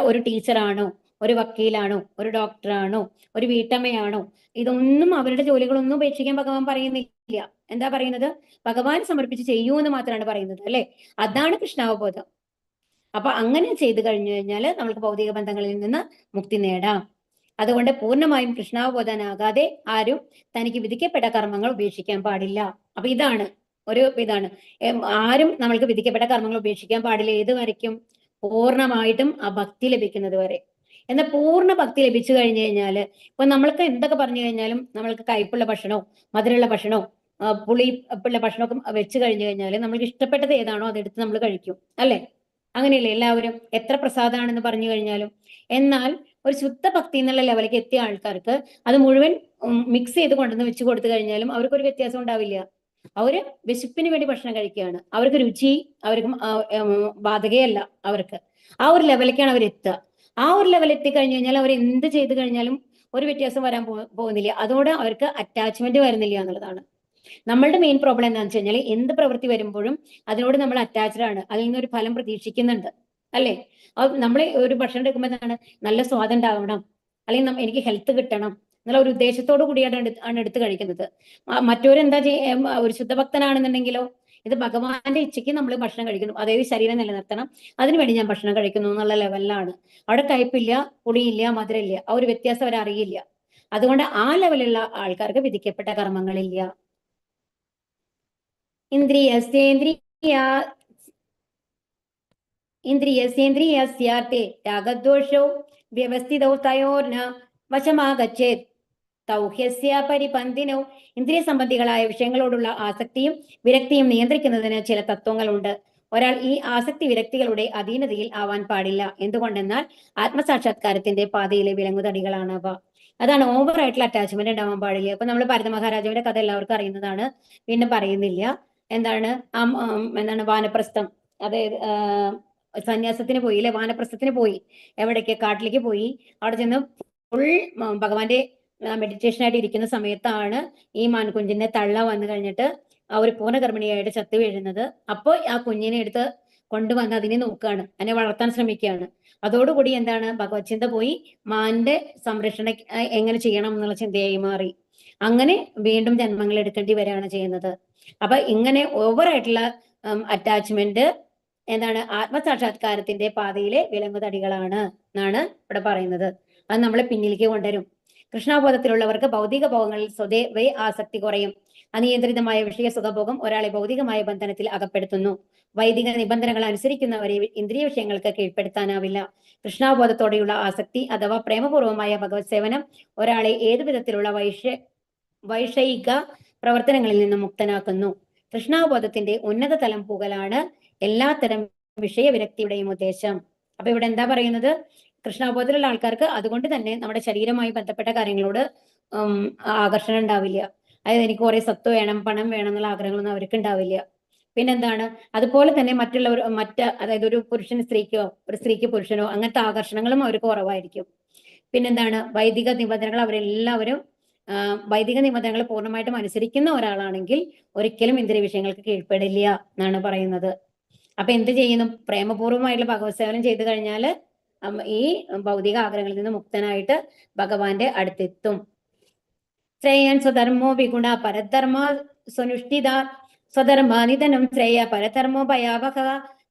ഒരു ടീച്ചറാണോ, ഒരു വക്കീലാണോ, ഒരു ഡോക്ടറാണോ, ഒരു വീട്ടമ്മയാണോ, ഇതൊന്നും അവരുടെ ജോലികളൊന്നും ഉപേക്ഷിക്കാൻ ഭഗവാൻ പറയുന്നില്ല. എന്താ പറയുന്നത്? ഭഗവാൻ സമർപ്പിച്ച് ചെയ്യൂ എന്ന് മാത്രമാണ് പറയുന്നത്, അല്ലെ? അതാണ് കൃഷ്ണാവബോധം. അപ്പൊ അങ്ങനെ ചെയ്തു കഴിഞ്ഞു കഴിഞ്ഞാൽ നമുക്ക് ഭൗതിക ബന്ധങ്ങളിൽ നിന്ന് മുക്തി നേടാം. അതുകൊണ്ട് പൂർണ്ണമായും കൃഷ്ണാവബോധനാകാതെ ആരും തനിക്ക് വിധിക്കപ്പെട്ട കർമ്മങ്ങൾ ഉപേക്ഷിക്കാൻ പാടില്ല. അപ്പൊ ഇതാണ് ആരും നമ്മൾക്ക് വിധിക്കപ്പെട്ട കർമ്മങ്ങൾ ഉപേക്ഷിക്കാൻ പാടില്ല. ഏത് വരയ്ക്കും? പൂർണ്ണമായിട്ടും ആ ഭക്തി ലഭിക്കുന്നത് വരെ. എന്നാൽ പൂർണ്ണ ഭക്തി ലഭിച്ചു കഴിഞ്ഞു കഴിഞ്ഞാൽ ഇപ്പൊ നമ്മൾക്ക് എന്തൊക്കെ പറഞ്ഞു കഴിഞ്ഞാലും നമ്മൾക്ക് കയ്പുള്ള ഭക്ഷണോ മധുരമുള്ള ഭക്ഷണോ പുളിയുള്ള ഭക്ഷണമൊക്കെ വെച്ച് കഴിഞ്ഞു കഴിഞ്ഞാൽ നമ്മൾക്ക് ഇഷ്ടപ്പെട്ടത് ഏതാണോ അതെടുത്ത് നമ്മൾ കഴിക്കും, അല്ലെ? അങ്ങനെയല്ലേ എല്ലാവരും? എത്ര പ്രസാദമാണെന്ന് പറഞ്ഞു കഴിഞ്ഞാലും. എന്നാൽ ഒരു ശുദ്ധ ഭക്തി എന്നുള്ള ലെവലിലേക്ക് എത്തിയ ആൾക്കാർക്ക് അത് മുഴുവൻ മിക്സ് ചെയ്ത് കൊണ്ടുവന്ന് വെച്ച് കൊടുത്തു കഴിഞ്ഞാലും അവർക്കൊരു വ്യത്യാസം ഉണ്ടാവില്ല. അവര് വിശപ്പിന് വേണ്ടി ഭക്ഷണം കഴിക്കുകയാണ്. അവർക്ക് രുചി അവർക്ക് ബാധകയല്ല. അവർക്ക് ആ ഒരു ലെവലിലേക്കാണ് അവർ എത്തുക. ആ ഒരു ലെവൽ എത്തിക്കഴിഞ്ഞു കഴിഞ്ഞാൽ അവർ എന്ത് ചെയ്തു കഴിഞ്ഞാലും ഒരു വ്യത്യാസം വരാൻ പോകുന്നില്ല. അതോടെ അവർക്ക് അറ്റാച്ച്മെന്റ് വരുന്നില്ല എന്നുള്ളതാണ്. നമ്മളുടെ മെയിൻ പ്രോബ്ലം എന്താണെന്ന് വെച്ച് കഴിഞ്ഞാൽ എന്ത് പ്രവൃത്തി വരുമ്പോഴും അതിനോട് നമ്മൾ അറ്റാച്ച്ഡ് ആണ്. അതിൽ നിന്നൊരു ഫലം പ്രതീക്ഷിക്കുന്നുണ്ട്, അല്ലെ? നമ്മൾ ഒരു ഭക്ഷണം എടുക്കുമ്പോൾ എന്താണ്? നല്ല സ്വാദം ഉണ്ടാവണം, അല്ലെങ്കിൽ എനിക്ക് ഹെൽത്ത് കിട്ടണം എന്നുള്ള ഒരു ഉദ്ദേശത്തോടു കൂടിയാണ് എടുത്ത് കഴിക്കുന്നത്. മറ്റൊരെന്താ ഒരു ശുദ്ധഭക്തനാണെന്നുണ്ടെങ്കിലോ ഇത് ഭഗവാന്റെ ഇച്ഛയ്ക്ക് നമ്മൾ ഭക്ഷണം കഴിക്കുന്നു, അതായത് ശരീരം നിലനിർത്തണം, അതിനുവേണ്ടി ഞാൻ ഭക്ഷണം കഴിക്കുന്നു എന്നുള്ള ലെവലിലാണ്. അവിടെ കയ്പില്ല, പുളിയില്ല, മധുരമില്ല, ആ ഒരു വ്യത്യാസം അവർ അറിയില്ല. അതുകൊണ്ട് ആ ലെവലുള്ള ആൾക്കാർക്ക് വിധിക്കപ്പെട്ട കർമ്മങ്ങളില്ല. ഇന്ദ്രിയസ്യേന്ദ്രിയസ്യാർത്ഥേ രാഗദ്വേഷോ വ്യവസ്ഥിതോ തയോർന വശമാഗച്ഛേത് തൗഹ്യസ്യ പരിപന്തിനോ. ഇന്ദ്രിയ സംബന്ധികളായ വിഷയങ്ങളോടുള്ള ആസക്തിയും വിരക്തിയും നിയന്ത്രിക്കുന്നതിന് ചില തത്വങ്ങളുണ്ട്. ഒരാൾ ഈ ആസക്തി വിരക്തികളുടെ അധീനതയിൽ ആവാൻ പാടില്ല. എന്തുകൊണ്ടെന്നാൽ ആത്മസാക്ഷാത്കാരത്തിന്റെ പാതയിലെ വിലങ്ങുതടികളാണ് അവ. അതാണ് ഓവർ ആയിട്ടുള്ള അറ്റാച്ച്മെന്റ് ഉണ്ടാവാൻ പാടില്ല. ഇപ്പൊ നമ്മൾ ഭാരത മഹാരാജാവിന്റെ കഥ എല്ലാവർക്കും അറിയുന്നതാണ്, വീണ്ടും പറയുന്നില്ല. എന്താണ് വാനപ്രസ്ഥം, അതായത് സന്യാസത്തിന് പോയി, അല്ലെ? വാനപ്രസ്ഥത്തിന് പോയി. എവിടേക്ക്? കാട്ടിലേക്ക് പോയി. അവിടെ ചെന്ന് ഫുൾ ഭഗവാന്റെ മെഡിറ്റേഷൻ ആയിട്ട് ഇരിക്കുന്ന സമയത്താണ് ഈ മാൻകുഞ്ഞിന്റെ തള്ള വന്നു കഴിഞ്ഞിട്ട് ആ ഒരു പൂർണ്ണഗർഭിണിയായിട്ട് ചത്തു വീഴുന്നത്. അപ്പോൾ ആ കുഞ്ഞിനെ എടുത്ത് കൊണ്ടുവന്ന് അതിനെ നോക്കുകയാണ്, അതിനെ വളർത്താൻ ശ്രമിക്കുകയാണ്. അതോടുകൂടി എന്താണ്? ഭഗവത് ചിന്ത പോയി, മാന്റെ സംരക്ഷണ എങ്ങനെ ചെയ്യണം എന്നുള്ള ചിന്തയായി മാറി. അങ്ങനെ വീണ്ടും ജന്മങ്ങൾ എടുക്കേണ്ടി വരികയാണ് ചെയ്യുന്നത്. അപ്പൊ ഇങ്ങനെ ഓവറായിട്ടുള്ള അറ്റാച്ച്മെന്റ് എന്താണ്? ആത്മസാക്ഷാത്കാരത്തിന്റെ പാതയിലെ വിലങ്ങുതടികളാണ് എന്നാണ് ഇവിടെ പറയുന്നത്. അത് നമ്മളെ പിന്നിലേക്ക് കൊണ്ടുവരും. കൃഷ്ണാബോധത്തിലുള്ളവർക്ക് ഭൗതിക ഭോഗങ്ങളിൽ സ്വതവേ ആസക്തി കുറയും. അനിയന്ത്രിതമായ വിഷയ സുഖഭോഗം ഒരാളെ ഭൗതികമായ ബന്ധനത്തിൽ അകപ്പെടുത്തുന്നു. വൈദിക നിബന്ധനകൾ അനുസരിക്കുന്നവരെ ഇന്ദ്രിയ വിഷയങ്ങൾക്ക് കീഴ്പ്പെടുത്താനാവില്ല. കൃഷ്ണാബോധത്തോടെയുള്ള ആസക്തി അഥവാ പ്രേമപൂർവമായ ഭഗവത് സേവനം ഒരാളെ ഏതു വിധത്തിലുള്ള വൈഷയിക പ്രവർത്തനങ്ങളിൽ നിന്ന് മുക്തനാക്കുന്നു. കൃഷ്ണാബോധത്തിന്റെ ഉന്നത തലം പുകലാണ് എല്ലാത്തരം വിഷയവിരക്തിയുടെയും ഉദ്ദേശം. അപ്പൊ ഇവിടെ എന്താ പറയുന്നത്? കൃഷ്ണാബോധത്തിലുള്ള ആൾക്കാർക്ക് അതുകൊണ്ട് തന്നെ നമ്മുടെ ശരീരവുമായി ബന്ധപ്പെട്ട കാര്യങ്ങളോട് ആകർഷണം ഉണ്ടാവില്ല. അതായത് എനിക്ക് കുറെ സ്വത്ത് വേണം, പണം വേണം എന്നുള്ള ആഗ്രഹങ്ങളൊന്നും അവർക്ക് ഉണ്ടാവില്ല. പിന്നെന്താണ്? അതുപോലെ തന്നെ അതായത് ഒരു പുരുഷൻ സ്ത്രീക്കോ ഒരു സ്ത്രീക്ക് പുരുഷനോ അങ്ങനത്തെ ആകർഷണങ്ങളും അവർക്ക് കുറവായിരിക്കും. പിന്നെന്താണ്? വൈദിക നിബന്ധനകൾ അവരെല്ലാവരും വൈദിക നിബന്ധനകൾ പൂർണ്ണമായിട്ടും അനുസരിക്കുന്ന ഒരാളാണെങ്കിൽ ഒരിക്കലും ഇന്ദ്രിയ വിഷയങ്ങൾക്ക് കീഴ്പ്പെടില്ല എന്നാണ് പറയുന്നത്. അപ്പൊ എന്ത് ചെയ്യുന്നു? പ്രേമപൂർവ്വമായിട്ടുള്ള ഭഗവത് സേവനം ചെയ്തു കഴിഞ്ഞാൽ ഈ ഭൗതിക ആഗ്രഹങ്ങളിൽ നിന്ന് മുക്തനായിട്ട് ഭഗവാന്റെ അടുത്തെത്തും. ശ്രേയൻ സ്വധർമ്മോ വിഗുണ പരധർമ്മ സ്വനുഷ്ഠിത സ്വധർമാനിധനം ശ്രേയ പരധർമ്മോ ഭയാവഹ.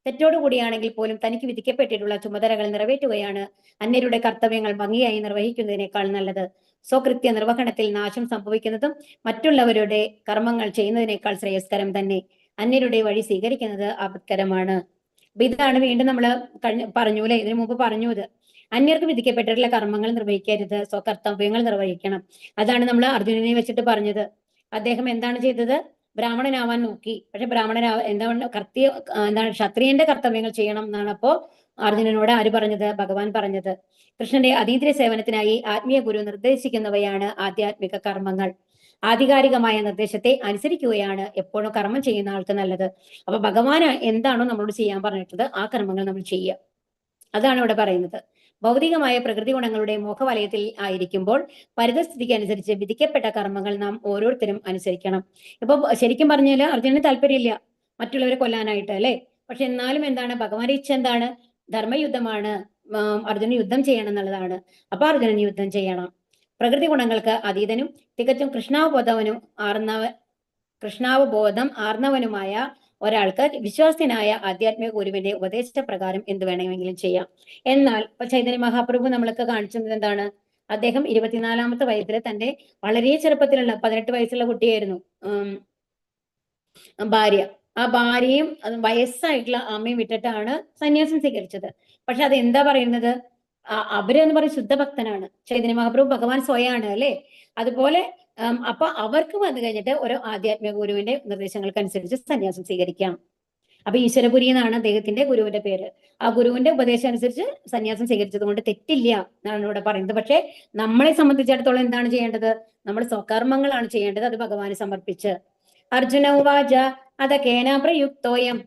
തെറ്റോടുകൂടിയാണെങ്കിൽ പോലും തനിക്ക് വിധിക്കപ്പെട്ടിട്ടുള്ള ചുമതലകൾ നിറവേറ്റുകയാണ് അന്യരുടെ കർത്തവ്യങ്ങൾ ഭംഗിയായി നിർവഹിക്കുന്നതിനേക്കാൾ നല്ലത്. സ്വകൃത്യ നിർവഹണത്തിൽ നാശം സംഭവിക്കുന്നതും മറ്റുള്ളവരുടെ കർമ്മങ്ങൾ ചെയ്യുന്നതിനേക്കാൾ ശ്രേയസ്കരം തന്നെ. അന്യരുടെ വഴി സ്വീകരിക്കുന്നത് ആപത്കരമാണ്. ഇതാണ് വീണ്ടും നമ്മൾ പറഞ്ഞു, അല്ലെ? ഇതിനു മുമ്പ് പറഞ്ഞു. ഇത് അന്യർക്ക് വിധിക്കപ്പെട്ടിട്ടുള്ള കർമ്മങ്ങൾ നിർവഹിക്കരുത്, സ്വകർത്തവ്യങ്ങൾ നിർവഹിക്കണം. അതാണ് നമ്മൾ അർജുനനെ വെച്ചിട്ട് പറഞ്ഞത്. അദ്ദേഹം എന്താണ് ചെയ്തത്? ബ്രാഹ്മണനാവാൻ നോക്കി. പക്ഷെ എന്താണ് ക്ഷത്രിയന്റെ കർത്തവ്യങ്ങൾ ചെയ്യണം എന്നാണ് അപ്പോ അർജുനനോട് ആര് പറഞ്ഞത്? ഭഗവാൻ പറഞ്ഞത്. കൃഷ്ണന്റെ അതീന്ദ്രിയ സേവനത്തിനായി ആത്മീയ ഗുരു നിർദ്ദേശിക്കുന്നവയാണ് ആധ്യാത്മിക കർമ്മങ്ങൾ. ആധികാരികമായ നിർദ്ദേശത്തെ അനുസരിക്കുകയാണ് എപ്പോഴും കർമ്മം ചെയ്യുന്ന ആൾക്ക് നല്ലത്. അപ്പൊ ഭഗവാൻ എന്താണോ നമ്മളോട് ചെയ്യാൻ പറഞ്ഞിട്ടുള്ളത് ആ കർമ്മങ്ങൾ നമ്മൾ ചെയ്യുക. അതാണ് ഇവിടെ പറയുന്നത്. ഭൗതികമായ പ്രകൃതി ഗുണങ്ങളുടെ മോഹവലയത്തിൽ ആയിരിക്കുമ്പോൾ പരിതസ്ഥിതിക്ക് അനുസരിച്ച് വിധിക്കപ്പെട്ട കർമ്മങ്ങൾ നാം ഓരോരുത്തരും അനുസരിക്കണം. ഇപ്പൊ ശരിക്കും പറഞ്ഞാൽ അർജുനന് താല്പര്യമില്ല മറ്റുള്ളവരെ കൊല്ലാനായിട്ട്, അല്ലെ? പക്ഷെ എന്നാലും എന്താണ് ഭഗവാന്റെ ഇച്ഛ? എന്താണ്? ധർമ്മയുദ്ധമാണ്. അർജുനൻ യുദ്ധം ചെയ്യണം എന്നുള്ളതാണ്. അപ്പൊ അർജുനൻ യുദ്ധം ചെയ്യണം. പ്രകൃതി ഗുണങ്ങൾക്ക് അതീതനും തികച്ചും കൃഷ്ണാവബോധം ആർന്നവനുമായ ഒരാൾക്ക് വിശ്വാസ്യനായ ആധ്യാത്മിക ഗുരുവിന്റെ ഉപദേശപ്രകാരം എന്ത് വേണമെങ്കിലും ചെയ്യാം. എന്നാൽ ഇപ്പൊ ചൈതന്യ മഹാപ്രഭു നമ്മൾക്ക് കാണിച്ചത് എന്താണ്? അദ്ദേഹം 24-ാമത്തെ വയസ്സിൽ തന്റെ വളരെ ചെറുപ്പത്തിലുള്ള 18 വയസ്സുള്ള കുട്ടിയായിരുന്നു ഭാര്യ. ആ ഭാര്യയും വയസ്സായിട്ടുള്ള അമ്മയും വിട്ടിട്ടാണ് സന്യാസം സ്വീകരിച്ചത്. പക്ഷെ അത് എന്താ പറയുന്നത്? അവരെന്ന് പറയും ശുദ്ധഭക്തനാണ്. ചൈതന്യ മഹാപ്രഭു ഭഗവാൻ സ്വയാണ്, അല്ലെ? അതുപോലെ അപ്പൊ അവർക്ക് വന്നു കഴിഞ്ഞിട്ട് ഒരു ആധ്യാത്മിക ഗുരുവിന്റെ നിർദ്ദേശങ്ങൾക്കനുസരിച്ച് സന്യാസം സ്വീകരിക്കാം. അപ്പൊ ഈശ്വരപുരി എന്നാണ് അദ്ദേഹത്തിന്റെ ഗുരുവിന്റെ പേര്. ആ ഗുരുവിന്റെ ഉപദേശം അനുസരിച്ച് സന്യാസം സ്വീകരിച്ചത് കൊണ്ട് തെറ്റില്ല എന്നാണ് ഇവിടെ പറയുന്നത്. പക്ഷെ നമ്മളെ സംബന്ധിച്ചിടത്തോളം എന്താണ് ചെയ്യേണ്ടത്? നമ്മൾ സ്വകർമ്മങ്ങളാണ് ചെയ്യേണ്ടത്, അത് ഭഗവാന് സമർപ്പിച്ച്. അർജുന ഉവാച അത കേന പ്രയുക്തോയം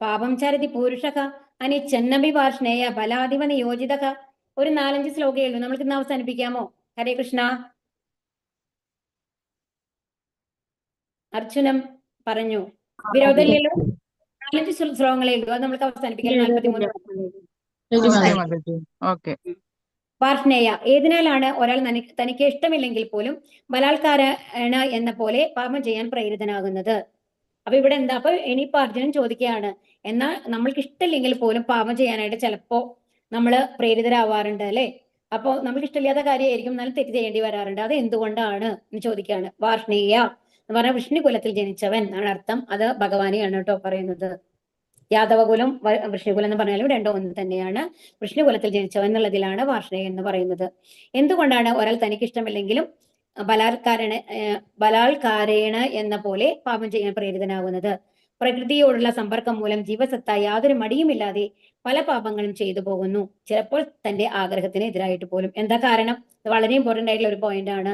പാപം ചരതി പൂരുഷക അനിച്ഛന്നഭി വാർഷ്ണേയ ബലാധിപ നിയോജിതക. ഒരു 4-5 ശ്ലോകമേ ഉള്ളൂ. നമ്മൾക്ക് ഇന്ന് അവസാനിപ്പിക്കാമോ? ഹരേ കൃഷ്ണ. അർജുനം പറഞ്ഞു. വിരോധമില്ലല്ലോ? 4-5 ശ്ലോകങ്ങളേ ഉള്ളൂ. അത് നമുക്ക് അവസാനിപ്പിക്കാം. 43. ഓക്കെ. വാർഷ്ണേയ, ഏതിനാലാണ് ഒരാൾ തനിക്ക് ഇഷ്ടമില്ലെങ്കിൽ പോലും ബലാത്കാരേണ എന്ന പോലെ പാപം ചെയ്യാൻ പ്രേരിതനാകുന്നത്? അപ്പൊ ഇവിടെ എന്താ? അപ്പൊ ഇനിയിപ്പോ അർജുനൻ ചോദിക്കുകയാണ്, എന്നാൽ നമ്മൾക്ക് ഇഷ്ടമില്ലെങ്കിൽ പോലും പാപം ചെയ്യാനായിട്ട് ചിലപ്പോ നമ്മൾ പ്രേരിതരാവാറുണ്ട്, അല്ലെ? അപ്പൊ നമുക്ക് ഇഷ്ടമില്ലാത്ത കാര്യമായിരിക്കും, എന്നാലും തെറ്റ് ചെയ്യേണ്ടി വരാറുണ്ട്. അത് എന്തുകൊണ്ടാണ് എന്ന് ചോദിക്കുകയാണ്. വാർഷ്ണേയ എന്ന് പറഞ്ഞാൽ വിഷ്ണുകുലത്തിൽ ജനിച്ചവൻ എന്നാണ് അർത്ഥം. അത് ഭഗവാനെയാണ് കേട്ടോ പറയുന്നത്. യാദവകുലം വിഷ്ണുകുലം എന്ന് പറഞ്ഞാലും രണ്ടോ ഒന്ന് തന്നെയാണ്. വിഷ്ണുകുലത്തിൽ ജനിച്ചവൻ എന്നുള്ളതിലാണ് വാർഷ്ണേയ എന്ന് പറയുന്നത്. എന്തുകൊണ്ടാണ് ഒരാൾ തനിക്ക് ഇഷ്ടമില്ലെങ്കിലും ബലാത്കാരേണ എന്ന പോലെ പാപം ചെയ്യാൻ പ്രേരിതനാകുന്നത്? പ്രകൃതിയോടുള്ള സമ്പർക്കം മൂലം ജീവസത്ത യാതൊരു മടിയുമില്ലാതെ പല പാപങ്ങളും ചെയ്തു പോകുന്നു, ചിലപ്പോൾ തന്റെ ആഗ്രഹത്തിന് എതിരായിട്ട് പോലും. എന്താ കാരണം? ഇത് വളരെ ഇമ്പോർട്ടന്റ് ആയിട്ടുള്ള ഒരു പോയിന്റ് ആണ്.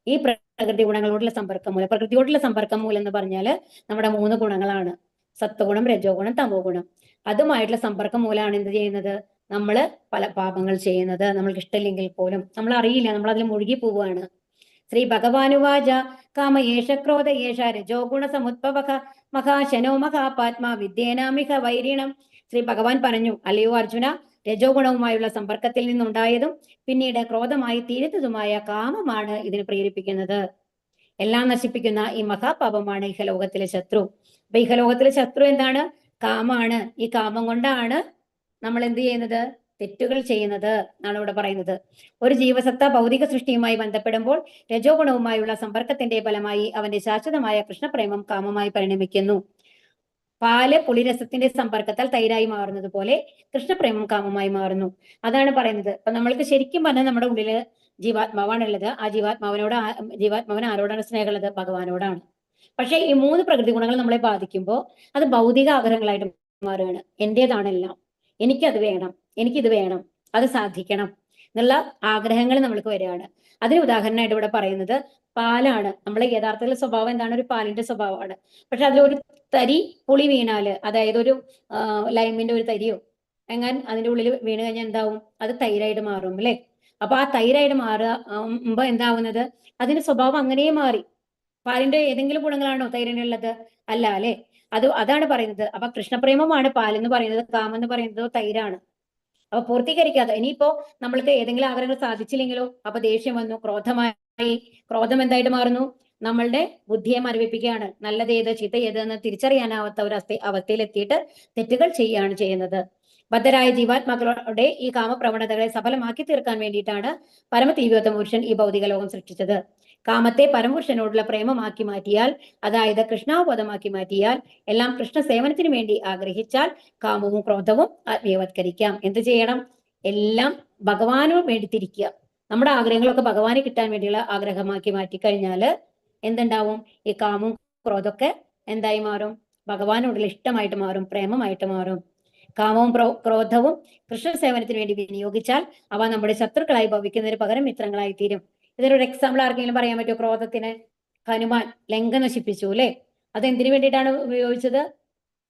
ഈ പ്രകൃതി ഗുണങ്ങളോടുള്ള സമ്പർക്കം മൂലം, പ്രകൃതിയോടുള്ള സമ്പർക്കം മൂലം എന്ന് പറഞ്ഞാല് നമ്മുടെ 3 ഗുണങ്ങളാണ്: സത്വഗുണം, രജോ ഗുണം, തമോ ഗുണം. അതുമായിട്ടുള്ള സമ്പർക്കം മൂലമാണ് എന്ത് ചെയ്യുന്നത്? നമ്മൾ പല പാപങ്ങൾ ചെയ്യുന്നത്. നമ്മൾക്ക് ഇഷ്ടമില്ലെങ്കിൽ പോലും നമ്മൾ അറിയില്ല, നമ്മൾ അതിൽ മുഴുകി പോവുകയാണ്. ശ്രീ ഭഗവാനുവാച കാമയേഷ ക്രോധയേഷ രജോ ഗുണ സമുദ്ഭവഃ മഹാശനോ മഹാപാത്മാ വിദ്യേനാമിഹ വൈരിണം. ശ്രീ ഭഗവാൻ പറഞ്ഞു, അല്ലയോ അർജുന, രജോ ഗുണവുമായുള്ള സമ്പർക്കത്തിൽ നിന്നുണ്ടായതും പിന്നീട് ക്രോധമായി തീരുന്നതുമായ കാമമാണ് ഇതിനെ പ്രേരിപ്പിക്കുന്നത്. എല്ലാം നശിപ്പിക്കുന്ന ഈ മഹാപാപമാണ് ഇഹലോകത്തിലെ ശത്രു. അപ്പൊ ഇഹലോകത്തിലെ ശത്രു എന്താണ്? കാമാണ്. ഈ കാമം കൊണ്ടാണ് നമ്മൾ എന്ത് ചെയ്യുന്നത്? തെറ്റുകൾ ചെയ്യുന്നത് എന്നാണ് ഇവിടെ പറയുന്നത്. ഒരു ജീവസത്ത ഭൗതിക സൃഷ്ടിയുമായി ബന്ധപ്പെടുമ്പോൾ രജോ ഗുണവുമായുള്ള സമ്പർക്കത്തിന്റെ ഫലമായി അവന്റെ ശാശ്വതമായ കൃഷ്ണപ്രേമം കാമമായി പരിണമിക്കുന്നു. പാല് പുളിരസത്തിന്റെ സമ്പർക്കത്താൽ തൈരായി മാറുന്നത് പോലെ കൃഷ്ണപ്രേമം കാമമായി മാറുന്നു. അതാണ് പറയുന്നത്. അപ്പൊ നമ്മൾക്ക് ശരിക്കും പറഞ്ഞാൽ നമ്മുടെ ഉള്ളില് ജീവാത്മാവാണുള്ളത്. ആ ജീവാത്മാവിന് ആരോടാണ് സ്നേഹമുള്ളത്? ഭഗവാനോടാണ്. പക്ഷെ ഈ 3 പ്രകൃതി ഗുണങ്ങൾ നമ്മളെ ബാധിക്കുമ്പോൾ അത് ഭൗതിക ആഗ്രഹങ്ങളായിട്ട് മാറുകയാണ്. എന്റേതാണെല്ലാം, എനിക്കത് വേണം, എനിക്കിത് വേണം, അത് സാധിക്കണം എന്നുള്ള ആഗ്രഹങ്ങൾ നമ്മൾക്ക് വരികയാണ്. അതിന് ഉദാഹരണമായിട്ട് ഇവിടെ പറയുന്നത് പാലാണ്. നമ്മളെ യഥാർത്ഥത്തിലുള്ള സ്വഭാവം എന്താണ്? ഒരു പാലിന്റെ സ്വഭാവമാണ്. പക്ഷെ അതിലൊരു തരി പുളി വീണാല്, അതായത് ഒരു ലൈമിന്റെ ഒരു തരിയോ എങ്ങാൻ അതിന്റെ ഉള്ളിൽ വീണ് കഴിഞ്ഞാൽ എന്താവും? അത് തൈരായിട്ട് മാറും, അല്ലെ? അപ്പൊ ആ തൈരായിട്ട് മാറുമ്പോ എന്താവുന്നത്? അതിന്റെ സ്വഭാവം അങ്ങനെ മാറി. പാലിന്റെ ഏതെങ്കിലും ഗുണങ്ങളാണോ തൈരിനുള്ളത്? അല്ല, അല്ലെ? അതാണ് പറയുന്നത്. അപ്പൊ കൃഷ്ണപ്രേമമാണ് പാലെന്ന് പറയുന്നത്, കാമെന്ന് പറയുന്നത് തൈരാണ്. അപ്പൊ പൂർത്തീകരിക്കാതെ ഇനിയിപ്പോ നമ്മൾക്ക് ഏതെങ്കിലും ആഗ്രഹങ്ങൾ സാധിച്ചില്ലെങ്കിലോ? അപ്പൊ ദേഷ്യം വന്നു, ക്രോധമായി. ക്രോധം എന്തായിട്ട് മാറുന്നു? നമ്മളുടെ ബുദ്ധിയെ മരവിപ്പിക്കുകയാണ്. നല്ലത് ഏത്, ചീത്ത ഏത് എന്ന് തിരിച്ചറിയാനാവാത്ത ഒരു അവസ്ഥയിലെത്തിയിട്ട് തെറ്റുകൾ ചെയ്യുകയാണ് ചെയ്യുന്നത്. ബദ്ധരായ ജീവാത്മാക്കളുടെ ഈ കാമപ്രവണതകളെ സഫലമാക്കി തീർക്കാൻ വേണ്ടിയിട്ടാണ് പരമതീവ്രത പുരുഷൻ ഈ ഭൗതിക ലോകം സൃഷ്ടിച്ചത്. കാമത്തെ പരമപുരുഷനോടുള്ള പ്രേമമാക്കി മാറ്റിയാൽ, അതായത് കൃഷ്ണാവബോധമാക്കി മാറ്റിയാൽ, എല്ലാം കൃഷ്ണ സേവനത്തിന് വേണ്ടി ആഗ്രഹിച്ചാൽ കാമവും ക്രോധവും ആത്മീയവത്കരിക്കാം. എന്ത് ചെയ്യണം? എല്ലാം ഭഗവാനോട് വേണ്ടി തിരിക്കുക. നമ്മുടെ ആഗ്രഹങ്ങളൊക്കെ ഭഗവാന് കിട്ടാൻ വേണ്ടിയുള്ള ആഗ്രഹമാക്കി മാറ്റിക്കഴിഞ്ഞാല് എന്തുണ്ടാവും? ഈ കാമവും ക്രോധമൊക്കെ എന്തായി മാറും? ഭഗവാനോടുള്ള ഇഷ്ടമായിട്ട് മാറും, പ്രേമമായിട്ട് മാറും. കാമവും ക്രോധവും കൃഷ്ണസേവനത്തിന് വേണ്ടി വിനിയോഗിച്ചാൽ അവ നമ്മുടെ ശത്രുക്കളായി ഭവിക്കുന്നതിന് പകരം മിത്രങ്ങളായി തീരും. ഇതിനൊരു എക്സാമ്പിൾ ആർക്കെങ്കിലും പറയാൻ പറ്റുമോ? ക്രോധത്തിന് ഹനുമാൻ ലങ്ക നശിപ്പിച്ചു അല്ലെ? അതെന്തിനു വേണ്ടിയിട്ടാണ് ഉപയോഗിച്ചത്?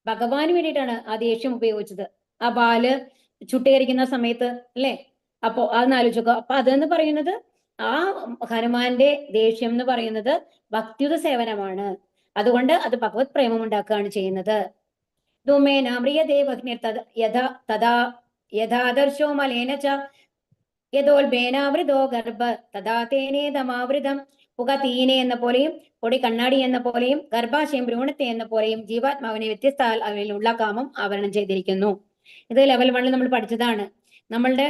ഭഗവാന് വേണ്ടിയിട്ടാണ് ആ ദേഷ്യം ഉപയോഗിച്ചത്. ആ ബാല് ചുട്ടീകരിക്കുന്ന സമയത്ത് അല്ലെ? അപ്പോ അതൊന്ന് ആലോചിക്കുക. അപ്പൊ അതെന്ന് പറയുന്നത് ആ ഹനുമാന്റെ ദേഷ്യം എന്ന് പറയുന്നത് ഭക്തിയുത സേവനമാണ്. അതുകൊണ്ട് അത് ഭഗവത് പ്രേമം ഉണ്ടാക്കുകയാണ് ചെയ്യുന്നത്. ധൂമേന മ്രിയതേ വഗ്നിർ യഥാദർശോ മലേന ച യഥോൽബേനാവൃതോ ഗർഭ തഥാ തേനേതമാവൃതം. പുക തീനെ എന്ന പോലെയും പൊടി കണ്ണാടി എന്ന പോലെയും ഗർഭാശയം ഭ്രൂണത്തെ എന്ന പോലെയും ജീവാത്മാവിനെ വ്യത്യസ്ത അളവിലുള്ള കാമം ആവരണം ചെയ്തിരിക്കുന്നു. ഇത് ലെവൽ 1 നമ്മൾ പഠിച്ചതാണ്. നമ്മളുടെ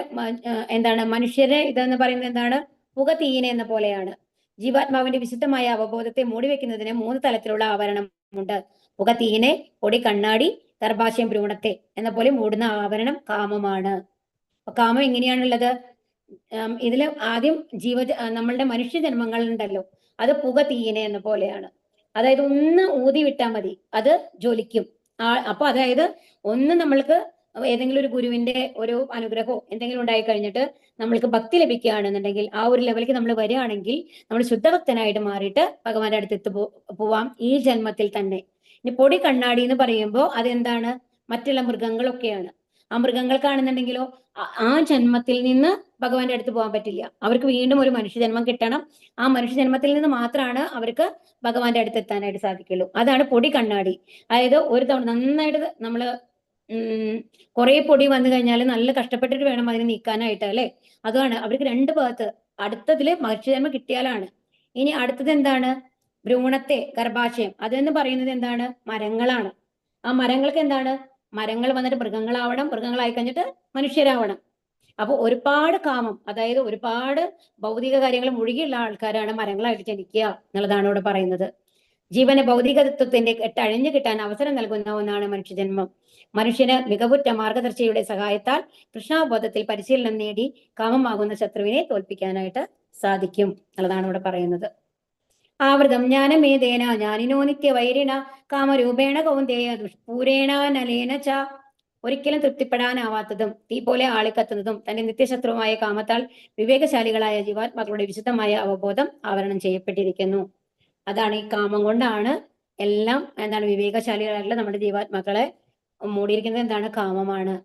എന്താണ് മനുഷ്യരെ ഇതെന്ന് പറയുന്നത് എന്താണ്? പുക തീനെ എന്ന പോലെയാണ്. ജീവാത്മാവിന്റെ വിശുദ്ധമായ അവബോധത്തെ മൂടിവെക്കുന്നതിന് 3 തലത്തിലുള്ള ആവരണമുണ്ട്. പുക തീനെ, പൊടി കണ്ണാടി, ഗർഭാശയം ഭ്രൂണത്തെ എന്ന പോലെ മൂടുന്ന ആവരണം കാമമാണ്. അപ്പൊ കാമം എങ്ങനെയാണുള്ളത്? ഇതില് ആദ്യം നമ്മളുടെ മനുഷ്യ ജന്മങ്ങൾ ഉണ്ടല്ലോ, അത് പുക തീയിനെ എന്ന പോലെയാണ്. അതായത് ഒന്ന് ഊതി വിട്ടാൽ മതി, അത് ജ്വലിക്കും. അപ്പൊ അതായത് ഒന്ന് നമ്മൾക്ക് ഏതെങ്കിലും ഒരു ഗുരുവിന്റെ ഒരു അനുഗ്രഹമോ എന്തെങ്കിലും ഉണ്ടായി കഴിഞ്ഞിട്ട് നമ്മൾക്ക് ഭക്തി ലഭിക്കുകയാണെന്നുണ്ടെങ്കിൽ ആ ഒരു ലെവലിലേക്ക് നമ്മൾ വരികയാണെങ്കിൽ നമ്മൾ ശുദ്ധഭക്തനായിട്ട് മാറിയിട്ട് ഭഗവാന്റെ അടുത്ത് പോവാം ഈ ജന്മത്തിൽ തന്നെ. ഇനി പൊടി കണ്ണാടി എന്ന് പറയുമ്പോൾ അതെന്താണ്? മറ്റുള്ള മൃഗങ്ങളൊക്കെയാണ്. ആ മൃഗങ്ങൾക്കാണെന്നുണ്ടെങ്കിലോ ആ ജന്മത്തിൽ നിന്ന് ഭഗവാന്റെ അടുത്ത് പോകാൻ പറ്റില്ല. അവർക്ക് വീണ്ടും ഒരു മനുഷ്യജന്മം കിട്ടണം. ആ മനുഷ്യജന്മത്തിൽ നിന്ന് മാത്രമാണ് അവർക്ക് ഭഗവാന്റെ അടുത്ത് എത്താനായിട്ട് സാധിക്കുള്ളൂ. അതാണ് പൊടി കണ്ണാടി. അതായത് ഒരു തവണ നന്നായിട്ട് നമ്മള് കുറെ പൊടി വന്നു കഴിഞ്ഞാൽ നല്ല കഷ്ടപ്പെട്ടിട്ട് വേണം അതിനെ നീക്കാനായിട്ട് അല്ലെ? അതാണ് അവർക്ക് 2 ഭാഗത്ത് അടുത്തതില് മനുഷ്യജന്മം കിട്ടിയാലാണ്. ഇനി അടുത്തത് എന്താണ്? ഭ്രൂണത്തെ, ഗർഭാശയം. അതെന്ന് പറയുന്നത് എന്താണ്? മരങ്ങളാണ്. ആ മരങ്ങൾക്ക് എന്താണ്? മരങ്ങൾ വന്നിട്ട് മൃഗങ്ങളാവണം, മൃഗങ്ങളായി കഴിഞ്ഞിട്ട് മനുഷ്യരാവണം. അപ്പൊ ഒരുപാട് കാമം, അതായത് ഒരുപാട് ഭൗതിക കാര്യങ്ങൾ മുഴുകിയുള്ള ആൾക്കാരാണ് മരങ്ങളായിട്ട് ജനിക്കുക എന്നുള്ളതാണ് ഇവിടെ പറയുന്നത്. ജീവന് ഭൗതികത്വത്തിന്റെ അഴിഞ്ഞു കിട്ടാൻ അവസരം നൽകുന്ന ഒന്നാണ് മനുഷ്യജന്മം. മനുഷ്യന് മികവുറ്റ മാർഗദർശിയുടെ സഹായത്താൽ കൃഷ്ണാബോധത്തിൽ പരിശീലനം നേടി കാമമാകുന്ന ശത്രുവിനെ തോൽപ്പിക്കാനായിട്ട് സാധിക്കും എന്നുള്ളതാണ് ഇവിടെ പറയുന്നത്. ആവൃതം ജ്ഞാനമേതേന ജ്ഞാനിനോ നിത്യവൈരിണ കാമരൂപേണ കൗന്ദേയ ദുഷ്പൂരേണ നലേന ച. ഒരിക്കലും തൃപ്തിപ്പെടാനാവാത്തതും തീ പോലെ ആളിക്കത്തുന്നതും തന്റെ നിത്യശത്രുവായ കാമത്താൽ വിവേകശാലികളായ ജീവാത്മാക്കളുടെ വിശുദ്ധമായ അവബോധം ആവരണം ചെയ്യപ്പെട്ടിരിക്കുന്നു. അതാണ് ഈ കാമം കൊണ്ടാണ് എല്ലാം എന്താണ് വിവേകശാലികളായിട്ടുള്ള നമ്മുടെ ജീവാത്മാക്കളെ മൂടിയിരിക്കുന്നത്. എന്താണ്? കാമമാണ്.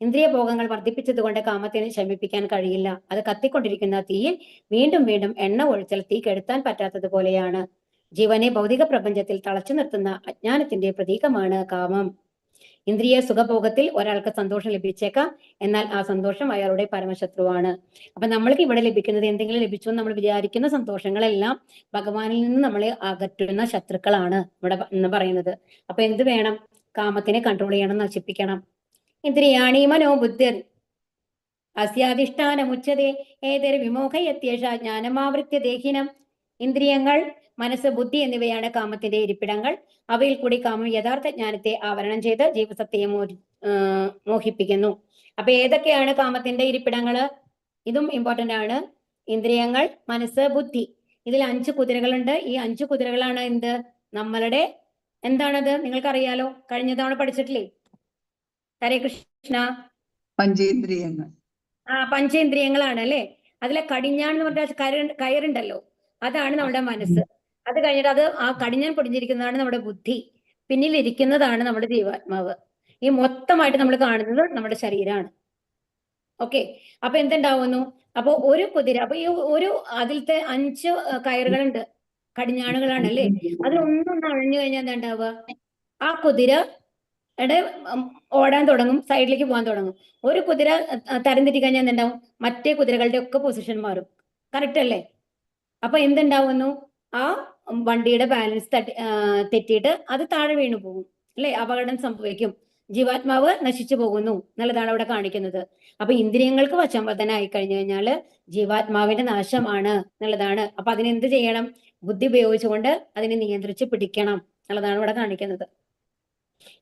ഇന്ദ്രിയ ഭോഗങ്ങൾ വർദ്ധിപ്പിച്ചത് കൊണ്ട് കാമത്തിനെ ശമിപ്പിക്കാൻ കഴിയില്ല. അത് കത്തിക്കൊണ്ടിരിക്കുന്ന തീയിൽ വീണ്ടും വീണ്ടും എണ്ണ ഒഴിച്ചാൽ തീ കെടുത്താൻ പറ്റാത്തതുപോലെയാണ്. ജീവനെ ഭൗതിക പ്രപഞ്ചത്തിൽ തളച്ചു നിർത്തുന്ന അജ്ഞാനത്തിന്റെ പ്രതീകമാണ് കാമം. ഇന്ദ്രിയ സുഖഭോഗത്തിൽ ഒരാൾക്ക് സന്തോഷം ലഭിച്ചേക്കാം, എന്നാൽ ആ സന്തോഷം അയാളുടെ പരമശത്രുവാണ്. അപ്പൊ നമ്മൾക്ക് ഇവിടെ ലഭിക്കുന്നത് എന്തെങ്കിലും ലഭിച്ചു എന്ന് നമ്മൾ വിചാരിക്കുന്ന സന്തോഷങ്ങളെല്ലാം ഭഗവാനിൽ നിന്ന് നമ്മളെ അകറ്റുന്ന ശത്രുക്കളാണ് ഇവിടെ എന്ന് പറയുന്നത്. അപ്പൊ എന്ത് വേണം? കാമത്തിനെ കൺട്രോൾ ചെയ്യണം, നശിപ്പിക്കണം. ഇന്ദ്രിയാണി മനോബുദ്ധിർ അസ്യാധിഷ്ഠാനമുച്ചതേ ഏതൊരു വിമോഹയത്യേഷ ജ്ഞാനമാവൃത്യ ദേഹിനം. ഇന്ദ്രിയങ്ങൾ, മനസ്സ്, ബുദ്ധി എന്നിവയാണ് കാമത്തിന്റെ ഇരിപ്പിടങ്ങൾ. അവയിൽ കൂടി കാമം യഥാർത്ഥ ജ്ഞാനത്തെ ആവരണം ചെയ്ത് ജീവസത്തയെ മോഹിപ്പിക്കുന്നു. അപ്പൊ ഏതൊക്കെയാണ് കാമത്തിന്റെ ഇരിപ്പിടങ്ങള്? ഇതും ഇമ്പോർട്ടന്റ് ആണ്. ഇന്ദ്രിയങ്ങൾ, മനസ്സ്, ബുദ്ധി. ഇതിൽ 5 കുതിരകളുണ്ട്. ഈ 5 കുതിരകളാണ് എന്ത്? നമ്മളുടെ എന്താണത്? നിങ്ങൾക്കറിയാലോ, കഴിഞ്ഞ തവണ പഠിച്ചിട്ടില്ലേ? ഹരേ കൃഷ്ണ. പഞ്ചേന്ദ്രിയങ്ങൾ. പഞ്ചേന്ദ്രിയങ്ങളാണ് അല്ലെ? അതിലെ കടിഞ്ഞാൺ എന്ന് പറഞ്ഞാൽ കയറുണ്ടല്ലോ, അതാണ് നമ്മുടെ മനസ്സ്. അത് കഴിഞ്ഞിട്ട് അത് ആ കടിഞ്ഞാൻ പൊടിഞ്ഞിരിക്കുന്നതാണ് നമ്മുടെ ബുദ്ധി. പിന്നിലിരിക്കുന്നതാണ് നമ്മുടെ ജീവാത്മാവ്. ഈ മൊത്തമായിട്ട് നമ്മൾ കാണുന്നത് നമ്മുടെ ശരീരമാണ്. ഓക്കെ. അപ്പൊ എന്തുണ്ടാവുന്നു? അപ്പൊ ഒരു കുതിര, അപ്പൊ ഈ ഒരു അതിലത്തെ 5 കയറുകളുണ്ട്, കടിഞ്ഞാണുകളാണ് അല്ലേ? അതിലൊന്നൊന്ന് അഴിഞ്ഞു കഴിഞ്ഞാൽ എന്താ ഉണ്ടാവുക? ആ കുതിരയുടെ ഓടാൻ തുടങ്ങും, സൈഡിലേക്ക് പോകാൻ തുടങ്ങും. ഒരു കുതിര തരം തെറ്റി കഴിഞ്ഞാൽ എന്തുണ്ടാവും? മറ്റേ കുതിരകളുടെ ഒക്കെ പൊസിഷൻ മാറും. കറക്റ്റ് അല്ലേ? അപ്പൊ എന്തുണ്ടാവുന്നു? ആ വണ്ടിയുടെ ബാലൻസ് തെറ്റിയിട്ട് അത് താഴെ വീണു പോകും അല്ലെ? അപകടം സംഭവിക്കും, ജീവാത്മാവ് നശിച്ചു പോകുന്നു എന്നുള്ളതാണ് അവിടെ കാണിക്കുന്നത്. അപ്പൊ ഇന്ദ്രിയങ്ങൾക്ക് വശംവദനായി കഴിഞ്ഞു കഴിഞ്ഞാല് ജീവാത്മാവിന്റെ നാശമാണ് എന്നുള്ളതാണ്. അപ്പൊ അതിനെന്ത് ചെയ്യണം? ബുദ്ധി ഉപയോഗിച്ചുകൊണ്ട് അതിനെ നിയന്ത്രിച്ച് പിടിക്കണം എന്നുള്ളതാണ് ഇവിടെ കാണിക്കുന്നത്.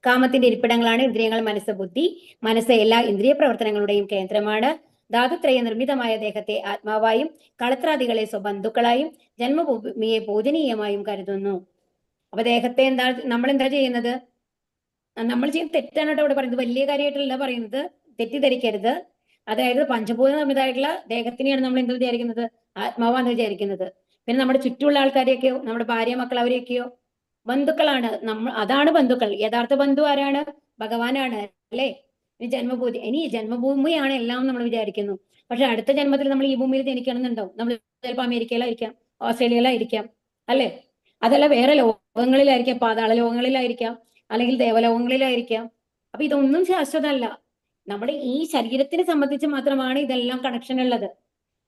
കാമത്തിന്റെ ഇരിപ്പിടങ്ങളാണ് ഇന്ദ്രിയങ്ങൾ, മനസ്സ്, ബുദ്ധി. മനസ്സ് എല്ലാ ഇന്ദ്രിയ പ്രവർത്തനങ്ങളുടെയും കേന്ദ്രമാണ്. ധാതുത്രയ നിർമ്മിതമായ ദേഹത്തെ ആത്മാവായും കളത്രാദികളെ സ്വബന്ധുക്കളായും ജന്മഭൂമിയെ പൂജനീയമായും കരുതുന്നു. അപ്പൊ ദേഹത്തെ നമ്മൾ എന്താ ചെയ്യുന്നത്? നമ്മൾ ചെയ്യുന്ന തെറ്റാണ് കേട്ടോ ഇവിടെ പറയുന്നത്. വലിയ കാര്യമായിട്ടല്ല പറയുന്നത്, തെറ്റിദ്ധരിക്കരുത്. അതായത് പഞ്ചഭൂത നിർമ്മിതമായിട്ടുള്ള ദേഹത്തിനെയാണ് നമ്മൾ എന്ത് വിചാരിക്കുന്നത്? ആത്മാവാന്ന് വിചാരിക്കുന്നത്. പിന്നെ നമ്മുടെ ചുറ്റുമുള്ള ആൾക്കാരെയൊക്കെയോ, നമ്മുടെ ഭാര്യ മക്കൾ അവരെയൊക്കെയോ ബന്ധുക്കളാണ്. അതാണ് ബന്ധുക്കൾ. യഥാർത്ഥ ബന്ധു ആരാണ്? ഭഗവാനാണ്, അല്ലേ? ഇനി ജന്മഭൂമിയാണ് എല്ലാം നമ്മൾ വിചാരിക്കുന്നു. പക്ഷെ അടുത്ത ജന്മത്തിൽ നമ്മൾ ഈ ഭൂമിയിൽ ജനിക്കണമെന്നുണ്ടാവും. നമ്മൾ ചിലപ്പോൾ അമേരിക്കയിലായിരിക്കാം, ഓസ്ട്രേലിയയിലായിരിക്കാം, അല്ലെ? അതല്ല വേറെ ലോകങ്ങളിലായിരിക്കാം, പാതാള ലോകങ്ങളിലായിരിക്കാം, അല്ലെങ്കിൽ ദേവലോകങ്ങളിലായിരിക്കാം. അപ്പൊ ഇതൊന്നും ശാശ്വതമല്ല. നമ്മുടെ ഈ ശരീരത്തിനെ സംബന്ധിച്ച് മാത്രമാണ് ഇതെല്ലാം കണക്ഷൻ ഉള്ളത്.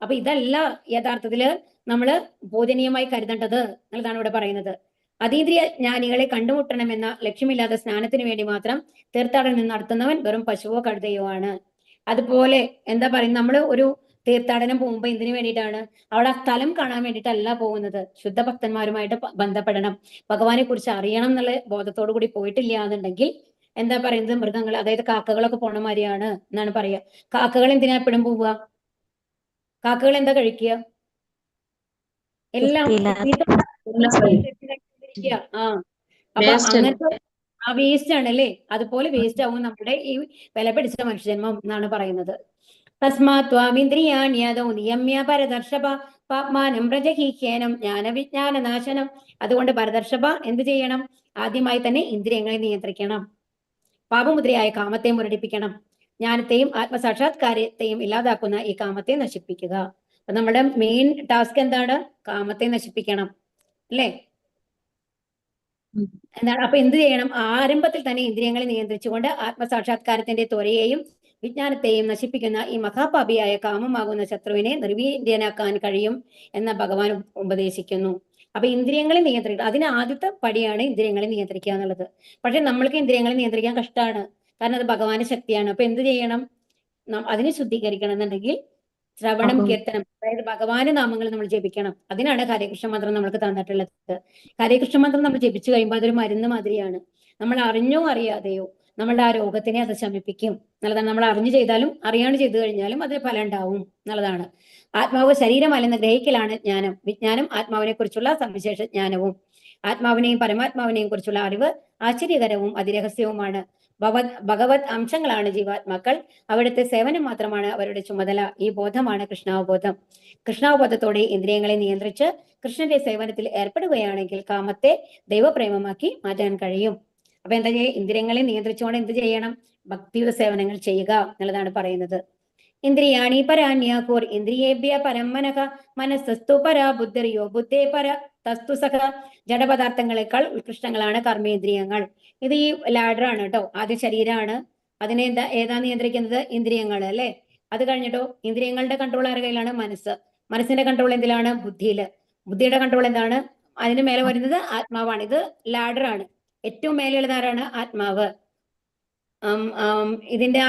അപ്പൊ ഇതല്ല യഥാർത്ഥത്തില് നമ്മള് പൂജനീയമായി കരുതേണ്ടത് എന്നുള്ളതാണ് ഇവിടെ പറയുന്നത്. അതീന്ദ്രിയ ജ്ഞാനികളെ കണ്ടുമുട്ടണമെന്ന ലക്ഷ്യമില്ലാതെ സ്നാനത്തിന് വേണ്ടി മാത്രം തീർത്ഥാടനം നടത്തുന്നവൻ വെറും പശുവോ കഴുതയോ ആണ്. അതുപോലെ എന്താ പറയുന്നത്, നമ്മൾ ഒരു തീർത്ഥാടനം പോകുമ്പോൾ എന്തിനു വേണ്ടിയിട്ടാണ്? അവിടെ ആ സ്ഥലം കാണാൻ വേണ്ടിയിട്ടല്ല പോകുന്നത്. ശുദ്ധഭക്തന്മാരുമായിട്ട് ബന്ധപ്പെടണം, ഭഗവാനെ കുറിച്ച് അറിയണം എന്നുള്ള ബോധത്തോടു കൂടി പോയിട്ടില്ല എന്നുണ്ടെങ്കിൽ എന്താ പറയുന്നത്, മൃഗങ്ങൾ അതായത് കാക്കകളൊക്കെ പോണ മാതിരിയാണ് എന്നാണ് പറയുക. കാക്കകൾ എന്തിനാ എപ്പോഴും പോവുക? കാക്കകൾ എന്താ കഴിക്കുക? എല്ലാം അപ്പൊ അങ്ങനത്തെ ആ വേസ്റ്റ് ആണ് അല്ലേ? അതുപോലെ വേസ്റ്റ് ആവും നമ്മുടെ ഈ വില പിടിച്ച മനുഷ്യജന്മം എന്നാണ് പറയുന്നത്. തസ്മാത്വാമിന്ദ്രിയാണ്യതോ നിയമ്യ പരദർശപ പാപ്മാനം പ്രജഹീഹ്യേനം ജ്ഞാനവിജ്ഞാനനാശനം. അതുകൊണ്ട് പരദർശപ എന്ത് ചെയ്യണം? ആദ്യമായി തന്നെ ഇന്ദ്രിയങ്ങളെ നിയന്ത്രിക്കണം. പാപമുദ്രയായ കാമത്തെ മുരടിപ്പിക്കണം. ജ്ഞാനത്തെയും ആത്മസാക്ഷാത്കാരത്തെയും ഇല്ലാതാക്കുന്ന ഈ കാമത്തെ നശിപ്പിക്കുക. അപ്പൊ നമ്മുടെ മെയിൻ ടാസ്ക് എന്താണ്? കാമത്തെ നശിപ്പിക്കണം, അല്ലേ? എന്താണ്? അപ്പൊ എന്ത് ചെയ്യണം? ആരംഭത്തിൽ തന്നെ ഇന്ദ്രിയങ്ങളെ നിയന്ത്രിച്ചുകൊണ്ട് ആത്മസാക്ഷാത്കാരത്തിന്റെ ത്വരയെയും വിജ്ഞാനത്തെയും നശിപ്പിക്കുന്ന ഈ മഹാപാപിയായ കാമമാകുന്ന ശത്രുവിനെ നിർവീര്യനാക്കാൻ കഴിയും എന്ന ഭഗവാൻ ഉപദേശിക്കുന്നു. അപ്പൊ ഇന്ദ്രിയങ്ങളെ നിയന്ത്രിക്കുക, അതിന് ആദ്യത്തെ പടിയാണ് ഇന്ദ്രിയങ്ങളെ നിയന്ത്രിക്കുക എന്നുള്ളത്. പക്ഷെ നമ്മൾക്ക് ഇന്ദ്രിയങ്ങളെ നിയന്ത്രിക്കാൻ കഷ്ടമാണ്, കാരണം അത് ഭഗവാന്റെ ശക്തിയാണ്. അപ്പൊ എന്ത് ചെയ്യണം? അതിനെ ശുദ്ധീകരിക്കണം എന്നുണ്ടെങ്കിൽ ശ്രവണം, കീർത്തനം, അതായത് ഭഗവാന്റെ നാമങ്ങൾ നമ്മൾ ജപിക്കണം. അതിനാണ് ഹരേകൃഷ്ണ മന്ത്രം നമ്മൾക്ക് തന്നിട്ടുള്ളത്. ഹരേകൃഷ്ണ മന്ത്രം നമ്മൾ ജപിച്ചു കഴിയുമ്പോൾ അതൊരു മരുന്ന് മാതിരിയാണ്. നമ്മൾ അറിഞ്ഞോ അറിയാതെയോ നമ്മളുടെ ആ രോഗത്തിനെ അത് ശമിപ്പിക്കും എന്നുള്ളതാണ്. നമ്മൾ അറിഞ്ഞു ചെയ്താലും അറിയാണ്ട് ചെയ്തു കഴിഞ്ഞാലും അതിന് ഫലം ഉണ്ടാവും എന്നുള്ളതാണ്. ആത്മാവ് ശരീരമല്ലെന്ന് ഗ്രഹിക്കലാണ് ജ്ഞാനം. വിജ്ഞാനം ആത്മാവിനെ കുറിച്ചുള്ള സവിശേഷ ജ്ഞാനവും ആത്മാവിനെയും പരമാത്മാവിനെയും കുറിച്ചുള്ള അറിവ് ആശ്ചര്യകരവും അതിരഹസ്യവുമാണ്. ഭഗവത് അംശങ്ങളാണ് ജീവാത്മാക്കൾ. അവിടുത്തെ സേവനം മാത്രമാണ് അവരുടെ ചുമതല. ഈ ബോധമാണ് കൃഷ്ണാവബോധം. കൃഷ്ണാവബോധത്തോടെ ഇന്ദ്രിയങ്ങളെ നിയന്ത്രിച്ച് കൃഷ്ണന്റെ സേവനത്തിൽ ഏർപ്പെടുകയാണെങ്കിൽ കാമത്തെ ദൈവപ്രേമമാക്കി മാറ്റാൻ കഴിയും. അപ്പൊ എന്താ ചെയ്യുക? ഇന്ദ്രിയങ്ങളെ നിയന്ത്രിച്ചുകൊണ്ട് എന്ത് ചെയ്യണം? ഭക്തിയുടെ സേവനങ്ങൾ ചെയ്യുക എന്നുള്ളതാണ് പറയുന്നത്. ഇന്ദ്രിയാണി പരാന്യാകൂർ ഇന്ദ്രിയേഭ്യ പരം മനഃ മനസ്സസ്തു പരാ ബുദ്ധിയോ ബുദ്ധേ പര തസ്തു സഖ. ജഡപദാർത്ഥങ്ങളെക്കാൾ ഉത്കൃഷ്ടങ്ങളാണ് കർമ്മേന്ദ്രിയങ്ങൾ. ഇത് ഈ ലാഡർ ആണ് കേട്ടോ. ആദ്യ ശരീരമാണ്, അതിനെ ഏതാ നിയന്ത്രിക്കുന്നത്? ഇന്ദ്രിയങ്ങൾ, അല്ലെ? അത് കഴിഞ്ഞിട്ടോ ഇന്ദ്രിയങ്ങളുടെ കൺട്രോൾ ആരുടെ കയ്യിലാണ്? മനസ്സ്. മനസ്സിന്റെ കൺട്രോൾ എന്തിലാണ്? ബുദ്ധിയില്. ബുദ്ധിയുടെ കൺട്രോൾ എന്താണ്? അതിന് മേലെ വരുന്നത് ആത്മാവാണ്. ഇത് ലാഡർ ആണ്. ഏറ്റവും മേലെയുള്ളത് ആരാണ്? ആത്മാവ്. ഇതിന്റെ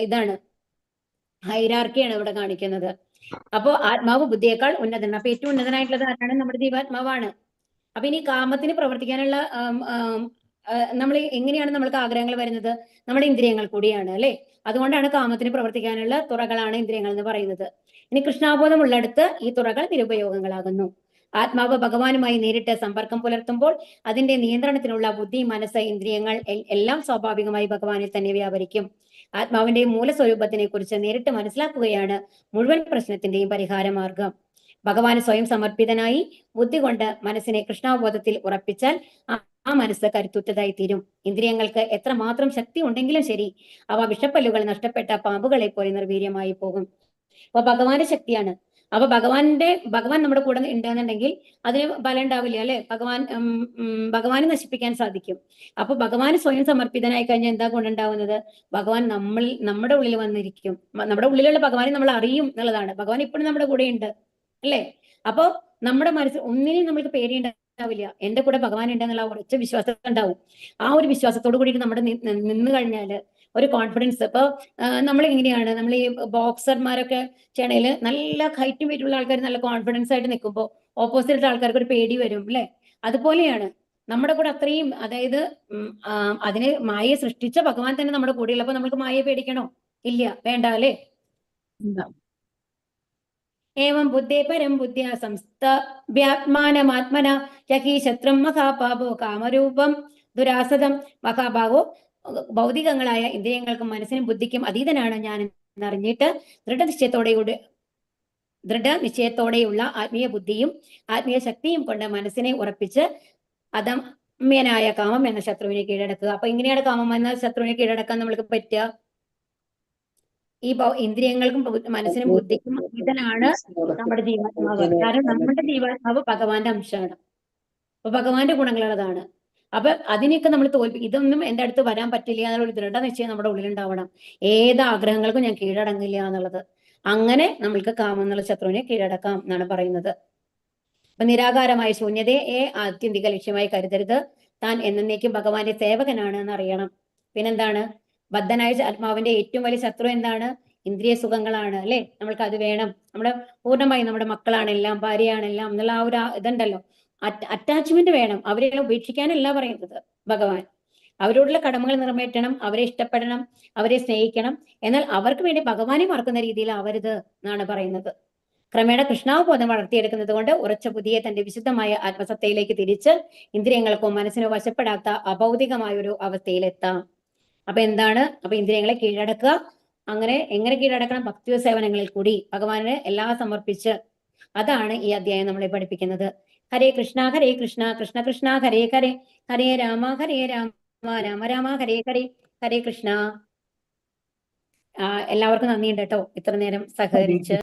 ഇതാണ് ഹൈറാർക്കിയാണ് ഇവിടെ കാണിക്കുന്നത്. അപ്പോ ആത്മാവ് ബുദ്ധിയേക്കാൾ ഉന്നതനാണ്. അപ്പൊ ഏറ്റവും ഉന്നതനായിട്ടുള്ളത് ആരാണ്? നമ്മുടെ ജീവാത്മാവാണ്. അപ്പൊ ഇനി കാമത്തിന് പ്രവർത്തിക്കാനുള്ള നമ്മൾ എങ്ങനെയാണ് നമ്മൾക്ക് ആഗ്രഹങ്ങൾ വരുന്നത്? നമ്മുടെ ഇന്ദ്രിയങ്ങൾ കൂടിയാണ്, അല്ലെ? അതുകൊണ്ടാണ് കാമത്തിന് പ്രവർത്തിക്കാനുള്ള തുറകളാണ് ഇന്ദ്രിയങ്ങൾ എന്ന് പറയുന്നത്. ഇനി കൃഷ്ണാബോധം ഉള്ളിടത്ത് ഈ തുറകൾ നിരുപയോഗങ്ങളാകുന്നു. ആത്മാവ് ഭഗവാനുമായി നേരിട്ട് സമ്പർക്കം പുലർത്തുമ്പോൾ അതിന്റെ നിയന്ത്രണത്തിനുള്ള ബുദ്ധി, മനസ്സ്, ഇന്ദ്രിയങ്ങൾ എല്ലാം സ്വാഭാവികമായി ഭഗവാനിൽ തന്നെ വ്യാപരിക്കും. ആത്മാവിന്റെ മൂലസ്വരൂപത്തിനെ കുറിച്ച് നേരിട്ട് മനസ്സിലാക്കുകയാണ് മുഴുവൻ പ്രശ്നത്തിന്റെയും പരിഹാര മാർഗം. ഭഗവാന് സ്വയം സമർപ്പിതനായി ബുദ്ധി കൊണ്ട് മനസ്സിനെ കൃഷ്ണാവബോധത്തിൽ ഉറപ്പിച്ചാൽ ആ മനസ്സ് കരുത്തുറ്റതായി തീരും. ഇന്ദ്രിയങ്ങൾക്ക് എത്രമാത്രം ശക്തി ഉണ്ടെങ്കിലും ശരി, അവ വിഷപ്പല്ലുകൾ നഷ്ടപ്പെട്ട പാമ്പുകളെ പോലെ നിർവീര്യമായി പോകും. അപ്പൊ ഭഗവാന്റെ ശക്തിയാണ്. അപ്പൊ ഭഗവാൻ നമ്മുടെ കൂടെ ഉണ്ടെന്നുണ്ടെങ്കിൽ അതിന് ഫലം ഉണ്ടാവില്ല, അല്ലെ? ഭഗവാനെ നശിപ്പിക്കാൻ സാധിക്കും. അപ്പൊ ഭഗവാന് സ്വയം സമർപ്പിതനായി കഴിഞ്ഞാൽ എന്താ കൊണ്ടുണ്ടാവുന്നത്? ഭഗവാൻ നമ്മുടെ ഉള്ളിൽ വന്നിരിക്കും. നമ്മുടെ ഉള്ളിലുള്ള ഭഗവാനെ നമ്മൾ അറിയും എന്നുള്ളതാണ്. ഭഗവാൻ ഇപ്പോഴും നമ്മുടെ കൂടെ ഉണ്ട്, അല്ലേ? അപ്പൊ നമ്മുടെ മനസ്സിൽ ഒന്നിനും നമ്മൾക്ക് പേടിയുണ്ടാവില്ല. എന്റെ കൂടെ ഭഗവാൻ ഉണ്ടെന്നുള്ള ഉറച്ച വിശ്വാസം ഉണ്ടാവും. ആ ഒരു വിശ്വാസത്തോടു കൂടിയിട്ട് നമ്മുടെ നിന്ന് കഴിഞ്ഞാല് ഒരു കോൺഫിഡൻസ്. ഇപ്പൊ നമ്മൾ എങ്ങനെയാണ്, നമ്മൾ ഈ ബോക്സർമാരൊക്കെ ചെയ്യണേല് നല്ല ഹൈറ്റും വെയിറ്റുള്ള ആൾക്കാർ നല്ല കോൺഫിഡൻസ് ആയിട്ട് നിൽക്കുമ്പോൾ ഓപ്പോസിറ്റ് ആൾക്കാർക്ക് ഒരു പേടി വരും, അല്ലെ? അതുപോലെയാണ് നമ്മുടെ കൂടെ അത്രയും, അതായത് അതിനെ മായയെ സൃഷ്ടിച്ച ഭഗവാൻ തന്നെ നമ്മുടെ കൂടെയുള്ള, അപ്പൊ നമുക്ക് മായയെ പേടിക്കണോ? ഇല്ല, വേണ്ട, അല്ലെ? ഏവം ബുദ്ധേ പരം ബുദ്ധ്യ സംസ്ഥഭ്യാത്മാനമാത്മന യഹി ശത്രും മഹാപാപോ കാമരൂപം ദുരാസദം. മഹാഭാവോ, ഭൗതികങ്ങളായ ഇന്ദ്രിയങ്ങൾക്കും മനസ്സിനും ബുദ്ധിക്കും അതീതനാണ് ഞാൻ എന്നറിഞ്ഞിട്ട് ദൃഢനിശ്ചയത്തോടെയുള്ള ആത്മീയ ബുദ്ധിയും ആത്മീയ ശക്തിയും കൊണ്ട് മനസ്സിനെ ഉറപ്പിച്ച് അദമ്യനായ കാമം എന്ന ശത്രുവിനെ കീഴടക്കുക. അപ്പൊ ഇങ്ങനെയാണ് കാമം എന്ന ശത്രുവിനെ കീഴടക്കാൻ നമ്മൾക്ക് പറ്റുക. ഈ ഇന്ദ്രിയങ്ങൾക്കും മനസ്സിനും ബുദ്ധിക്കും അതീതനാണ് നമ്മുടെ ജീവാത്മാവ്. കാരണം നമ്മുടെ ജീവാത്മാവ് ഭഗവാന്റെ അംശമാണ്. അപ്പൊ ഭഗവാന്റെ ഗുണങ്ങളുള്ളതാണ്. അപ്പൊ അതിനെയൊക്കെ നമ്മൾ ഇതൊന്നും എന്റെ അടുത്ത് വരാൻ പറ്റില്ല എന്നുള്ള ദൃഢനിശ്ചയം നമ്മുടെ ഉള്ളിലുണ്ടാവണം. ഏത് ആഗ്രഹങ്ങൾക്കും ഞാൻ കീഴടങ്ങില്ല എന്നുള്ളത്. അങ്ങനെ നമ്മൾക്ക് കാമം എന്നുള്ള ശത്രുവിനെ കീഴടക്കാം എന്നാണ് പറയുന്നത്. അപ്പൊ നിരാകാരമായ ശൂന്യതയെ ആത്യന്തിക ലക്ഷ്യമായി കരുതരുത്. താൻ എന്നേക്കും ഭഗവാന്റെ സേവകനാണ് എന്ന് അറിയണം. പിന്നെന്താണ്? ബദ്ധനായ ആത്മാവിന്റെ ഏറ്റവും വലിയ ശത്രു എന്താണ്? ഇന്ദ്രിയ സുഖങ്ങളാണ്, അല്ലെ? നമ്മൾക്ക് അത് വേണം. നമ്മുടെ പൂർണ്ണമായി നമ്മുടെ മക്കളാണെല്ലാം, ഭാര്യയാണെല്ലാം എന്നുള്ള ആ ഒരു ഇതുണ്ടല്ലോ, അറ്റാച്ച്മെന്റ് വേണം. അവരെല്ലാം ഉപേക്ഷിക്കാനല്ല പറയുന്നത് ഭഗവാൻ. അവരോടുള്ള കടമകൾ നിറവേറ്റണം, അവരെ ഇഷ്ടപ്പെടണം, അവരെ സ്നേഹിക്കണം. എന്നാൽ അവർക്ക് വേണ്ടി ഭഗവാനെ മറക്കുന്ന രീതിയിൽ ആവരുത് എന്നാണ് പറയുന്നത്. ക്രമേണ കൃഷ്ണാവബോധം വളർത്തിയെടുക്കുന്നത് കൊണ്ട് ഉറച്ച ബുദ്ധിയെ തന്റെ വിശുദ്ധമായ ആത്മസത്തയിലേക്ക് തിരിച്ച് ഇന്ദ്രിയങ്ങൾക്കോ മനസ്സിനോ വശപ്പെടാത്ത അഭൗതികമായ ഒരു അവസ്ഥയിലെത്താം. അപ്പൊ എന്താണ്? അപ്പൊ ഇന്ദ്രിയങ്ങളെ കീഴടക്കുക. അങ്ങനെ എങ്ങനെ കീഴടക്കണം? ഭക്തി സേവനങ്ങളിൽ കൂടി ഭഗവാന് എല്ലാം സമർപ്പിച്ച്. അതാണ് ഈ അധ്യായം നമ്മളെ പഠിപ്പിക്കുന്നത്. ഹരേ കൃഷ്ണ കൃഷ്ണ കൃഷ്ണ ഹരേ ഹരേ, ഹരേ രാമ രാമ രാമ ഹരേ ഹരേ, ഹരേ കൃഷ്ണ. എല്ലാവർക്കും നന്ദിയുണ്ട് കേട്ടോ, ഇത്ര നേരം സഹകരിച്ച്.